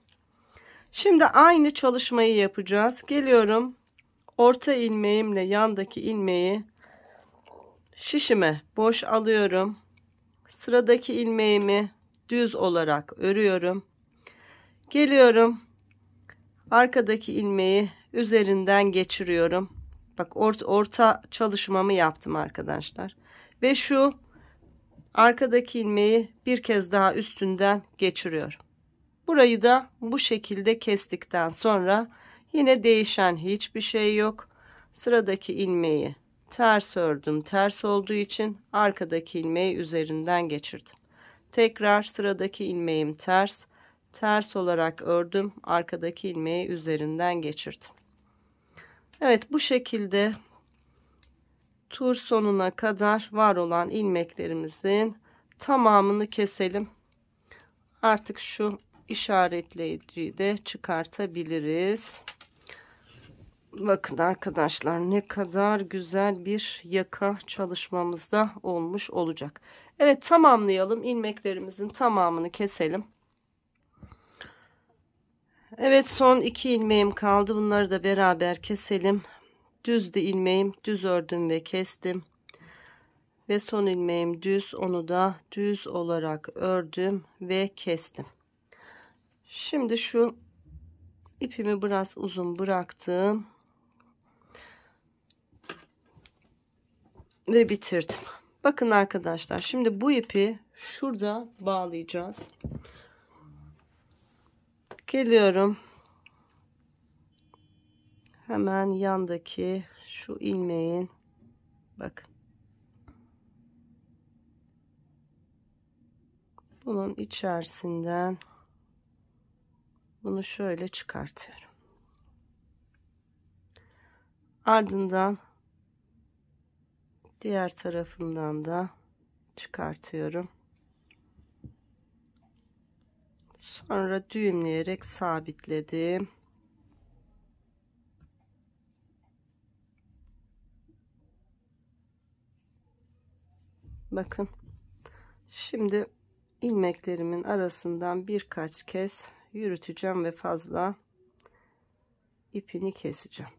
Şimdi aynı çalışmayı yapacağız. Geliyorum. orta ilmeğimle yandaki ilmeği şişime boş alıyorum. Sıradaki ilmeğimi düz olarak örüyorum. Geliyorum. Arkadaki ilmeği üzerinden geçiriyorum. Bak orta çalışmamı yaptım arkadaşlar. Ve şu arkadaki ilmeği bir kez daha üstünden geçiriyorum. Burayı da bu şekilde kestikten sonra yine değişen hiçbir şey yok. Sıradaki ilmeği ters ördüm. Ters olduğu için arkadaki ilmeği üzerinden geçirdim. Tekrar sıradaki ilmeğim ters. Ters olarak ördüm. Arkadaki ilmeği üzerinden geçirdim. Evet, bu şekilde tur sonuna kadar var olan ilmeklerimizin tamamını keselim. Artık şu işaretleyiciyi de çıkartabiliriz. Bakın arkadaşlar, ne kadar güzel bir yaka çalışmamız da olmuş olacak. Evet, tamamlayalım. İlmeklerimizin tamamını keselim. Evet, son 2 ilmeğim kaldı. Bunları da beraber keselim. Düzdü ilmeğim, düz ördüm ve kestim. Ve son ilmeğim düz, onu da düz olarak ördüm ve kestim. Şimdi şu ipimi biraz uzun bıraktım ve bitirdim. Bakın arkadaşlar, şimdi bu ipi şurada bağlayacağız. Geliyorum. Hemen yandaki şu ilmeğin, bakın, bunun içerisinden bunu şöyle çıkartıyorum. Ardından diğer tarafından da çıkartıyorum. Sonra düğümleyerek sabitledim. Bakın, şimdi ilmeklerimin arasından birkaç kez yürüteceğim ve fazla ipini keseceğim.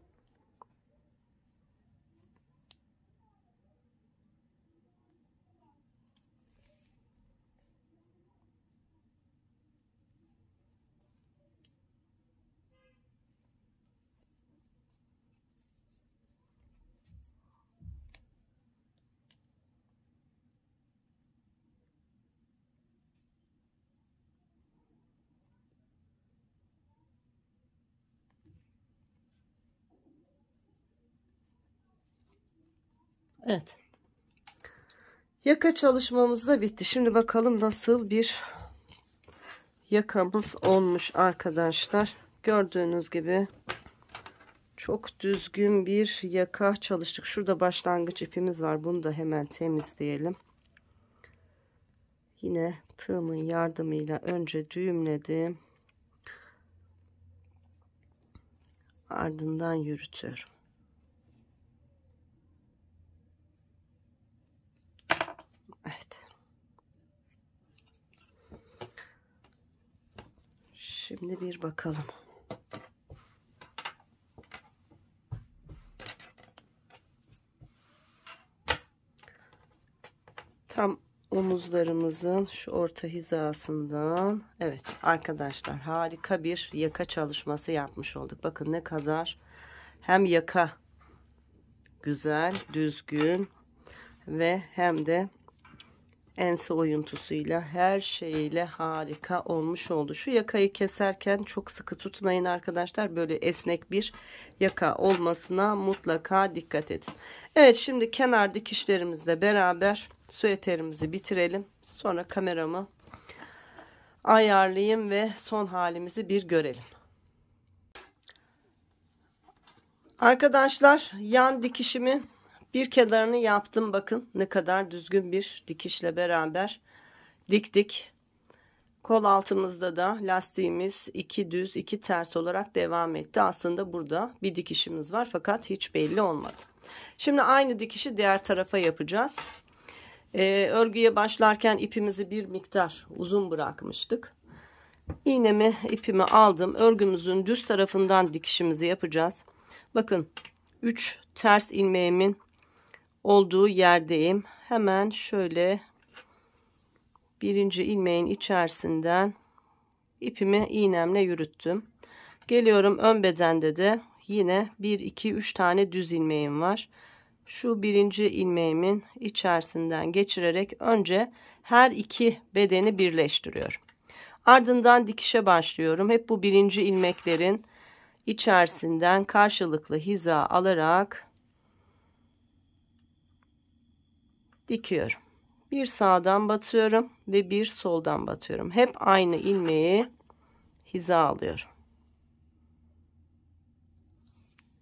Evet. Yaka çalışmamız da bitti. Şimdi bakalım nasıl bir yakamız olmuş arkadaşlar. Gördüğünüz gibi çok düzgün bir yaka çalıştık. Şurada başlangıç ipimiz var. Bunu da hemen temizleyelim. Yine tığımın yardımıyla önce düğümledim. Ardından yürütüyorum. Evet. Şimdi bir bakalım. Tam omuzlarımızın şu orta hizasından. Evet arkadaşlar, harika bir yaka çalışması yapmış olduk. Bakın ne kadar hem yaka güzel, düzgün ve hem de ense oyuntusuyla, her şeyle harika olmuş oldu. Şu yakayı keserken çok sıkı tutmayın arkadaşlar. Böyle esnek bir yaka olmasına mutlaka dikkat edin. Evet, şimdi kenar dikişlerimizle beraber süeterimizi bitirelim. Sonra kameramı ayarlayayım ve son halimizi bir görelim. Arkadaşlar, yan dikişimi bir kenarını yaptım. Bakın ne kadar düzgün bir dikişle beraber diktik. Kol altımızda da lastiğimiz 2 düz 2 ters olarak devam etti. Aslında burada bir dikişimiz var fakat hiç belli olmadı. Şimdi aynı dikişi diğer tarafa yapacağız. Örgüye başlarken ipimizi bir miktar uzun bırakmıştık. İğnemi, ipimi aldım. Örgümüzün düz tarafından dikişimizi yapacağız. Bakın, 3 ters ilmeğimin olduğu yerdeyim. Hemen şöyle birinci ilmeğin içerisinden ipimi iğnemle yürüttüm. Geliyorum ön bedende de yine 1 2 3 tane düz ilmeğim var. Şu birinci ilmeğimin içerisinden geçirerek önce her iki bedeni birleştiriyorum. Ardından dikişe başlıyorum. Hep bu birinci ilmeklerin içerisinden karşılıklı hiza alarak dikiyorum. Bir sağdan batıyorum ve bir soldan batıyorum. Hep aynı ilmeği hiza alıyorum.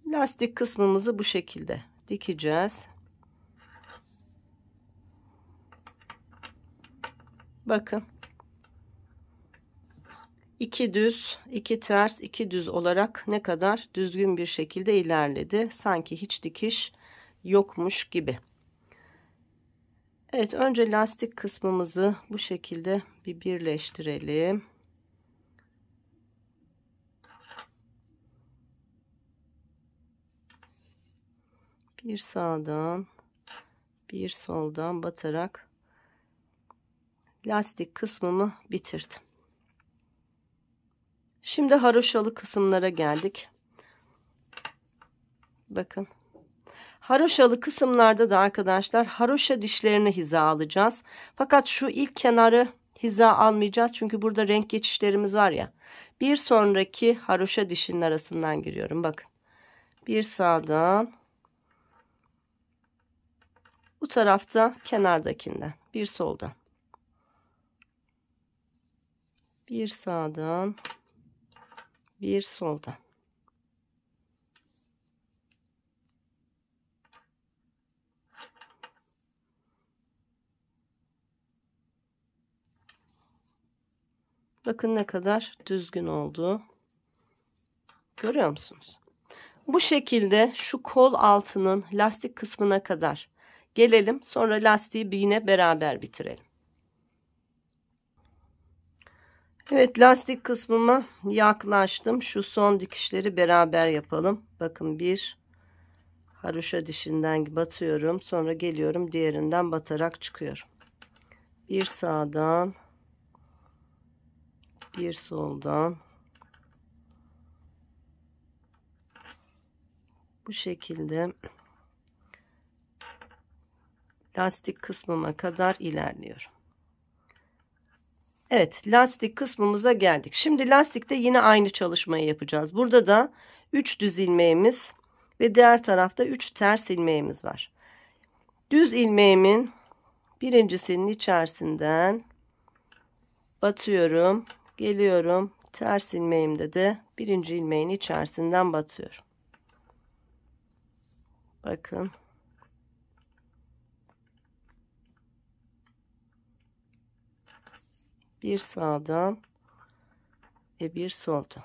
Lastik kısmımızı bu şekilde dikeceğiz. Bakın. 2 düz, 2 ters, 2 düz olarak ne kadar düzgün bir şekilde ilerledi. Sanki hiç dikiş yokmuş gibi. Evet, önce lastik kısmımızı bu şekilde bir birleştirelim. Bir sağdan, bir soldan batarak lastik kısmımı bitirdim. Şimdi haroşalı kısımlara geldik. Bakın. Haroşalı kısımlarda da arkadaşlar haroşa dişlerini hiza alacağız. Fakat şu ilk kenarı hiza almayacağız. Çünkü burada renk geçişlerimiz var ya. Bir sonraki haroşa dişinin arasından giriyorum. Bakın. Bir sağdan. Bu tarafta kenardakinden. Bir soldan. Bir sağdan. Bir soldan. Bakın ne kadar düzgün oldu. Görüyor musunuz? Bu şekilde şu kol altının lastik kısmına kadar gelelim. Sonra lastiği yine beraber bitirelim. Evet, lastik kısmıma yaklaştım. Şu son dikişleri beraber yapalım. Bakın bir haroşa dişinden batıyorum. Sonra geliyorum diğerinden batarak çıkıyorum. Bir sağdan. Bir soldan. Bu şekilde lastik kısmıma kadar ilerliyorum. Evet, lastik kısmımıza geldik. Şimdi lastikte yine aynı çalışmayı yapacağız. Burada da 3 düz ilmeğimiz ve diğer tarafta 3 ters ilmeğimiz var. Düz ilmeğimin birincisinin içerisinden batıyorum. Geliyorum. Ters ilmeğimde de birinci ilmeğin içerisinden batıyorum. Bakın. Bir sağdan ve bir soldan.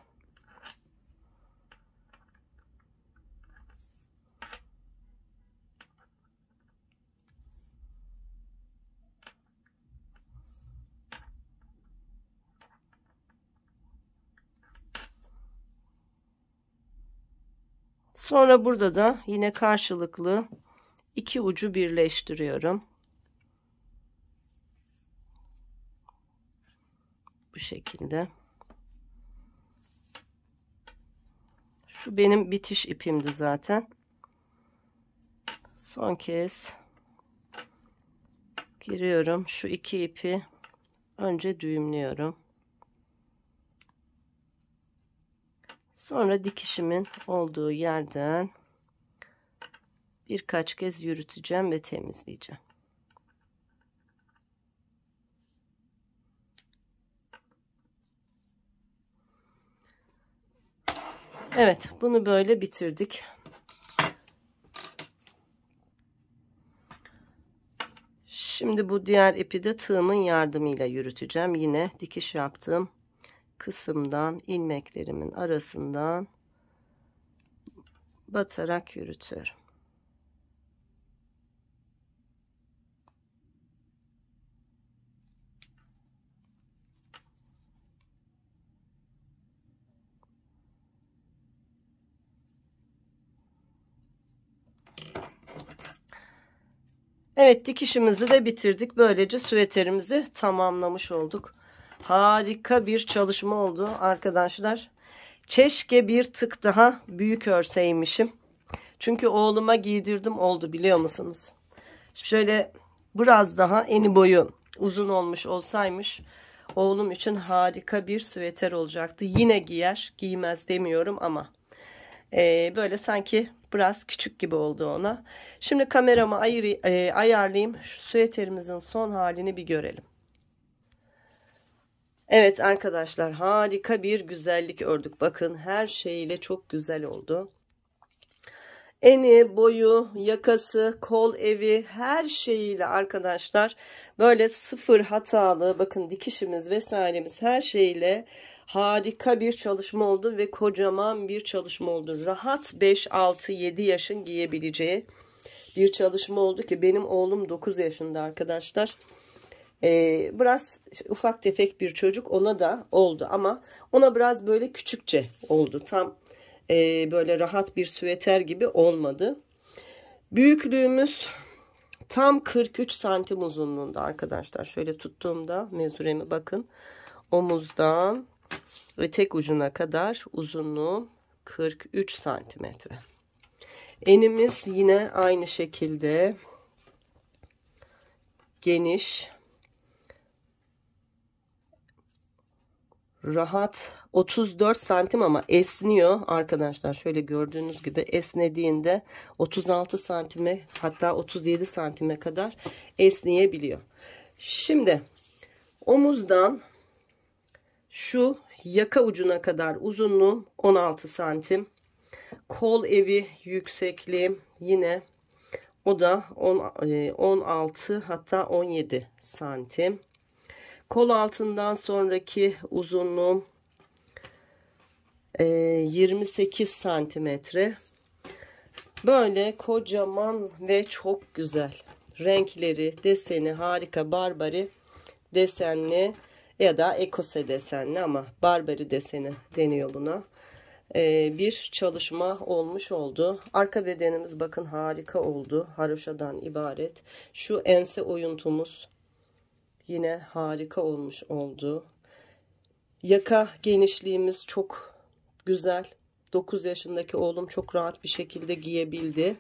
Sonra burada da yine karşılıklı iki ucu birleştiriyorum. Bu şekilde. Şu benim bitiş ipimdi zaten. Son kez giriyorum. Şu iki ipi önce düğümlüyorum. Sonra dikişimin olduğu yerden birkaç kez yürüteceğim ve temizleyeceğim. Evet, bunu böyle bitirdik. Şimdi bu diğer ipi de tığımın yardımıyla yürüteceğim. Yine dikiş yaptığım kısımdan ilmeklerimin arasından batarak yürütüyorum. Evet, dikişimizi de bitirdik. Böylece süveterimizi tamamlamış olduk. Harika bir çalışma oldu arkadaşlar. Keşke bir tık daha büyük örseymişim. Çünkü oğluma giydirdim, oldu biliyor musunuz? Şöyle biraz daha eni boyu uzun olmuş olsaymış oğlum için harika bir süveter olacaktı. Yine giyer, giymez demiyorum ama böyle sanki biraz küçük gibi oldu ona. Şimdi kameramı ayarlayayım. Şu süveterimizin son halini bir görelim. Evet arkadaşlar, harika bir güzellik ördük. Bakın, her şeyiyle çok güzel oldu. Eni, boyu, yakası, kol evi, her şeyiyle arkadaşlar böyle sıfır hatalı, bakın dikişimiz vesairemiz her şeyle harika bir çalışma oldu ve kocaman bir çalışma oldu. Rahat 5, 6, 7 yaşın giyebileceği bir çalışma oldu ki benim oğlum 9 yaşında arkadaşlar. Biraz ufak tefek bir çocuk, ona da oldu ama ona biraz böyle küçükçe oldu. Tam böyle rahat bir süveter gibi olmadı. Büyüklüğümüz tam 43 santim uzunluğunda arkadaşlar. Şöyle tuttuğumda mezuremi bakın. Omuzdan ve tek ucuna kadar uzunluğu 43 santimetre. Enimiz yine aynı şekilde geniş. Rahat 34 santim ama esniyor arkadaşlar. Şöyle gördüğünüz gibi esnediğinde 36 santime, hatta 37 santime kadar esneyebiliyor. Şimdi omuzdan şu yaka ucuna kadar uzunluğum 16 santim. Kol evi yüksekliğim yine o da 16 hatta 17 santim. Kol altından sonraki uzunluğum 28 santimetre. Böyle kocaman ve çok güzel. Renkleri, deseni harika. Barbari desenli ya da ekose desenli ama Barbari deseni deniyor buna. Bir çalışma olmuş oldu. Arka bedenimiz bakın harika oldu. Haroşadan ibaret. Şu ense oyuntumuz yine harika olmuş oldu. Yaka genişliğimiz çok güzel. 9 yaşındaki oğlum çok rahat bir şekilde giyebildi.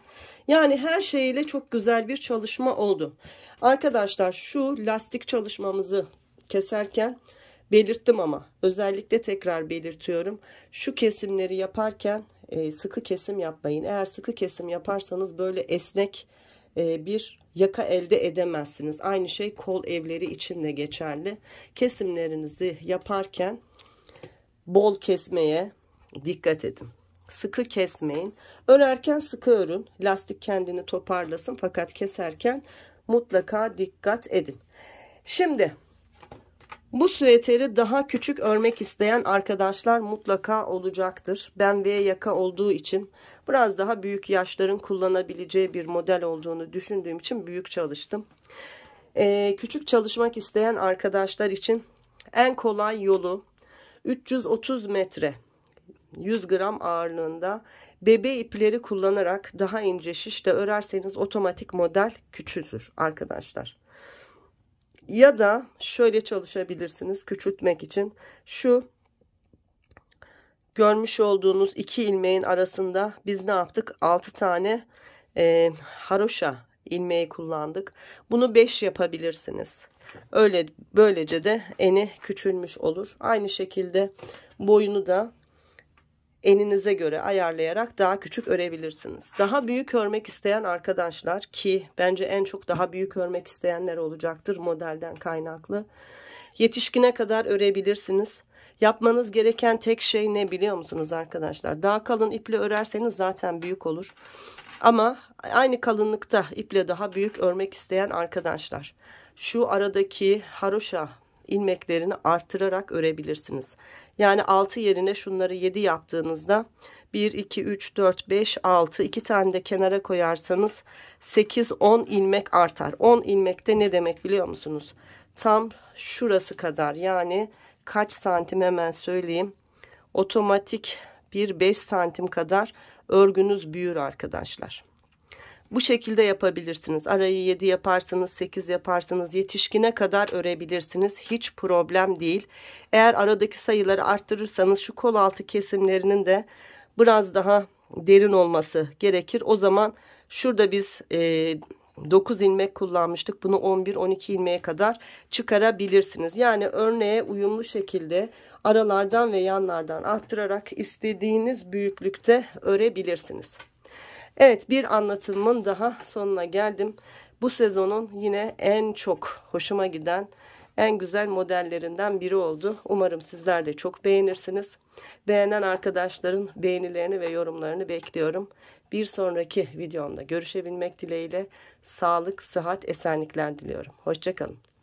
Yani her şeyle çok güzel bir çalışma oldu. Arkadaşlar şu lastik çalışmamızı keserken belirttim ama özellikle tekrar belirtiyorum. Şu kesimleri yaparken sıkı kesim yapmayın. Eğer sıkı kesim yaparsanız böyle esnek bir yaka elde edemezsiniz. Aynı şey kol evleri için de geçerli. Kesimlerinizi yaparken bol kesmeye dikkat edin. Sıkı kesmeyin. Örerken sıkı örün. Lastik kendini toparlasın. Fakat keserken mutlaka dikkat edin. Şimdi bu süveteri daha küçük örmek isteyen arkadaşlar mutlaka olacaktır. Ben V yaka olduğu için biraz daha büyük yaşların kullanabileceği bir model olduğunu düşündüğüm için büyük çalıştım. Küçük çalışmak isteyen arkadaşlar için en kolay yolu 330 metre 100 gram ağırlığında bebe ipleri kullanarak daha ince şişle örerseniz otomatik model küçülür arkadaşlar. Ya da şöyle çalışabilirsiniz küçültmek için. Şu görmüş olduğunuz iki ilmeğin arasında biz ne yaptık? 6 tane haroşa ilmeği kullandık. Bunu 5 yapabilirsiniz. Böylece de eni küçülmüş olur. Aynı şekilde boyunu da eninize göre ayarlayarak daha küçük örebilirsiniz. Daha büyük örmek isteyen arkadaşlar, ki bence en çok daha büyük örmek isteyenler olacaktır modelden kaynaklı, yetişkine kadar örebilirsiniz. Yapmanız gereken tek şey ne biliyor musunuz arkadaşlar? Daha kalın iple örerseniz zaten büyük olur. Ama aynı kalınlıkta iple daha büyük örmek isteyen arkadaşlar, şu aradaki haroşa ilmeklerini arttırarak örebilirsiniz. Yani 6 yerine şunları 7 yaptığınızda 1, 2, 3, 4, 5, 6, 2 tane de kenara koyarsanız 8, 10 ilmek artar. 10 ilmekte ne demek biliyor musunuz? Tam şurası kadar, yani kaç santim hemen söyleyeyim. Otomatik bir 5 santim kadar örgünüz büyür arkadaşlar. Bu şekilde yapabilirsiniz. Arayı 7 yaparsınız, 8 yaparsınız, yetişkine kadar örebilirsiniz. Hiç problem değil. Eğer aradaki sayıları arttırırsanız şu kol altı kesimlerinin de biraz daha derin olması gerekir. O zaman şurada biz 9 ilmek kullanmıştık. Bunu 11-12 ilmeğe kadar çıkarabilirsiniz. Yani örneğe uyumlu şekilde aralardan ve yanlardan arttırarak istediğiniz büyüklükte örebilirsiniz. Evet, bir anlatımın daha sonuna geldim. Bu sezonun yine en çok hoşuma giden en güzel modellerinden biri oldu. Umarım sizler de çok beğenirsiniz. Beğenen arkadaşların beğenilerini ve yorumlarını bekliyorum. Bir sonraki videomda görüşebilmek dileğiyle sağlık, sıhhat, esenlikler diliyorum. Hoşça kalın.